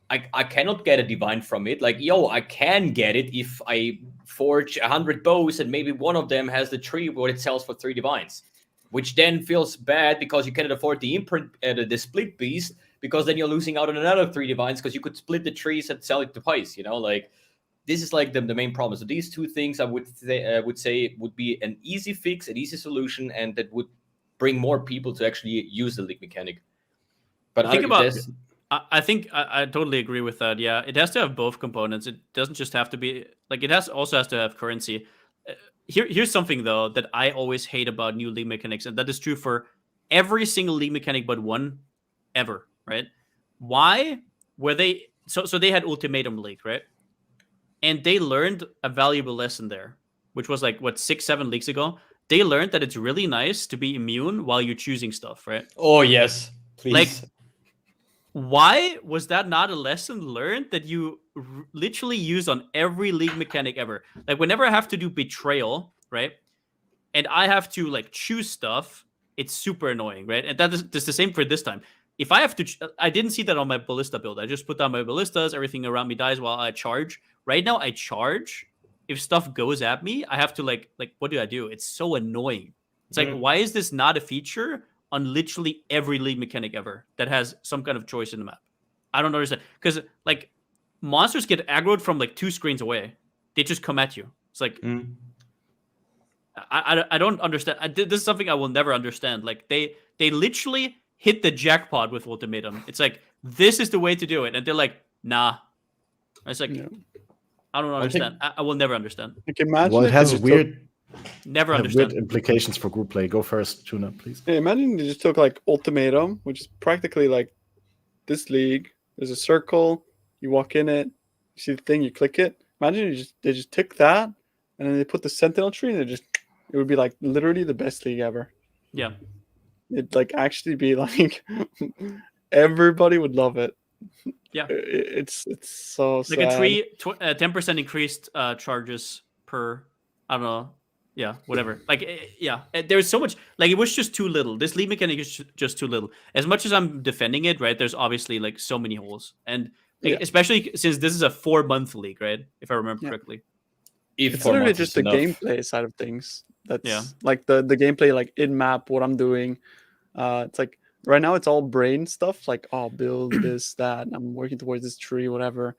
I cannot get a divine from it. Like, I can get it if I forge 100 bows and maybe one of them has the tree where it sells for 3 divines, which then feels bad because you cannot afford the imprint, the split beast, because then you're losing out on another 3 divines because you could split the trees and sell it twice, like. This is like the main problem. So these two things I would say would be an easy fix, an easy solution, and that would bring more people to actually use the league mechanic. But I think I totally agree with that. Yeah, it has to have both components. It doesn't just have to be like, it also has to have currency. Here's something though that I always hate about new league mechanics, and that is true for every single league mechanic but one ever, right? Why were they so they had Ultimatum League, right? And they learned a valuable lesson there, which was like what 6-7 leagues ago. They learned that it's really nice to be immune while you're choosing stuff, right? Oh yes, Like, please. why was that not a lesson learned that you literally use on every league mechanic ever? Like, whenever I have to do betrayal, right, and I have to like choose stuff, it's super annoying, right? And that's the same for this time. If I have to, I didn't see that on my ballista build. I just put down my ballistas. Everything around me dies while I charge. Right now, I charge. If stuff goes at me, I have to like what do I do? It's so annoying. It's like, why is this not a feature on literally every league mechanic ever that has some kind of choice in the map? I don't understand. Because like monsters get aggroed from like 2 screens away. They just come at you. It's like I don't understand. This is something I will never understand. Like they literally hit the jackpot with Ultimatum. It's like, this is the way to do it, and they're like, nah. It's like, I don't understand. I will never understand. Like, imagine Well, it if has they just weird, Never have understand. weird implications for group play. Go first, Tuna, please. imagine they just took like Ultimatum, which is practically like this league. There's a circle, you walk in it, you see the thing, you click it. Imagine they just took that, and then they put the Sentinel tree, and it would be like literally the best league ever. Yeah. It'd like actually be like everybody would love it. Yeah. It's so Like sad. a 10% increased charges per, I don't know. Yeah, whatever. Like, yeah, there's so much. Like, it was just too little. This league mechanic is just too little. As much as I'm defending it, right? There's obviously like so many holes, and like, especially since this is a 4-month league, right? If I remember correctly. It's literally just the gameplay side of things. That's like the gameplay, like in map, what I'm doing. It's like right now it's all brain stuff, like build this, that, I'm working towards this tree, whatever.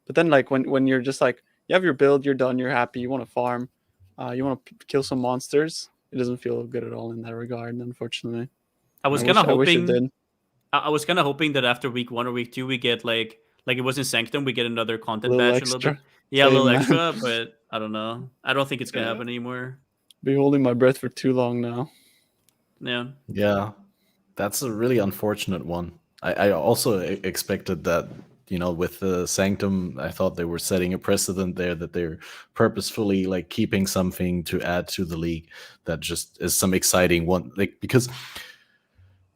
But then like when you're just like, you have your build, you're done, you're happy, you want to farm, you want to kill some monsters, it doesn't feel good at all in that regard, unfortunately. I was kind of hoping that after week 1 or week 2 we get like it was in Sanctum, we get another content badge extra. a little bit. Yeah, a little extra, but I don't know. I don't think it's gonna happen anymore. Be holding my breath for too long now. Yeah, that's a really unfortunate one. I also expected that, with the Sanctum, I thought they were setting a precedent there, that they're purposefully like keeping something to add to the league that just is some exciting one. Like, because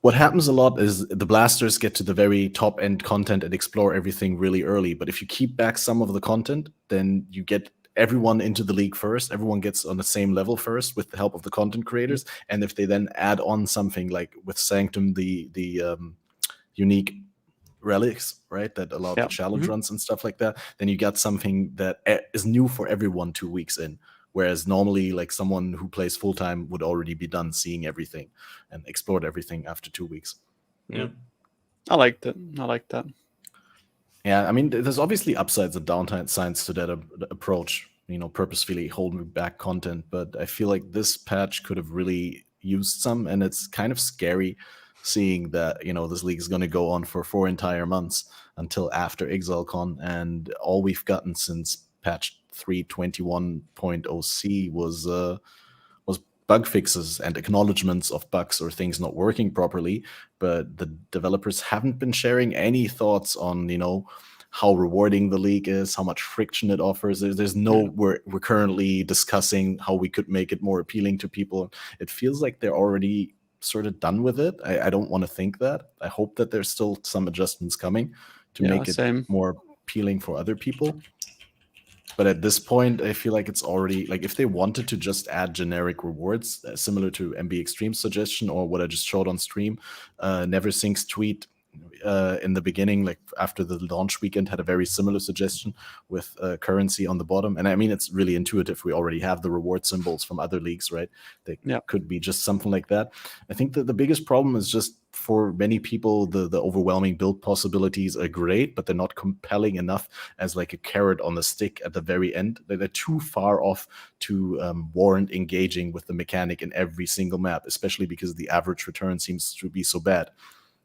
what happens a lot is the blasters get to the very top end content and explore everything really early. But if you keep back some of the content, then you get everyone into the league first. Everyone gets on the same level first with the help of the content creators. And if they then add on something like with Sanctum, the unique relics, right, that allow the challenge runs and stuff like that, then you got something that is new for everyone 2 weeks in. Whereas normally, like, someone who plays full time would already be done seeing everything and explored everything after 2 weeks. Yeah, I liked it. I like that. Yeah, I mean, there's obviously upsides and downsides to that approach. Purposefully holding back content, but I feel like this patch could have really used some, and it's kind of scary seeing that this league is going to go on for 4 entire months until after ExileCon, and all we've gotten since patch 3.21.0c was bug fixes and acknowledgements of bugs or things not working properly. But the developers haven't been sharing any thoughts on how rewarding the league is, how much friction it offers. We're currently discussing how we could make it more appealing to people. It feels like they're already sort of done with it. I don't want to think that. I hope that there's still some adjustments coming to make it more appealing for other people. But at this point, I feel like it's already, like, if they wanted to just add generic rewards, similar to MB Extreme's suggestion or what I just showed on stream, Neversink's tweet in the beginning, like after the launch weekend, had a very similar suggestion with currency on the bottom. And I mean, it's really intuitive. We already have the reward symbols from other leagues, right? They could be just something like that. I think that the biggest problem is just, for many people, the overwhelming build possibilities are great, but they're not compelling enough as like a carrot on the stick at the very end. They're too far off to warrant engaging with the mechanic in every single map, especially because the average return seems to be so bad.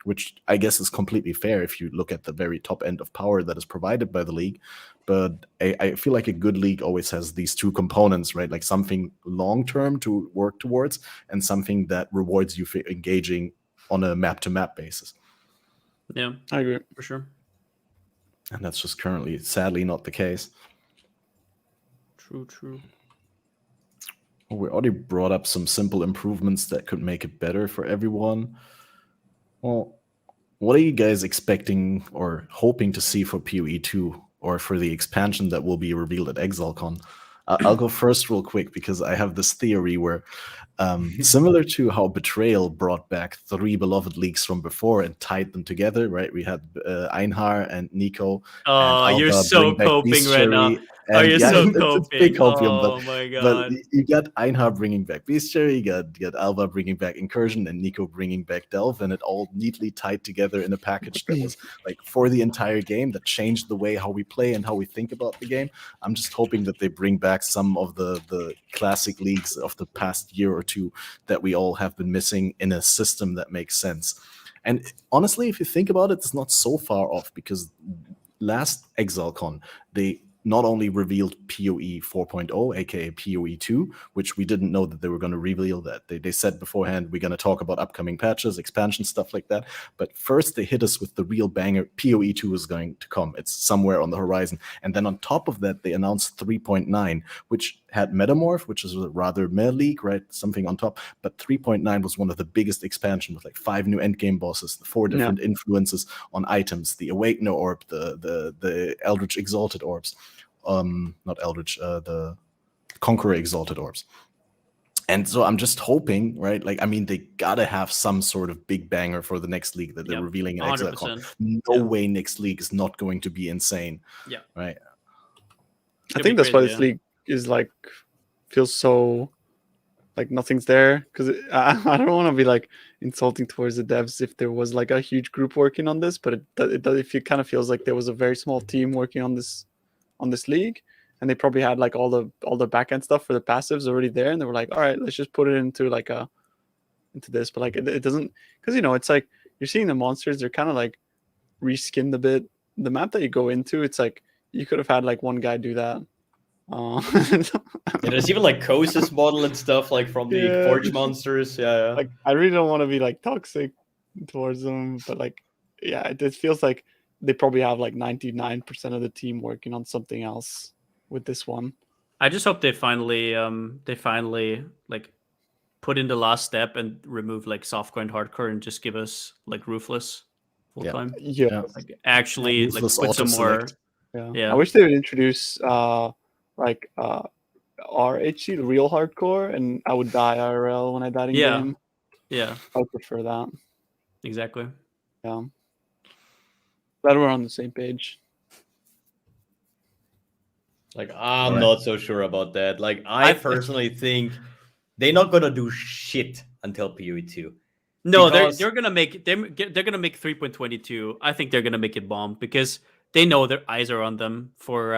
Which I guess is completely fair if you look at the very top end of power that is provided by the league. But I feel like a good league always has these two components, right? Like something long-term to work towards and something that rewards you for engaging on a map-to-map basis. Yeah, I agree. for sure. And that's just currently, sadly, not the case. True. We already brought up some simple improvements that could make it better for everyone. Well, what are you guys expecting or hoping to see for PoE 2 or for the expansion that will be revealed at ExileCon? I'll go first real quick because I have this theory where similar to how Betrayal brought back 3 beloved leagues from before and tied them together, right? We had Einhar and Nico. Oh, and you're Alba so bring back coping right now. Bestiary. Oh, And you're yeah, so it's big coping. copium, Oh my but god. you got Einhar bringing back Bestiary, you got Alba bringing back Incursion, and Nico bringing back Delve, and it all neatly tied together in a package that was like for the entire game, that changed the way how we play and how we think about the game. I'm just hoping that they bring back some of the classic leagues of the past year or two that we all have been missing in a system that makes sense. And honestly, if you think about it, it's not so far off, because last ExileCon, they not only revealed PoE 4.0, aka PoE 2, which we didn't know that they were going to reveal that. They said beforehand, we're going to talk about upcoming patches, expansion, stuff like that. But first, they hit us with the real banger. PoE 2 is going to come. It's somewhere on the horizon. And then on top of that, they announced 3.9, which had Metamorph, which is a rather meh league, right? Something on top. But 3.9 was one of the biggest expansion with like 5 new endgame bosses, 4 different influences on items, the Awakener Orb, the Eldritch Exalted Orbs. Not Eldritch, the Conqueror Exalted Orbs. And so I'm just hoping, right? Like, I mean, they gotta have some sort of big banger for the next league that they're revealing in ExileCon. No way next league is not going to be insane. Yeah. Right. I think that's why this league is like feels so like nothing's there, because I don't want to be like insulting towards the devs if there was like a huge group working on this, but it kind of feels like there was a very small team working on this league, and they probably had like all the back end stuff for the passives already there, and they were like, all right, let's just put it into like into this. But like it doesn't, because it's like you're seeing the monsters, they're kind of like reskinned a bit. The map that you go into, it's like you could have had like one guy do that. There's even like Kosis model and stuff like from the Forge monsters. Yeah. Like I really don't want to be like toxic towards them, but like it feels like they probably have like 99% of the team working on something else with this one. I just hope they finally like put in the last step and remove like softcore and hardcore and just give us like Ruthless full time. Yeah. Like actually like put some more. Yeah. I wish they would introduce like RHC, the real hardcore, and I would die IRL when I died in game. Yeah. I would prefer that. Exactly. Yeah. Glad we're on the same page. Like, I'm not so sure about that. Like, I personally think they're not gonna do shit until PoE 2. No, they're gonna make 3.22. I think they're gonna make it bomb because they know their eyes are on them for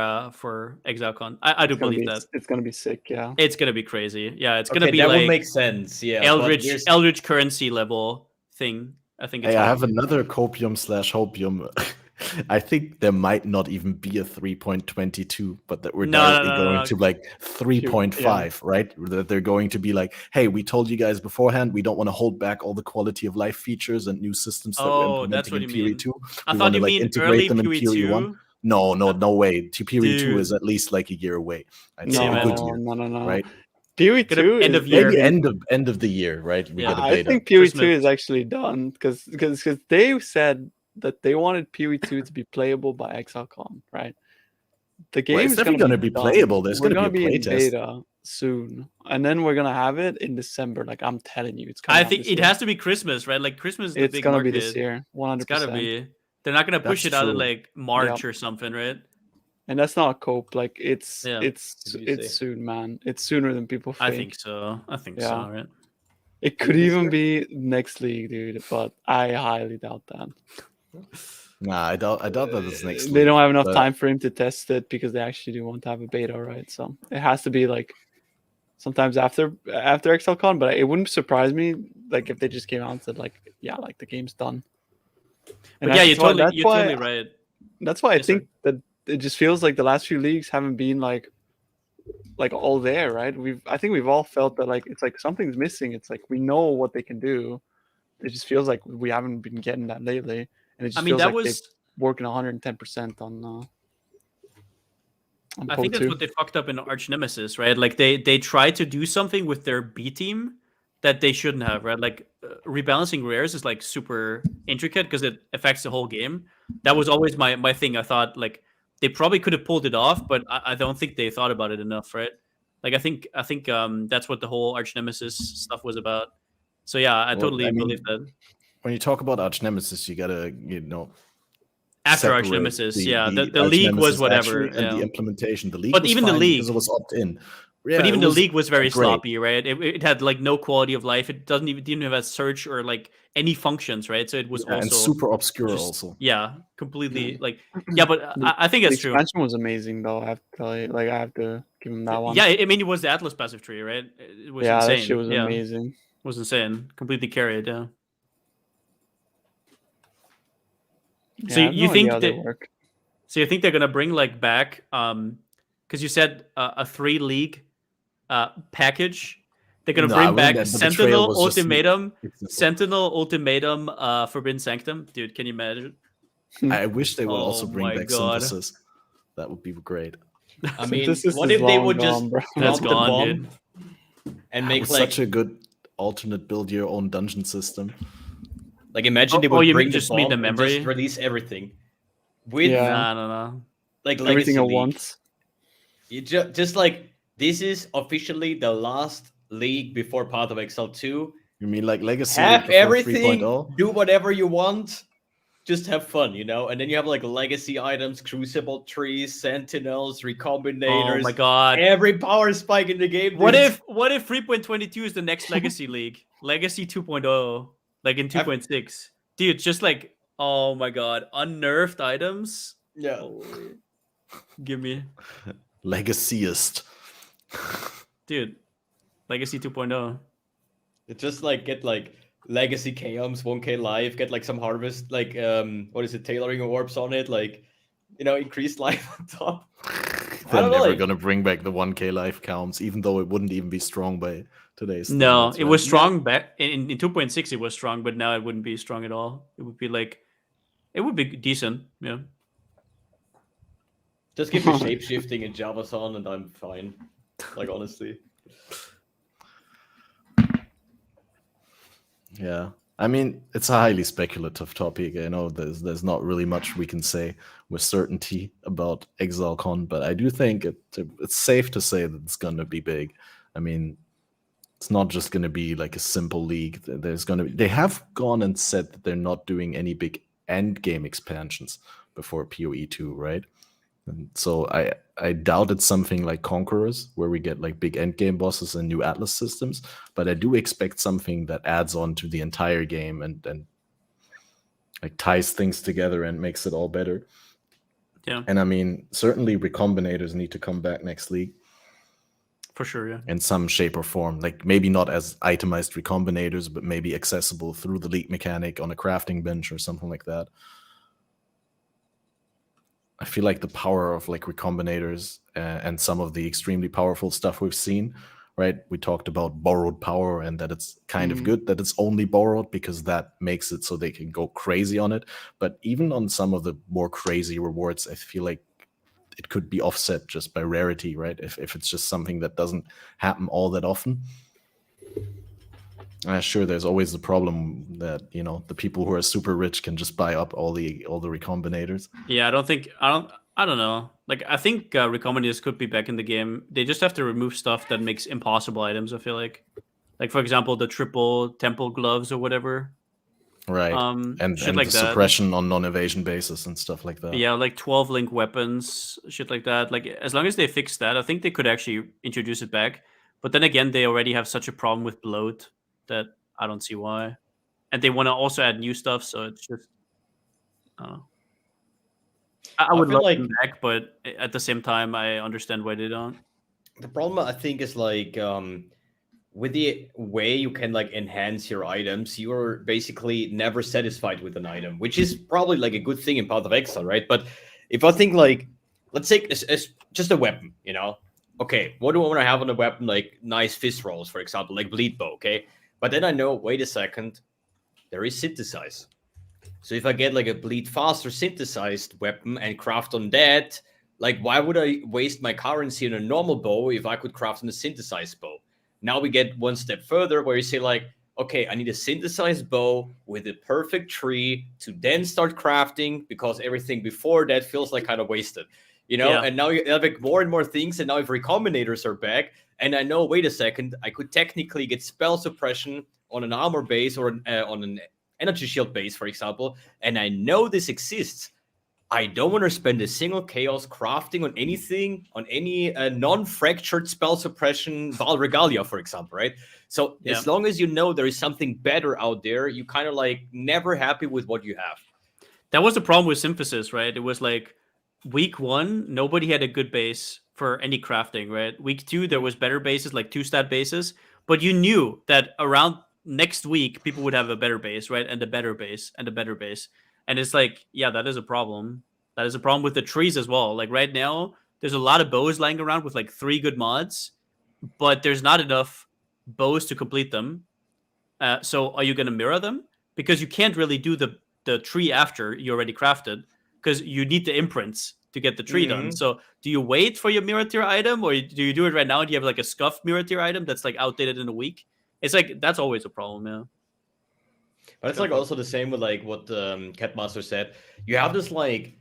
ExileCon. I do believe that it's gonna be sick. Yeah, it's gonna be crazy. Yeah, it's gonna be that like would make sense. Yeah, Eldritch currency level thing. I think. I have another copium/hopium. I think there might not even be a 3.22, but that we're directly going to like 3.5, right? That they're going to be like, hey, we told you guys beforehand, we don't want to hold back all the quality of life features and new systems that we're implementing in PoE 2. I thought you mean integrate them in PoE 1. No way. PoE 2 is at least like a year away. I'd say a good year. No. Right? PoE 2 end of year. Maybe end of the year, right? We get a beta. I think PoE 2 is actually done because they said that they wanted PoE 2 to be playable by ExileCon, right? The game is definitely going to be playable. There's going to be a playtest beta soon, and then we're gonna have it in December. Like I'm telling you, it's coming. I think it has to be Christmas, right? Like Christmas is the it's big gonna market. be this year, 100%. It's gotta be. They're not gonna push it out in like March or something, right? And that's not a cope. Like it's soon, man. It's sooner than people think. I think so. So, right? It could even be next league, dude, but I highly doubt that. Nah, I doubt that it's next league. They don't have enough time for him to test it because they actually do want to have a beta, right? So it has to be like sometimes after ExileCon, but it wouldn't surprise me like if they just came out and said like, yeah, like the game's done. And but you're totally right. That's why I think that it just feels like the last few leagues haven't been like all there, right? I think we've all felt that like it's like something's missing. It's like we know what they can do. it just feels like we haven't been getting that lately, and it just I mean, feels that like they're was. working 110% on I think that's what they fucked up in Arch Nemesis, right? Like they tried to do something with their B team that they shouldn't have, right? Like rebalancing rares is like super intricate because it affects the whole game. That was always my thing. I thought like they probably could have pulled it off, but I don't think they thought about it enough, right? Like I think that's what the whole Arch Nemesis stuff was about. So yeah, I totally believe that. When you talk about Arch Nemesis, you gotta After Arch separate Nemesis, yeah, the Arch league was Nemesis whatever, action and the yeah. implementation. The league But was even the fine league, because it was opt-in. but Yeah, even it the was league was very great. sloppy, right? It had like no quality of life. It didn't even have search or like any functions, right? So it was Yeah, and also super obscure just, also. yeah, completely like yeah. But I think the that's true. expansion was amazing though. I have to tell you, like I have to give him that one. Yeah, I mean it was the Atlas passive tree, right? It was Yeah, insane. that shit was yeah, amazing. it was insane. Completely carried. Yeah. Yeah, So I have you no think idea how they that? work. So you think they're gonna bring like back because you said a 3 league package. They're gonna No, I bring wouldn't. back The betrayal was just Sentinel Ultimatum, Forbidden Sanctum. Dude, can you imagine? I wish they would also Oh bring my back God. Synthesis. That would be great. I mean, Synthesis what is if they long would just gone, bro. That's drop the gone, bomb dude. and It make was like such a good alternate build your own dungeon system. like imagine they Oh, would you bring the just mean bomb the and just memory? release everything with Yeah. No. like Everything Legacy at League. once. You just like this is officially the last league before Path of Exile 2. You mean like Legacy Have League before everything, 3.0? do whatever you want, just have fun, and then you have like legacy items, Crucible trees, Sentinels, Recombinators. Oh my God. Every power spike in the game. What dude. if 3.22 is the next Legacy League? Legacy 2.0, like in 2.6. Dude, just like oh my God, unnerfed items. Yeah. Holy. Give me. Legacyist. Dude, Legacy 2.0. It just like get like legacy chaos 1k life, get like some harvest, like what is it, tailoring orbs on it, like increased life on top. They're don't know, never like- gonna bring back the 1k life counts, even though it wouldn't even be strong by today's No, standards, it right? was strong back in 2.6. It was strong, but now it wouldn't be strong at all. It would be like, it would be decent. Yeah. Just give me shape shifting and Javason and I'm fine. Like honestly. Yeah. I mean, it's a highly speculative topic. I know there's not really much we can say with certainty about ExileCon, but I do think it's safe to say that it's gonna be big. I mean, it's not just gonna be like a simple league. They have gone and said that they're not doing any big end game expansions before PoE 2, right? And so I doubt it's something like Conquerors, where we get like big endgame bosses and new Atlas systems, but I do expect something that adds on to the entire game and like ties things together and makes it all better. Yeah. And I mean, certainly Recombinators need to come back next league. For sure, yeah. In some shape or form. Like maybe not as itemized Recombinators, but maybe accessible through the league mechanic on a crafting bench or something like that. I feel like the power of like Recombinators and some of the extremely powerful stuff we've seen, right? We talked about borrowed power and that it's kind of good that it's only borrowed because that makes it so they can go crazy on it. But even on some of the more crazy rewards, I feel like it could be offset just by rarity, right? If it's just something that doesn't happen all that often. Sure, there's always the problem that the people who are super rich can just buy up all the Recombinators. Yeah, I don't know. Like I think Recombinators could be back in the game. They just have to remove stuff that makes impossible items. I feel like for example, the triple temple gloves or whatever. Right. And shit like the that. suppression on non-evasion basis and stuff like that. Yeah, like 12 link weapons, shit like that. Like as long as they fix that, I think they could actually introduce it back. But then again, they already have such a problem with bloat that I don't see why. And they want to also add new stuff, so it's just I don't know. I would feel love like- them back, but at the same time, I understand why they don't. The problem I think is like with the way you can like enhance your items, you're basically never satisfied with an item, which is probably like a good thing in Path of Exile, right? But if I think like, let's take as just a weapon, okay, what do I want to have on a weapon? Like nice fist rolls, for example, like bleed bow, okay? But then I know, wait a second, there is synthesize. So if I get like a bleed faster synthesized weapon and craft on that, like why would I waste my currency on a normal bow if I could craft on a synthesized bow? Now we get one step further where you say like, okay, I need a synthesized bow with a perfect tree to then start crafting, because everything before that feels like kind of wasted, you know? Yeah. And now you have like more and more things, and now if recombinators are back, and I know, wait a second, I could technically get spell suppression on an armor base or on an energy shield base, for example, and I know this exists. I don't want to spend a single chaos crafting on anything, on any non-fractured spell suppression Val Regalia, for example, right? So as long as you know there is something better out there, you kind of like never happy with what you have. That was the problem with Synthesis, right? It was like week 1, nobody had a good base for any crafting, right? Week 2, there was better bases, like 2-stat bases, but you knew that around next week, people would have a better base, right? And a better base, and a better base. And it's like, yeah, that is a problem. That is a problem with the trees as well. Like right now, there's a lot of bows lying around with like 3 good mods, but there's not enough bows to complete them. So are you going to mirror them? Because you can't really do the tree after you already crafted, because you need the imprints to get the tree done. So do you wait for your mirror tier item, or do you do it right now and you have like a scuffed mirror tier item that's like outdated in a week? It's like, that's always a problem, yeah. But it's like also the same with like what Catmaster said. You have this like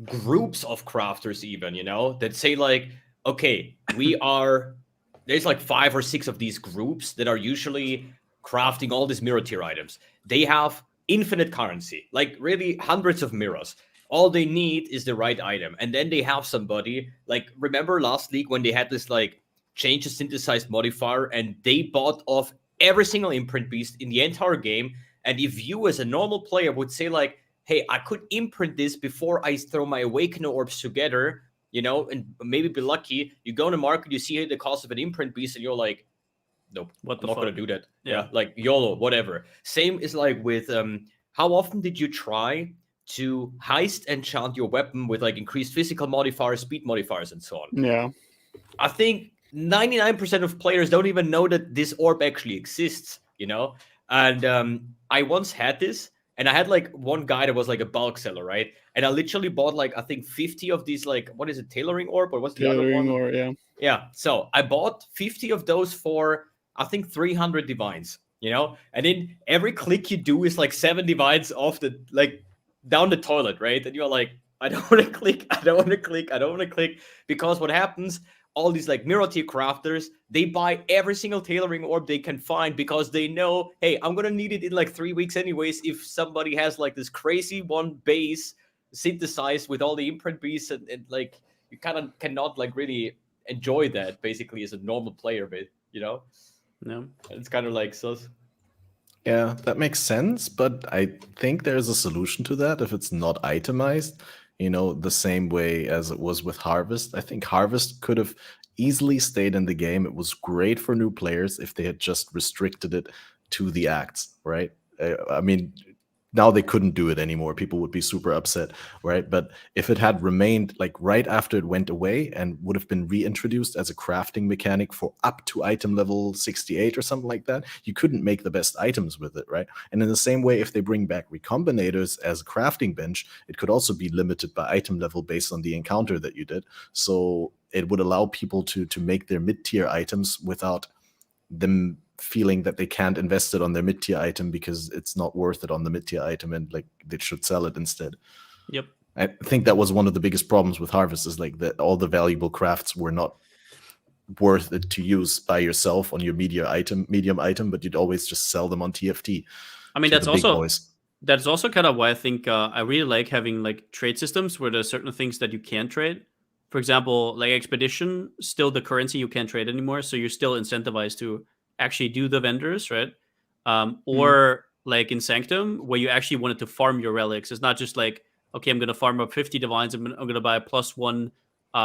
groups of crafters even, you know, that say like, okay, there's like 5 or 6 of these groups that are usually crafting all these mirror tier items. They have infinite currency, like really hundreds of mirrors. All they need is the right item. And then they have somebody, like, remember last league when they had this like change the synthesized modifier and they bought off every single imprint beast in the entire game. And if you as a normal player would say like, hey, I could imprint this before I throw my Awakener orbs together, you know, and maybe be lucky, you go to market, you see the cost of an imprint beast and you're like, nope, I'm not going to do that. Yeah, like YOLO, whatever. Same is like with, how often did you try to heist enchant your weapon with like increased physical modifiers, speed modifiers, and so on? Yeah. I think 99% of players don't even know that this orb actually exists, you know? And I once had this, and I had like one guy that was like a bulk seller, right? And I literally bought like, I think 50 of these, like, what is it, tailoring orb? Or what's the other one? Or, yeah. Yeah, so I bought 50 of those for, I think, 300 divines, you know? And then every click you do is like 7 divines off the, like, down the toilet, right? And you're like, I don't want to click, I don't want to click, I don't want to click. Because what happens, all these like mirror tier crafters, they buy every single tailoring orb they can find because they know, hey, I'm gonna need it in like 3 weeks anyways if somebody has like this crazy one base synthesized with all the imprint beasts, and like you kind of cannot like really enjoy that basically as a normal player, but you know? No. It's kind of like sus. Yeah, that makes sense, but I think there's a solution to that if it's not itemized. You know, the same way as it was with Harvest. I think Harvest could have easily stayed in the game. It was great for new players if they had just restricted it to the acts, right? I mean, now they couldn't do it anymore. People would be super upset, right? But if it had remained like right after it went away and would have been reintroduced as a crafting mechanic for up to item level 68 or something like that, you couldn't make the best items with it, right? And in the same way, if they bring back Recombinators as a crafting bench, it could also be limited by item level based on the encounter that you did. So it would allow people to make their mid-tier items without them feeling that they can't invest it on their mid-tier item because it's not worth it on the mid-tier item, and like they should sell it instead. Yep. I think that was one of the biggest problems with Harvest, is like that all the valuable crafts were not worth it to use by yourself on your medium item, but you'd always just sell them on TFT. I mean, that's also kind of why I think I really like having like trade systems where there's certain things that you can trade. For example, like Expedition, still the currency you can't trade anymore, so you're still incentivized to actually do the vendors, right? Or like in Sanctum, where you actually wanted to farm your relics. It's not just like, okay, I'm going to farm up 50 divines, I'm going to buy a +1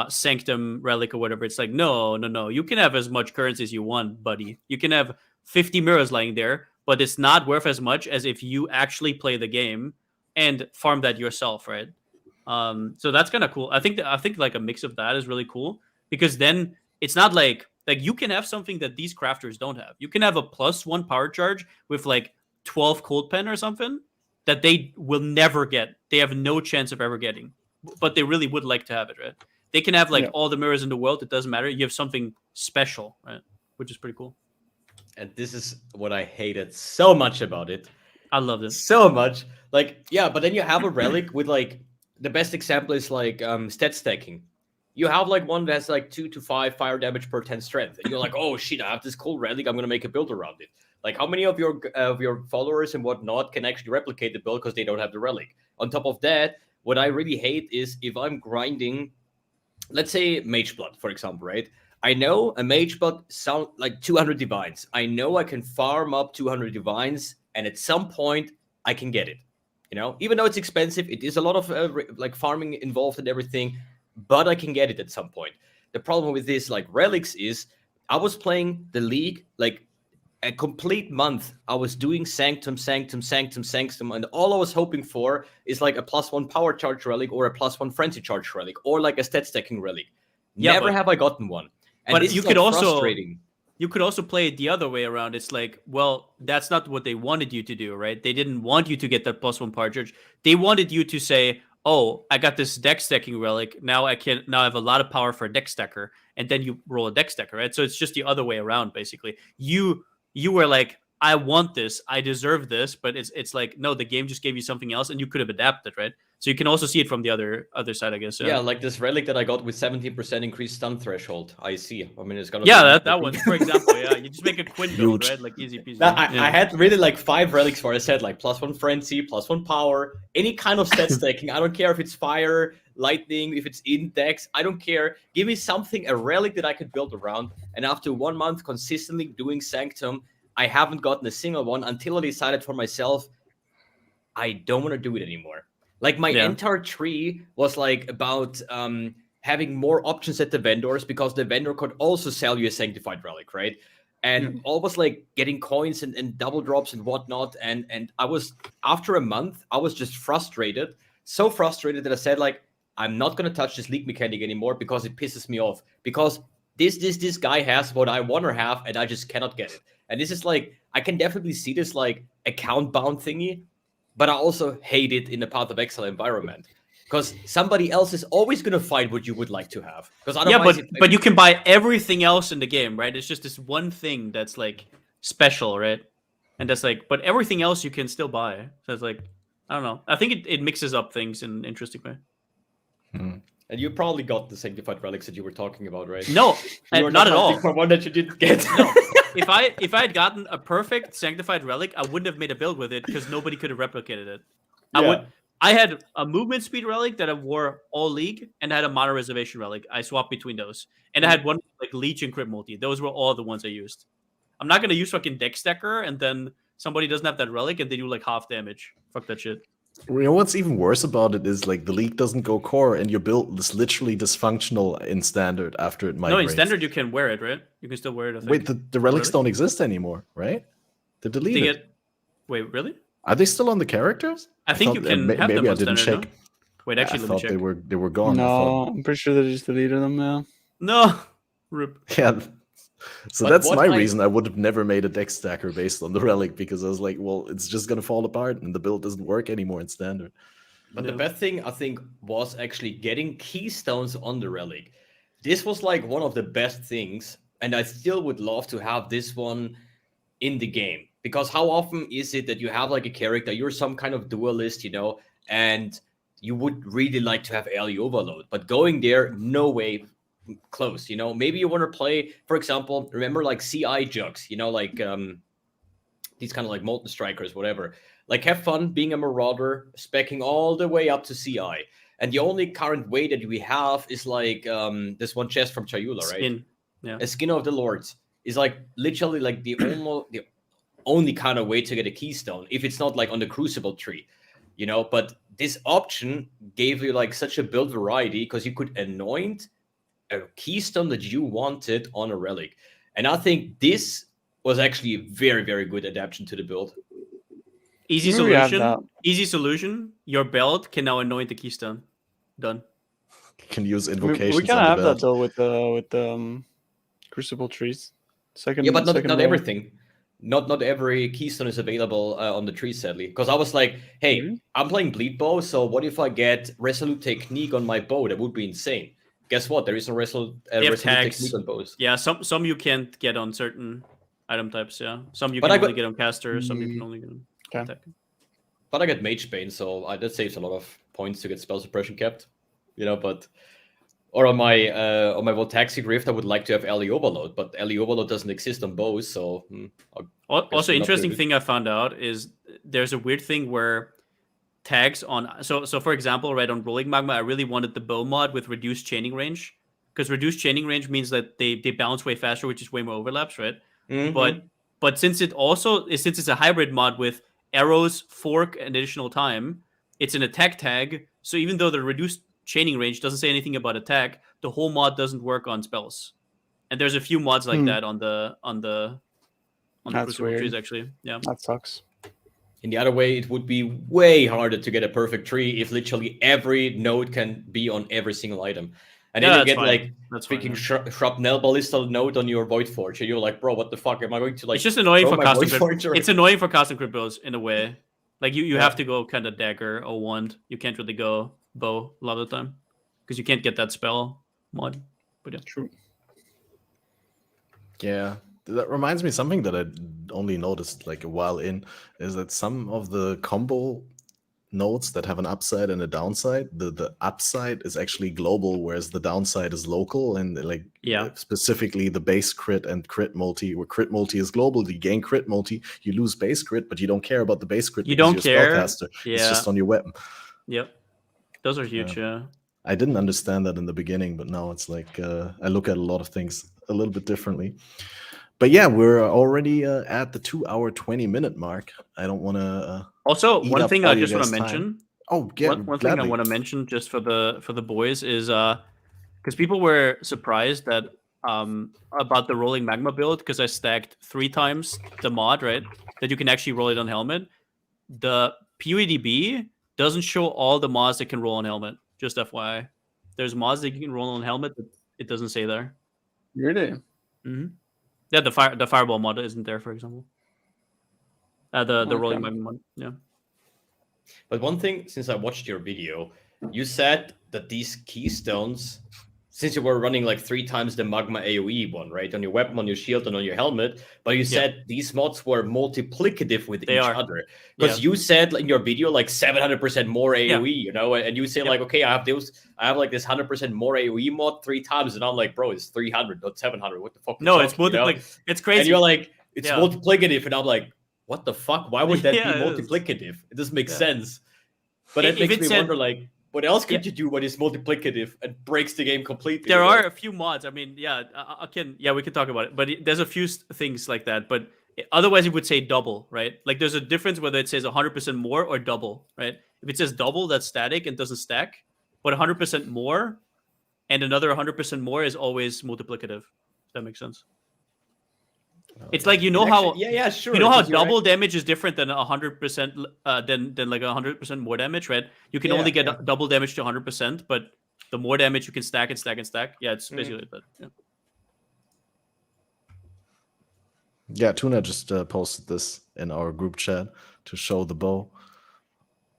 Sanctum relic or whatever. It's like, no. You can have as much currency as you want, buddy. You can have 50 mirrors lying there, but it's not worth as much as if you actually play the game and farm that yourself, right? So that's kind of cool. I think like a mix of that is really cool, because then it's not like you can have something that these crafters don't have. You can have a +1 power charge with like 12 cold pen or something that they will never get. They have no chance of ever getting, but they really would like to have it, right? They can have like all the mirrors in the world. It doesn't matter. You have something special, right? Which is pretty cool. And this is what I hated so much about it. I loved it so much. Like, yeah, but then you have a relic with like the best example is like stat stacking. You have like one that has like 2 to 5 fire damage per 10 strength, and you're like, oh shit, I have this cool relic. I'm gonna make a build around it. Like, how many of your followers and whatnot can actually replicate the build because they don't have the relic? On top of that, what I really hate is if I'm grinding, let's say Mage Blood, for example, right? I know a Mage Blood sound like 200 divines. I know I can farm up 200 divines, and at some point I can get it. You know, even though it's expensive, it is a lot of like farming involved and everything, but I can get it at some point. The problem with this like relics is I was playing the league like a complete month. I was doing Sanctum, and all I was hoping for is like a +1 power charge relic or a +1 frenzy charge relic or like a stat stacking relic. Never have I gotten one. And but you could like also frustrating. You could also play it the other way around. It's like, well, that's not what they wanted you to do, right? They didn't want you to get that +1 power charge. They wanted you to say, oh, I got this deck stacking relic. Now I have a lot of power for a deck stacker. And then you roll a deck stacker, right? So it's just the other way around, basically. You were like, I want this, I deserve this, but it's like, no, the game just gave you something else and you could have adapted, right? So you can also see it from the other side, I guess. Yeah, like this relic that I got with 17% increased stun threshold. I see. I mean, it's gonna. Yeah, that one, for example. Yeah, you just make a Quinn build, right? Like easy peasy. I had really like 5 relics where I said like +1 frenzy, +1 power, any kind of stat stacking. I don't care if it's fire, lightning, if it's index. I don't care. Give me something, a relic that I could build around. And after 1 month consistently doing Sanctum, I haven't gotten a single one until I decided for myself, I don't want to do it anymore. Like my entire tree was like about having more options at the vendors because the vendor could also sell you a sanctified relic, right? And almost like getting coins and double drops and whatnot. And I was, after a month, I was just frustrated. So frustrated that I said like, I'm not going to touch this league mechanic anymore because it pisses me off. Because this guy has what I want to have and I just cannot get it. And this is like, I can definitely see this like account bound thingy. But I also hate it in the Path of Exile environment because somebody else is always going to find what you would like to have. Because otherwise, but you can buy everything else in the game, right? It's just this one thing that's like special, right? And that's like, but everything else you can still buy. So it's like, I don't know. I think it mixes up things in an interesting way. And you probably got the sanctified relics that you were talking about, right? No, not at all. For one that you didn't get. No. If I had gotten a perfect sanctified relic, I wouldn't have made a build with it because nobody could have replicated it. I had a movement speed relic that I wore all league, and I had a mana reservation relic. I swapped between those, and I had one like Leech and Crit Multi. Those were all the ones I used. I'm not gonna use fucking Deck Stacker, and then somebody doesn't have that relic, and they do like half damage. Fuck that shit. You know what's even worse about it is like the league doesn't go core, and your build is literally dysfunctional in standard after it migrates. No, in standard you can wear it, right? You can still wear it. I think. Wait, the relics don't exist anymore, right? They deleted it. Wait, really? Are they still on the characters? I think you can have maybe them I on didn't standard, check. no? Wait, actually, let me check. They were gone. No, I'm pretty sure they just deleted them now. No, rip. Yeah. So that's my reason I would have never made a deck stacker based on the relic, because I was like, well, it's just gonna fall apart and the build doesn't work anymore in standard. But the best thing I think was actually getting keystones on the relic. This was like one of the best things, and I still would love to have this one in the game. Because how often is it that you have like a character, you're some kind of duelist, you know, and you would really like to have ALE overload, but going there, no way close, you know. Maybe you want to play, for example, remember like CI jugs, you know, like these kind of like molten strikers, whatever. Like have fun being a marauder, speccing all the way up to CI. And the only current way that we have is like this one chest from Chayula, right? Skin. Yeah. A Skin of the Lords is like literally like the only kind of way to get a keystone, if it's not like on the Crucible tree, you know. But this option gave you like such a build variety because you could anoint a keystone that you wanted on a relic. And I think this was actually a very, very good adaptation to the build. Easy solution. Easy solution. Your belt can now anoint the keystone. Done. You can use invocations. We kind of have that though with the Crucible trees. Yeah, but not everything. not every keystone is available on the tree, sadly. Because I was like, hey, I'm playing bleed bow, so what if I get resolute technique on my bow? That would be insane. Guess what? There is no resolute technique on bows. Yeah, some you can't get on certain item types. Yeah, some you But can I got- only get on caster. Some you can only get on attack. But I get Mage Bane, so that saves a lot of points to get spell suppression kept. But or on my Voltaxic Rift, I would like to have Alley Overload, but Alley Overload doesn't exist on bows, so. Also, interesting thing I found out is there's a weird thing where tags on so for example, right, on Rolling Magma, I really wanted the bow mod with reduced chaining range, because reduced chaining range means that they bounce way faster, which is way more overlaps, right? Mm-hmm. But since it's a hybrid mod with arrows, fork, and additional time, it's an attack tag. So even though the reduced chaining range doesn't say anything about attack, the whole mod doesn't work on spells. And there's a few mods like that on the Crucible trees, actually. Yeah, that sucks. In the other way, it would be way harder to get a perfect tree if literally every node can be on every single item. And then you get freaking Shrapnel Ballista node on your Void Forge, and you're like, bro, what the fuck? Am I going to It's just annoying for custom crypt. It's annoying for custom crypt builds in a way. Like you have to go kind of dagger or wand. You can't really go bow a lot of the time because you can't get that spell mod. But yeah, true. Yeah, that reminds me of something that I only noticed like a while in, is that some of the combo nodes that have an upside and a downside, the upside is actually global, whereas the downside is local. And like specifically the base crit and crit multi, where crit multi is global, you gain crit multi, you lose base crit, but you don't care about the base crit. You don't care. Spellcaster. Yeah. It's just on your weapon. Yep. Those are huge, yeah. I didn't understand that in the beginning, but now it's like I look at a lot of things a little bit differently. But yeah, we're already at the 2-hour 20-minute mark. I don't want to. Also, one thing I just want to mention. Oh, yeah. One thing I want to mention just for the boys is because people were surprised that about the Rolling Magma build, because I stacked 3 times the mod, right? That you can actually roll it on helmet. The PUEDB doesn't show all the mods that can roll on helmet. Just FYI, there's mods that you can roll on helmet, but it doesn't say there. Really? Mm-hmm. Yeah, the fireball mod isn't there, for example. The Rolling Magma mod, yeah. But one thing, since I watched your video, you said that these keystones, since you were running like 3 times the Magma AoE one, right? On your weapon, on your shield, and on your helmet. But you said these mods were multiplicative with each other. Because you said in your video like 700% more AoE, and you say like, okay, I have like this 100% more AoE mod 3 times, and I'm like, bro, it's 300, not 700. What the fuck? No, it's multiplicative. It's crazy. And you're like, it's multiplicative, and I'm like, what the fuck? Why would that be multiplicative? It doesn't make sense. But it makes me wonder, like, what else could you do when it's multiplicative and breaks the game completely? There are a few mods. I mean, we can talk about it. But there's a few things like that. But otherwise, it would say double, right? Like, there's a difference whether it says 100% more or double, right? If it says double, that's static and doesn't stack. But 100% more and another 100% more is always multiplicative. If that makes sense. It's like, how sure. You know how double damage is different than 100% than like 100% more damage, right? You can only get double damage to 100%, but the more damage you can stack and stack and stack. Yeah, it's basically like that. Yeah. Yeah, Tuna just posted this in our group chat to show the bow,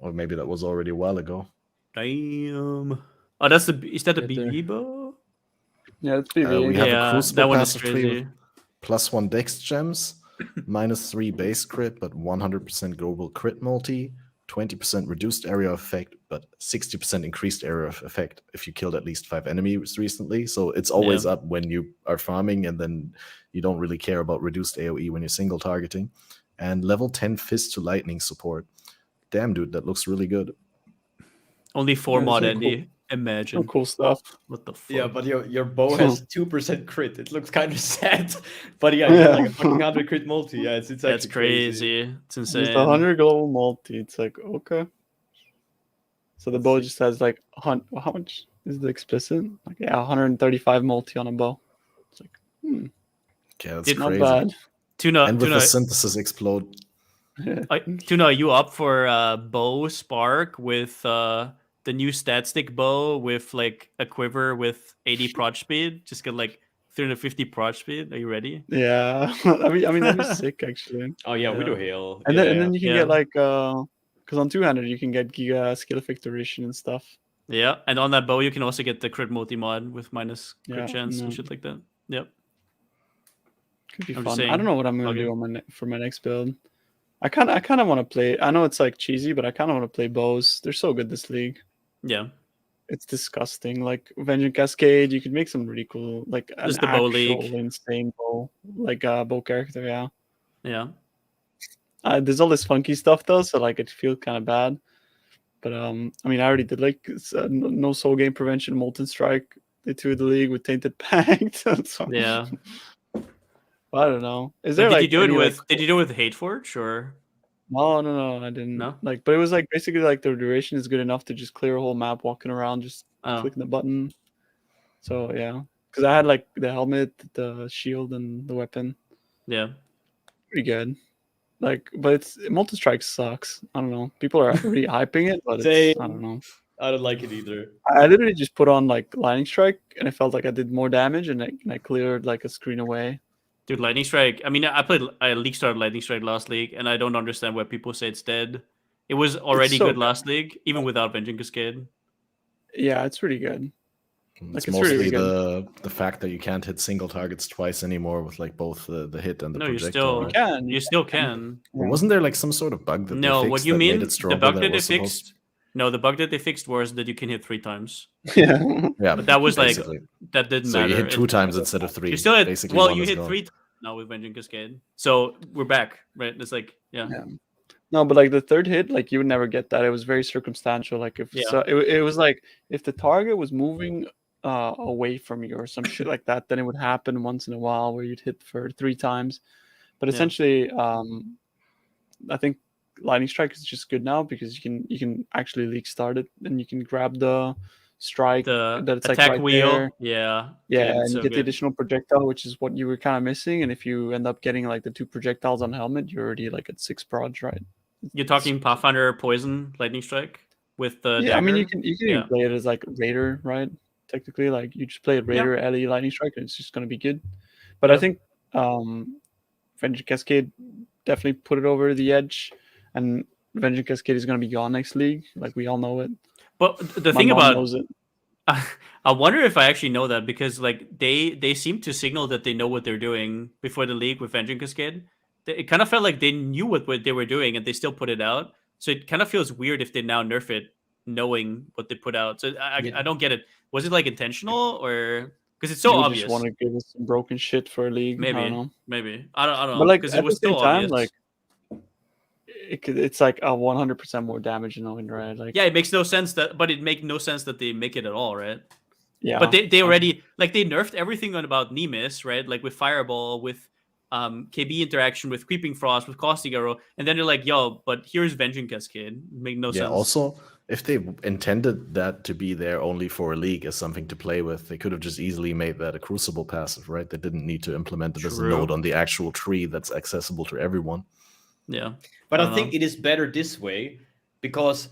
or maybe that was already a while ago. Damn. Oh, is that the BB bow? Yeah, it's BB. We have a Crucible that one is passive crazy. +1 dex gems, -3 base crit, but 100% global crit multi, 20% reduced area of effect, but 60% increased area of effect if you killed at least 5 enemies recently. So it's always up when you are farming, and then you don't really care about reduced AoE when you're single targeting. And level 10 fist to lightning support. Damn, dude, that looks really good. Only 4 mod Andy. Cool. Imagine. Some cool stuff. What the fuck? Yeah, but your bow has 2% crit. It looks kind of sad. But you get like a fucking 100 crit multi. Yeah, it's that's crazy. It's insane. It's 100 global multi. It's like, okay. So the bow just has like, how much is the explicit? Like, 135 multi on a bow. It's like, Yeah, that's not crazy. bad. Tuna, and with the synthesis explode. Tuna, are you up for bow spark with the new stat stick bow with like a quiver with 80 prod speed? Just get like 350 prod speed. Are you ready? Yeah, I mean that'd be sick actually. Oh yeah, Yeah. Widow Hail. And then you can Yeah. get like because on two-handed you can get Giga skill effect duration and stuff. Yeah, and on that bow you can also get the crit multi mod with minus crit Yeah, chance no. and shit like that. Yep. Could be I'm just fun. I saying, don't know what I'm gonna plug do in. on for my next build. I kind of want to play. I know it's like cheesy, but I kind of want to play bows. They're so good this league. Yeah. It's disgusting. Like Vengeance Cascade, you could make some really cool, like an Just the bow actual league. insane bow, like a bow character. Yeah. Yeah. There's all this funky stuff though, so like it feels kind of bad. But I mean, I already did like no soul game prevention, Molten Strike. They two of the league with Tainted Pact. So, Yeah. I don't know. Is But there did like you do it any, with like, did you do it with Hateforge or No, I didn't. No? Like, but it was like basically like the duration is good enough to just clear a whole map walking around, just Oh. clicking the button. So yeah, because I had like the helmet, the shield, and the weapon. Yeah. Pretty good. Like, but it's Molten Strike sucks. I don't know. People are really hyping it, but it's, I don't know. I don't like it either. I literally just put on like Lightning Strike, and I felt like I did more damage, and I cleared like a screen away. Dude, Lightning Strike. I mean, I league started Lightning Strike last league, and I don't understand why people say it's dead. It was already so good last league, even without Vengeance Cascade. Yeah, it's really good. It's it's mostly really good. the fact that you can't hit single targets twice anymore with like both the hit and the No, you projectile. still right? Can you still can. Or wasn't there like some sort of bug that No, they fixed what you that mean? made it The stronger bug than that it they was supposed fixed? No, the bug that they fixed was that you can hit 3 times. Yeah. Yeah, But that was like basically. that didn't So matter. you hit 2 times instead of 3. You still hit basically well. one You is hit gone. 3 times now with Vengeance Cascade. So we're back, right? It's like yeah. No, but like the third hit, like you would never get that. It was very circumstantial. Like if Yeah. so, it was like if the target was moving away from you or some shit like that, then it would happen once in a while where you'd hit for 3 times. But Yeah. essentially, I think Lightning Strike is just good now because you can actually league start it and you can grab the strike The that's attack like right wheel. there. Yeah. Yeah, Dude, and it's you so get the good. additional projectile, which is what you were kind of missing. And if you end up getting like the 2 projectiles on helmet, you're already like at 6 prods, right? You're talking Pathfinder Poison Lightning Strike with the Yeah, I mean you dagger? can Yeah. even play it as like Raider, right? Technically, like you just play it Raider, LE, Lightning Strike, and it's just gonna be good. But I Yep. think Vengeance Cascade definitely put it over the edge, and Vengeance Cascade is gonna be gone next league. Like we all know it. But the My thing mom about knows it. I wonder if I actually know that because like they seem to signal that they know what they're doing before the league with Vengeance Cascade. It kind of felt like they knew what they were doing and they still put it out. So it kind of feels weird if they now nerf it knowing what they put out. So I don't get it. Was it like intentional or because it's so They obvious? just want to give us some broken shit for a league. I don't Maybe, know. maybe I don't know. But like because at it was the same still time, obvious. like it's like a 100% more damage in the win, right? Like yeah, it makes no sense but it makes no sense that they make it at all, right? yeah. But they already like they nerfed everything on about Nemesis, right? Like with Fireball, with KB interaction, with Creeping Frost, with Caustic Arrow, and then they're like, "Yo, but here's Vengeance Cascade." Make no sense. Also, if they intended that to be there only for a league as something to play with, they could have just easily made that a Crucible passive, right? They didn't need to implement it as a True. node on the actual tree that's accessible to everyone. Yeah, But I I don't think know. it is better this way because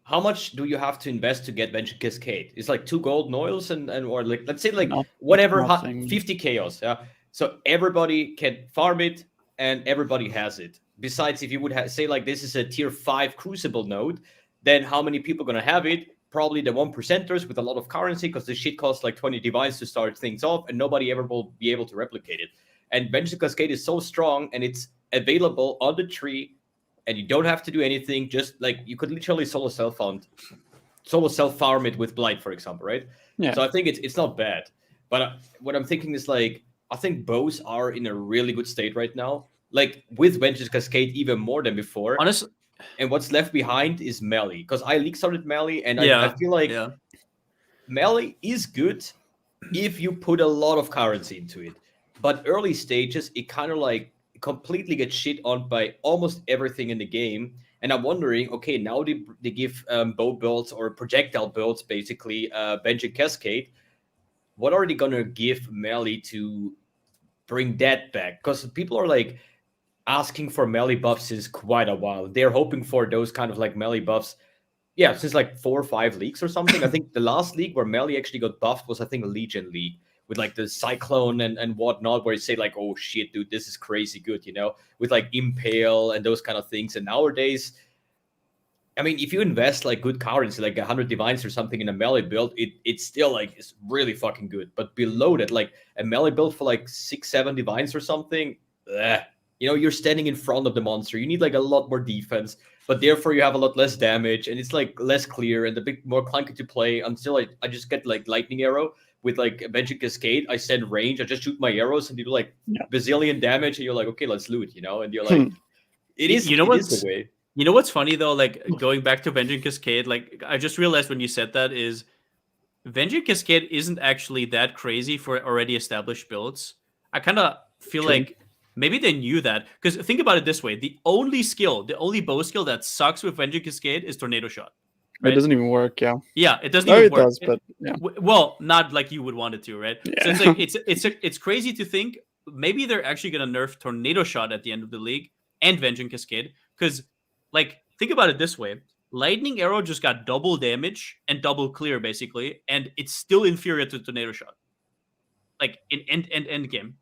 how much do you have to invest to get Vengeance Cascade? It's like 2 gold noils and or like let's say like whatever nothing. 50 chaos. Yeah. So everybody can farm it and everybody has it. Besides, if you would say like this is a tier 5 Crucible node, then how many people are gonna have it? Probably the 1%ers with a lot of currency because the shit costs like 20 divines to start things off, and nobody ever will be able to replicate it. And Vengeance Cascade is so strong and it's available on the tree, and you don't have to do anything. Just like you could literally solo self farm it with Blight, for example, right? Yeah. So I think it's not bad. But what I'm thinking is like I think bows are in a really good state right now. Like with Vengeance Cascade even more than before. Honestly, And what's left behind is melee because I league started melee, and yeah, I feel like yeah. melee is good if you put a lot of currency into it. But early stages, it kind of like completely gets shit on by almost everything in the game. And I'm wondering, okay, now they give bow builds or projectile builds, basically, Vengeance Cascade. What are they going to give melee to bring that back? Because people are like asking for melee buffs since quite a while. They're hoping for those kind of like melee buffs. Yeah, since like 4 or 5 leagues or something. I think the last league where melee actually got buffed was, I think, a Legion League, with like the cyclone and whatnot, where you say like, oh shit, dude, this is crazy good, with like impale and those kind of things. And nowadays, I mean, if you invest like good currency, like 100 divines or something in a melee build, it's still like it's really fucking good. But below that, like a melee build for like 6-7 divines or something, you're standing in front of the monster. You need like a lot more defense, but therefore you have a lot less damage, and it's like less clear and a bit more clunky to play. Until I just get like lightning arrow with like Avenging Cascade. I stand range, I just shoot my arrows, and you do like bazillion damage, and you're like, okay, let's loot, and you're like, it is the way. You know what's funny though? Like going back to Avenging Cascade, like I just realized when you said that is Avenging Cascade isn't actually that crazy for already established builds. I kind of feel like maybe they knew that, because think about it this way: the only bow skill that sucks with Avenging Cascade is Tornado Shot. Right? It doesn't even work. Yeah. Yeah, it doesn't even work. It does, but yeah. Well, not like you would want it to, right? Yeah. So it's like it's crazy to think maybe they're actually gonna nerf Tornado Shot at the end of the league and Avenging Cascade, because like think about it this way: Lightning Arrow just got double damage and double clear basically, and it's still inferior to Tornado Shot, like in end game.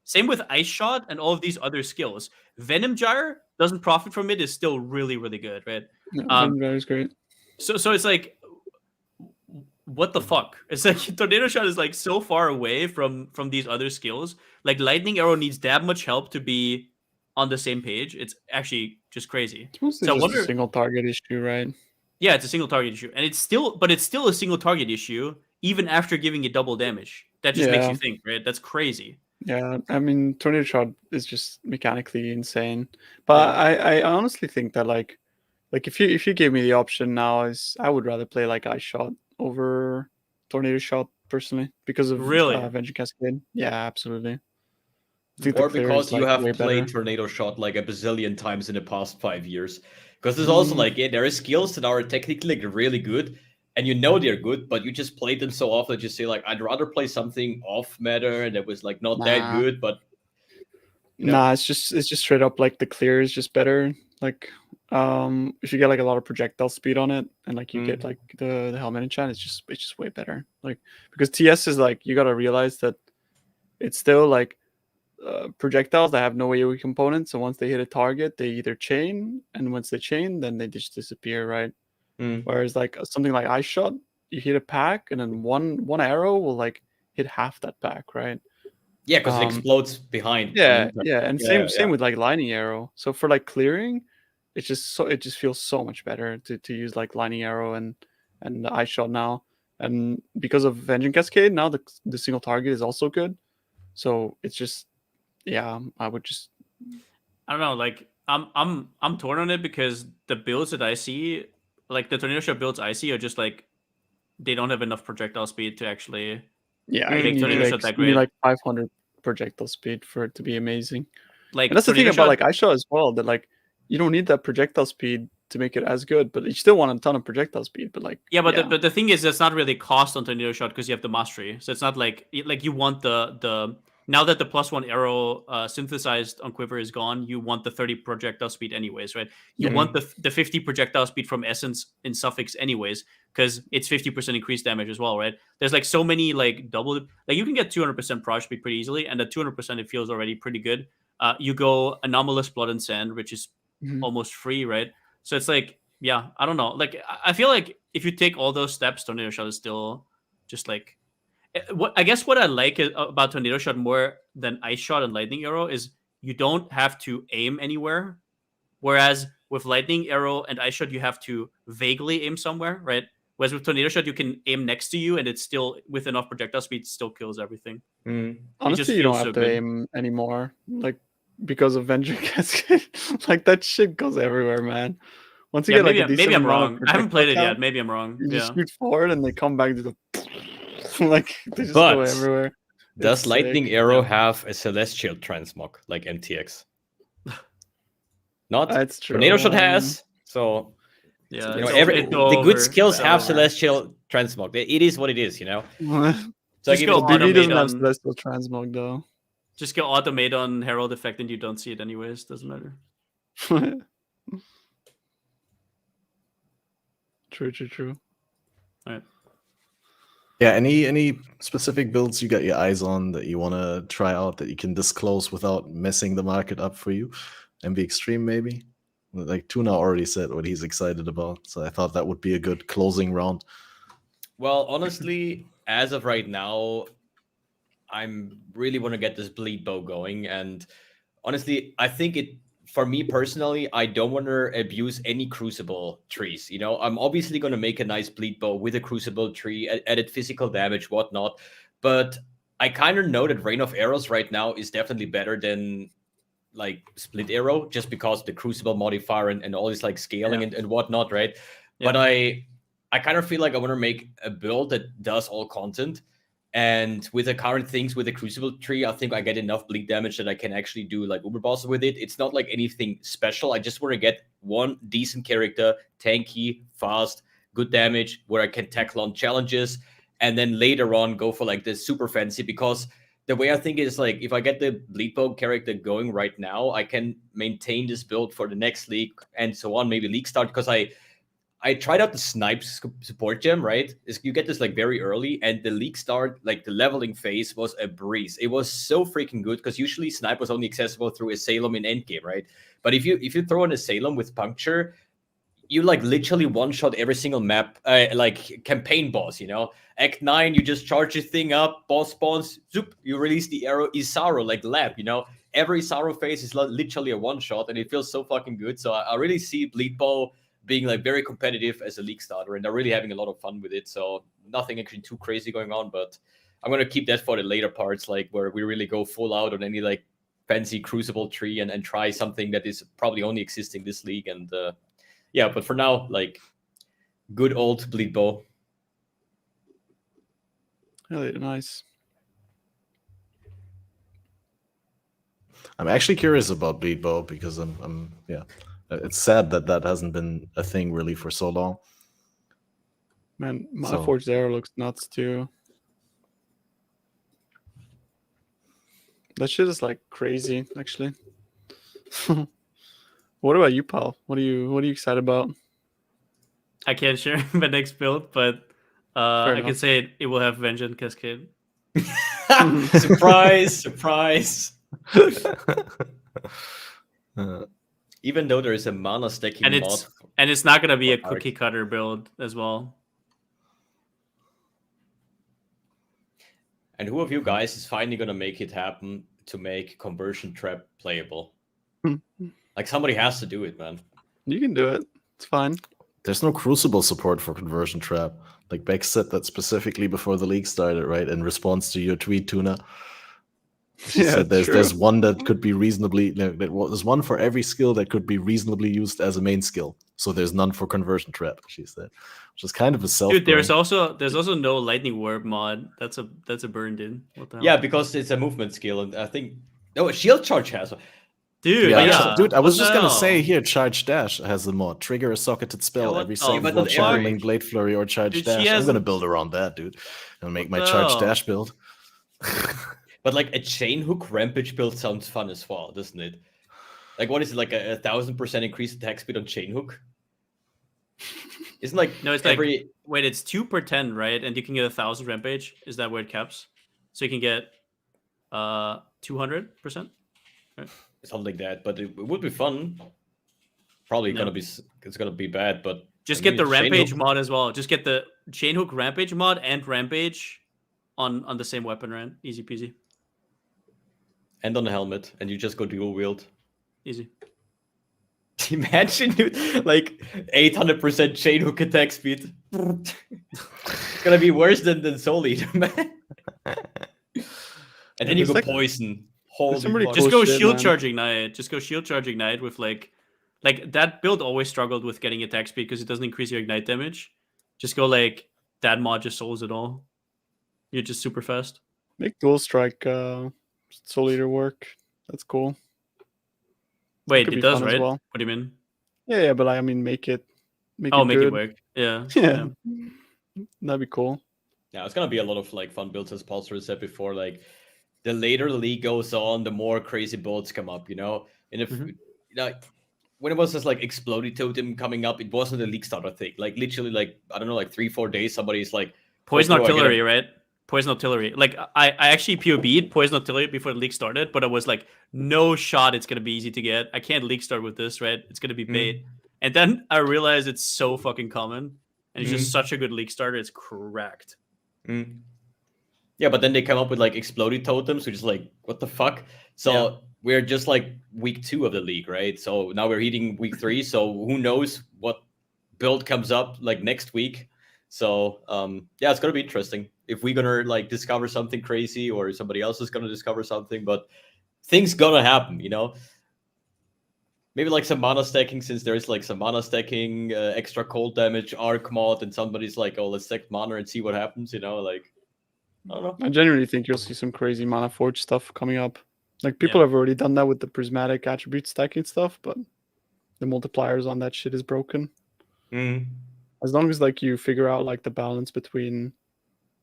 Same with Ice Shot and all of these other skills. Venom Gyre doesn't profit from it, is still really, really good, right? Venom Gyre is great. So it's like, what the fuck? It's like Tornado Shot is like so far away from these other skills. Like Lightning Arrow needs that much help to be on the same page. It's actually just crazy. It's mostly just a single target issue, right? Yeah, it's a single target issue, and it's still a single target issue even after giving it double damage. That just makes you think, right? That's crazy. Yeah, I mean, Tornado Shot is just mechanically insane. But I honestly think that like if you gave me the option now, I would rather play like Ice Shot over Tornado Shot personally, because of Avenging Cascade. Yeah, absolutely. Or because you have played better. Tornado Shot like a bazillion times in the past 5 years. Because there's also like, there are skills that are technically like really good, and they're good, but you just played them so often that you say like, I'd rather play something off meta that was like not that good, but it's just straight up like the clear is just better. Like if you get like a lot of projectile speed on it, and like you get like the helmet enchant, it's just way better. Like, because TS is like, you gotta realize that it's still like projectiles that have no AoE components. So once they hit a target, they either chain, and once they chain, then they just disappear, right? Whereas like something like Ice Shot, you hit a pack, and then one arrow will like hit half that pack, right? Yeah, because it explodes behind. Yeah, and same with like Lightning Arrow. So for like clearing, it just feels so much better to use like Lightning Arrow and the Ice Shot now. And because of Avenging Cascade, now the single target is also good. So it's just, I would just, I don't know, like I'm torn on it, because the builds that I see, like the Tornado Shot builds I see, are just like they don't have enough projectile speed to actually make Tornado Shot that great. You need like 500 projectile speed for it to be amazing. Like, and that's the thing about like Ice Shot as well, that like you don't need that projectile speed to make it as good, but you still want a ton of projectile speed. But like, but the thing is, that's not really cost on Tornado Shot, because you have the mastery. So it's not like you want the now that the +1 arrow synthesized on Quiver is gone, you want the 30 projectile speed anyways, right? You want the 50 projectile speed from Essence in Suffix anyways, because it's 50% increased damage as well, right? There's like so many like double, like you can get 200% proj speed pretty easily, and at 200% it feels already pretty good. You go Anomalous Blood and Sand, which is almost free, right? So it's like, I don't know. Like I feel like if you take all those steps, Tornado Shot is still just like, what I like about Tornado Shot more than Ice Shot and Lightning Arrow is you don't have to aim anywhere, whereas with Lightning Arrow and Ice Shot you have to vaguely aim somewhere, right? Whereas with Tornado Shot you can aim next to you, and it's still with enough projectile speed still kills everything. Honestly, you don't have to aim anymore, like because of Avenging Cascade. Like that shit goes everywhere, man. Once you get like a decent maybe I'm amount wrong. I haven't played it yet. Maybe I'm wrong. You just shoot forward and they come back to the like they just go everywhere. Does Lightning Arrow have a Celestial Transmog like MTX? Not. That's true. Tornado Shot has. So the good skills have Celestial Transmog. It is what it is, So BB doesn't have Celestial Transmog though. Just go automate on Herald Effect and you don't see it anyways. Doesn't matter. True. All right. Yeah, any specific builds you got your eyes on that you want to try out that you can disclose without messing the market up for you? MV Extreme, maybe? Like Tuna already said what he's excited about, so I thought that would be a good closing round. Well, honestly, as of right now, I'm really want to get this bleed bow going, and honestly, I think it. For me personally, I don't want to abuse any Crucible trees. You know, I'm obviously going to make a nice bleed bow with a Crucible tree, added physical damage, whatnot. But I kind of know that Rain of Arrows right now is definitely better than like Split Arrow, just because the Crucible modifier and all this like scaling and whatnot, right? Yeah. But I kind of feel like I want to make a build that does all content. And with the current things with the Crucible tree, I think I get enough bleed damage that I can actually do like Uber bosses with it. It's not like anything special. I just want to get one decent character, tanky, fast, good damage, where I can tackle on challenges, and then later on go for like the super fancy. Because the way I think is like if I get the bleed bow character going right now, I can maintain this build for the next league and so on, maybe league start, because I tried out the snipes support gem, right? You get this like very early, and the league start, like the leveling phase, was a breeze. It was so freaking good because usually snipe was only accessible through Asylum in endgame, right? But if you throw an Asylum with puncture, you like literally one shot every single map, like campaign boss. You know, Act 9, you just charge your thing up, boss spawns, zoop, you release the arrow, Isaro like lab. You know, every Isaro phase is literally a one shot, and it feels so fucking good. So I really see Bleed Bow being like very competitive as a league starter, and they're really having a lot of fun with it. So nothing actually too crazy going on, but I'm gonna keep that for the later parts, like where we really go full out on any like fancy Crucible tree and try something that is probably only existing this league. And yeah, but for now, like good old Bleed Bow. Really nice. I'm actually curious about Bleed Bow because I'm yeah. It's sad that that hasn't been a thing really for so long. Man, my So- Forged Arrow looks nuts too. That shit is like crazy, actually. What about you, pal? What are you excited about? I can't share my next build, but I can enough. say it will have Vengeance Cascade. Surprise, surprise. Uh, Even though there is a mana stacking And mod. it's not gonna be a for art. cookie cutter build as well. And who of you guys is finally gonna make it happen to make Conversion Trap playable? Like somebody has to do it, man. You can do it. It's fine. There's no Crucible support for Conversion Trap. Like Beck said that specifically before the league started, right? In response to your tweet, Tuna. She said there's one that could be reasonably, there's one for every skill that could be reasonably used as a main skill. So there's none for Conversion Trap, she said. Which is kind of a self. Dude, there's also no Lightning Warp mod. That's a burned in. What the hell? Yeah, because it's a movement skill, and I think a shield charge has. Dude, Yeah, dude, I was what just the gonna hell? say here, Charge Dash has a mod. Trigger a socketed spell what every the second fuck? while But channeling why? Blade Flurry or Charge Dude, she Dash. I'm has gonna a- build around that, dude. And make What my the Charge hell? Dash build. But like a chain hook rampage build sounds fun as well, doesn't it? Like what is it, like a 1000% increased attack speed on chain hook? Isn't like No, it's every like wait, it's 2 per 10, right? And you can get 1,000 rampage. Is that where it caps? So you can get 200%. something like that, but it would be fun. Probably No. it's gonna be bad, but Just I get mean, the chain rampage hook- mod as well. Just get the chain hook rampage mod and rampage on the same weapon, right? Easy peasy. and on the helmet, and you just go dual wield. Easy. Imagine you like 800% chain hook attack speed. It's gonna be worse than Soul Eater, man. And then you there's go like- poison. Holy some really fuck. Just Cool go shit, shield man. charging knight. Just go shield charging knight with like that build always struggled with getting attack speed because it doesn't increase your ignite damage. Just go like that mod just solves it all. You're just super fast. Make Dual Strike Soul Eater work. That's cool. Wait, could it be does, fun as right? well. What do you mean? Yeah, but I mean, make it Make good. it work. Yeah. Yeah. That'd be cool. Yeah, it's gonna be a lot of like fun builds, as Pulsar said before. Like the later the league goes on, the more crazy builds come up, you know. And if Mhm. like when it was just like Exploded Totem coming up, it wasn't a league starter thing. Like literally, like I don't know, like 3-4 days, somebody's like Poison Oh, bro, I get Artillery, it. right? Poison Artillery. Like I actually POB'd Poison Artillery before the league started, but I was like, no shot it's gonna be easy to get. I can't league start with this, right? It's gonna be bait. And then I realized it's so fucking common. And it's just such a good league starter, it's cracked. Yeah, but then they come up with like exploded totems, which is like, what the fuck? So we're just like week 2 of the league, right? So now we're hitting week 3. So who knows what build comes up like next week? So yeah, it's gonna be interesting if we're gonna like discover something crazy or somebody else is gonna discover something. But things gonna happen, you know. Maybe like some mana stacking, since there's like some mana stacking, extra cold damage, arc mod, and somebody's like, oh, let's stack mana and see what happens, you know, like. I don't know. I genuinely think you'll see some crazy Mana Forge stuff coming up. Like, people have already done that with the prismatic attribute stacking stuff, but the multipliers on that shit is broken. As long as, like, you figure out, like, the balance between,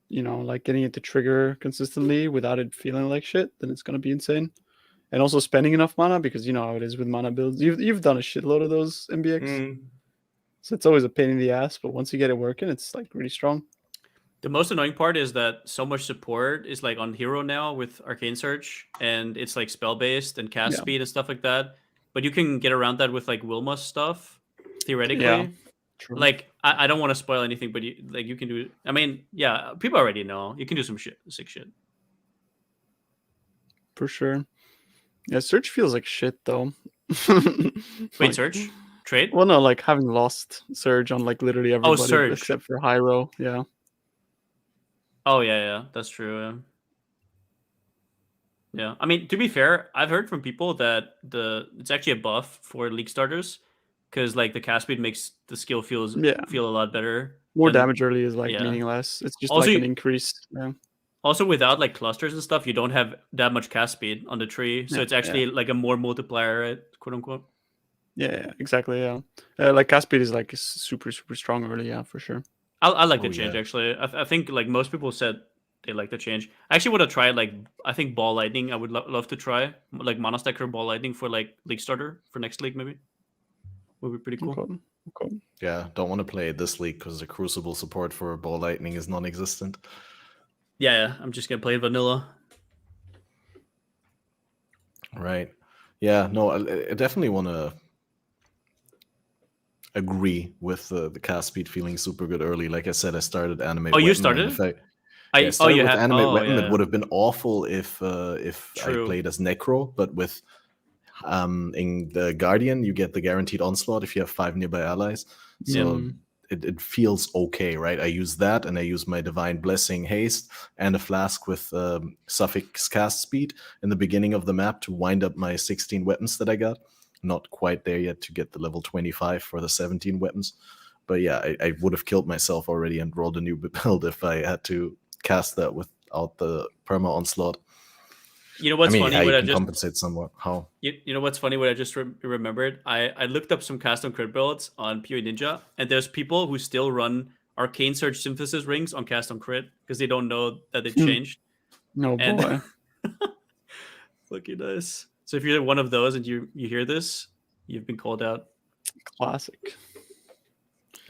you know, like, getting it to trigger consistently without it feeling like shit, then it's going to be insane. And also spending enough mana, because you know how it is with mana builds. You've done a shitload of those MBX. So it's always a pain in the ass, but once you get it working, it's, like, really strong. The most annoying part is that so much support is like on hero now with Arcane Search, and it's like spell based and cast speed and stuff like that. But you can get around that with like Wilma's stuff, theoretically. Yeah, true. Like I don't want to spoil anything, but you can do. I mean, yeah, people already know you can do some sick shit. For sure. Yeah, Search feels like shit though. Wait, Search? Trade? Well, no, like having lost Surge on like literally everybody Surge. except for Hyro. Yeah. Oh yeah, that's true. Yeah, I mean, to be fair, I've heard from people that it's actually a buff for league starters because like the cast speed makes the skill feel a lot better. More damage early is like meaningless. It's just also, like an increase. Yeah. Also, without like clusters and stuff, you don't have that much cast speed on the tree, so it's actually like a more multiplier, right? Quote unquote. Yeah, exactly. Yeah, like cast speed is like super strong early. Yeah, for sure. I like the change actually. I think like most people said they like the change. I actually want to try like I think Ball Lightning. I would love to try like Mana Stacker Ball Lightning for like league starter for next league maybe. Would be pretty cool. Okay. Yeah, don't want to play this league because the Crucible support for Ball Lightning is non-existent. Yeah, I'm just gonna play vanilla. Right. Yeah. No, I definitely want to agree with the cast speed feeling super good early. Like I said, I started Animate. Oh, Weapon, you started? I started with Animate Weapon. Yeah. It would have been awful if I played as Necro, but with in the Guardian, you get the guaranteed onslaught if you have 5 nearby allies. So it feels okay, right? I use that, and I use my Divine Blessing haste and a flask with suffix cast speed in the beginning of the map to wind up my 16 weapons that I got. Not quite there yet to get the level 25 for the 17 weapons. But yeah, I would have killed myself already and rolled a new build if I had to cast that without the perma onslaught. You know what's funny? What I just compensate somewhat. How? You know what's funny? What I just remembered. I looked up some custom crit builds on PoE Ninja, and there's people who still run Arcane Search Synthesis rings on cast on crit because they don't know that they've changed. No boy. Lucky dice. So if you're one of those and you hear this, you've been called out. Classic.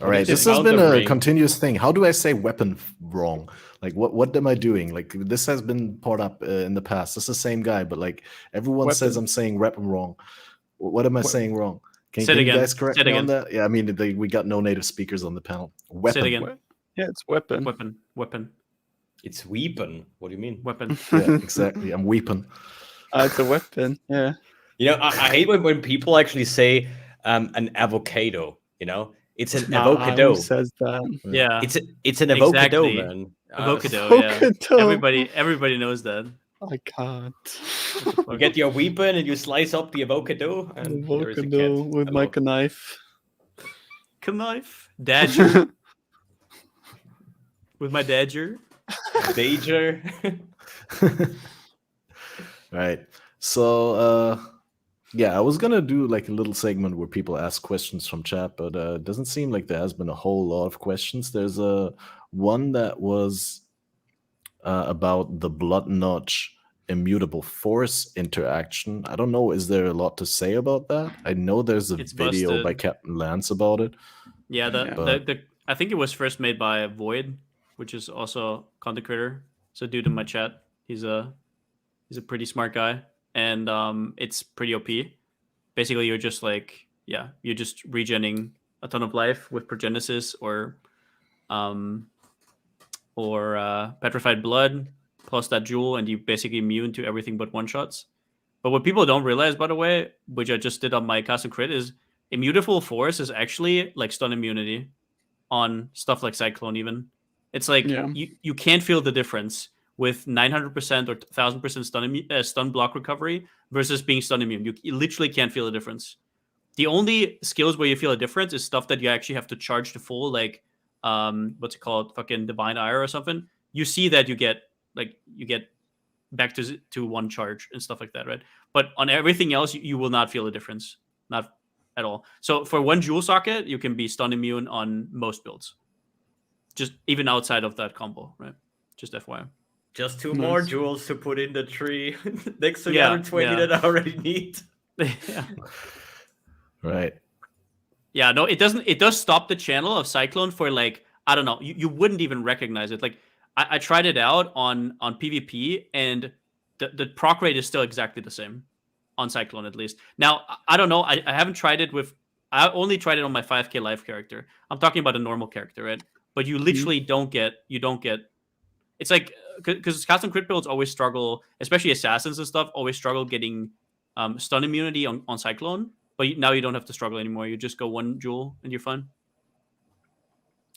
All right, this has been a continuous thing. How do I say weapon wrong? Like, what am I doing? Like, this has been brought up in the past. It's the same guy, but like everyone says I'm saying weapon wrong. What am I saying wrong? Can you guys correct me on that? Yeah, I mean, we got no native speakers on the panel. Weapon. Say it again. Yeah, it's weapon. Weapon. It's weapon. What do you mean? Weapon. Yeah, exactly. I'm weapon. It's a weapon. Yeah. You know, I hate when people actually say an avocado. You know, it's an avocado. Who says that? Yeah, it's an avocado, man. Avocado. Yeah. Everybody knows that. I can't. You get your weapon and you slice up the avocado. And avocado with my knife. Knife. Dadger. With my dadger. Danger. Right. So, yeah, I was going to do like a little segment where people ask questions from chat, but it doesn't seem like there has been a whole lot of questions. There's one that was about the Blood Notch immutable force interaction. I don't know. Is there a lot to say about that? I know there's a video busted by Captain Lance about it. Yeah, I think it was first made by Void. which is also content creator. So dude in my chat, he's a pretty smart guy, and it's pretty OP. Basically, you're just like you're just regenerating a ton of life with Progenesis or Petrified Blood plus that jewel, and you basically immune to everything but one shots. But what people don't realize, by the way, which I just did on my custom crit, is Immutable Force is actually like stun immunity on stuff like Cyclone. Even it's like you can't feel the difference with 900% or 1000% stun block recovery versus being stun immune. You literally can't feel the difference. The only skills where you feel a difference is stuff that you actually have to charge to full, like what's it called, fucking Divine Ire or something. You see that you get back to one charge and stuff like that, right? But on everything else, you will not feel a difference, not at all. So for one jewel socket, you can be stun immune on most builds, just even outside of that combo, right? Just FYI. Just two more jewels to put in the tree next to the other 20 that I already need. Right. Yeah, no, it doesn't. It does stop the channel of Cyclone for like, I don't know, you wouldn't even recognize it. Like I tried it out on PvP, and the proc rate is still exactly the same on Cyclone, at least. Now, I don't know. I haven't tried it with. I only tried it on my 5k life character. I'm talking about a normal character, right? But you literally don't get. It's like because custom crit builds always struggle, especially assassins and stuff, always struggle getting stun immunity on Cyclone. But now you don't have to struggle anymore. You just go one jewel and you're fine.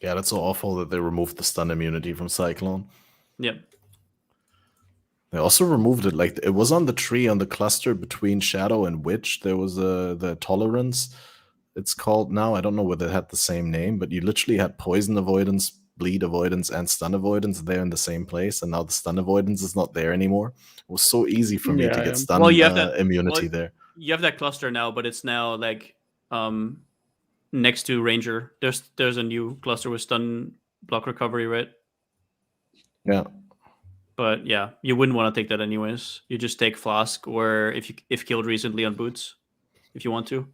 Yeah, that's so awful that they removed the stun immunity from Cyclone. Yep. They also removed it. Like, it was on the tree on the cluster between Shadow and Witch. There was the tolerance, it's called now. I don't know whether it had the same name, but you literally had poison avoidance, bleed avoidance, and stun avoidance there in the same place. And now the stun avoidance is not there anymore. It was so easy for me to get stun immunity there. You have that cluster now, but it's now like next to Ranger. There's a new cluster with stun block recovery, right? Yeah. But yeah, you wouldn't want to take that anyways. You just take Flask, or if killed recently on boots, if you want to.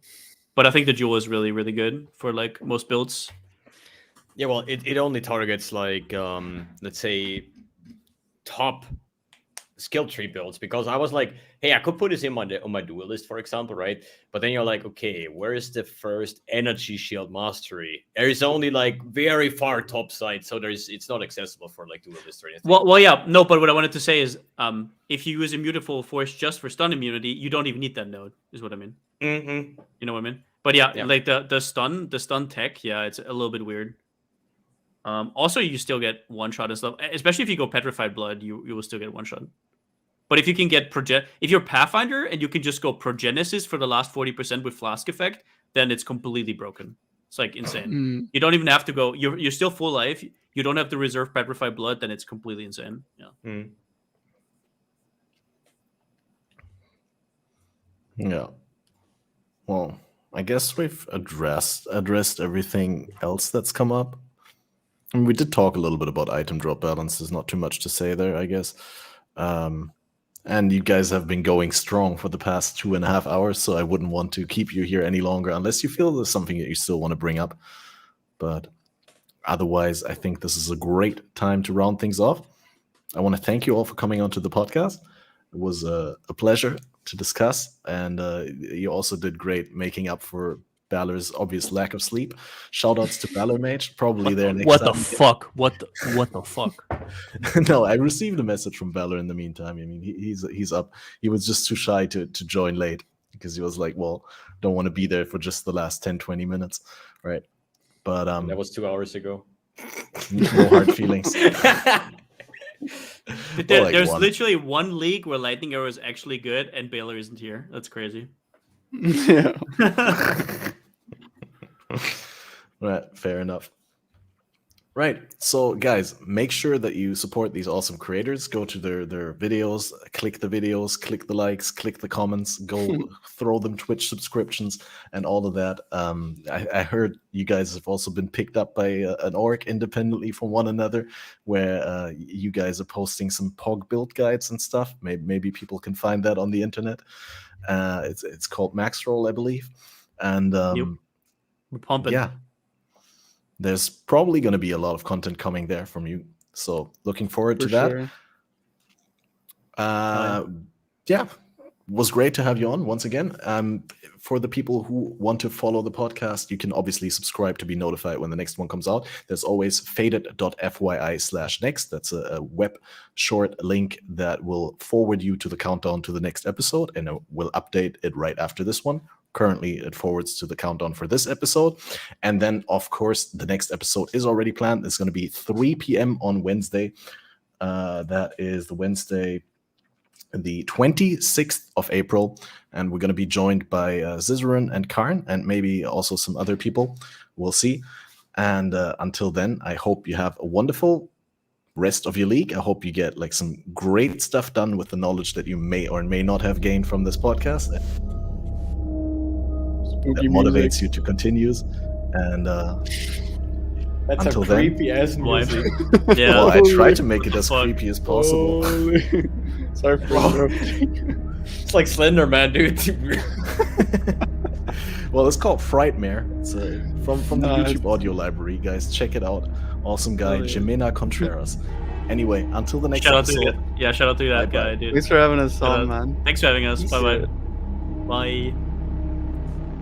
But I think the jewel is really, really good for like most builds. Yeah, well, it only targets like let's say top skill tree builds, because I was like, hey, I could put this in on my dual list, for example, right? But then you're like, okay, where is the first energy shield mastery? There is only like very far top side, so it's not accessible for like dual list or anything. Well, yeah, no. But what I wanted to say is, if you use Immutable Force just for stun immunity, you don't even need that node. Is what I mean. Mm-hmm. You know what I mean? But yeah, like the stun tech, yeah, it's a little bit weird. Also, you still get one shot and stuff. Especially if you go Petrified Blood, you will still get one shot. But if you can get if you're Pathfinder and you can just go Progenesis for the last 40% with Flask effect, then it's completely broken. It's like insane. You don't even have to go. You're still full life. You don't have to reserve Petrified Blood. Then it's completely insane. Yeah. Yeah. Well, I guess we've addressed everything else that's come up. I mean, we did talk a little bit about item drop balance. There's not too much to say there, I guess. And you guys have been going strong for the past 2.5 hours, so I wouldn't want to keep you here any longer unless you feel there's something that you still want to bring up. But otherwise, I think this is a great time to round things off. I want to thank you all for coming onto the podcast. It was a pleasure to discuss, and you also did great making up for Balor's obvious lack of sleep. Shoutouts to Balor Mage, probably there next time. What the fuck? What the fuck? No, I received a message from Balor in the meantime. I mean, he's up. He was just too shy to join late because he was like, well, don't want to be there for just the last 10-20 minutes, right? But that was 2 hours ago. No hard feelings. There's literally one league where Lightning Arrow is actually good and Baylor isn't here. That's crazy. Yeah. Right, fair enough. Right, so guys, make sure that you support these awesome creators. Go to their videos, click the likes, click the comments, go throw them Twitch subscriptions and all of that. I heard you guys have also been picked up by an org independently from one another, where you guys are posting some POG build guides and stuff. Maybe people can find that on the internet. It's called Max Roll, I believe. And we're pumping. Yeah. There's probably going to be a lot of content coming there from you. So looking forward For to that. sure. Yeah, was great to have you on once again. For the people who want to follow the podcast, you can obviously subscribe to be notified when the next one comes out. There's always fated.fyi/next. That's a web short link that will forward you to the countdown to the next episode, and it will update it right after this one. Currently, it forwards to the countdown for this episode. And then, of course, the next episode is already planned. It's going to be 3 p.m. on Wednesday. That is the Wednesday, the 26th of April, and we're going to be joined by Zizaran and Karn, and maybe also some other people. We'll see. And until then, I hope you have a wonderful rest of your league. I hope you get like some great stuff done with the knowledge that you may or may not have gained from this podcast. That motivates you to continue. And That's until a then, creepy ass music. Yeah. well, I try to make it as Fuck. creepy as possible. Sorry for interrupting. It's like Slender Man, dude. Well, it's called Frightmare. It's from the Nice. YouTube audio library, guys. Check it out. Awesome guy, Oh, yeah. Jimena Contreras. Anyway, until the next Shout out to episode. that. Yeah, shout out to that Bye-bye. guy, dude. Thanks for having us Uh, on, man. Thanks for having us. Peace Bye out. bye. Bye.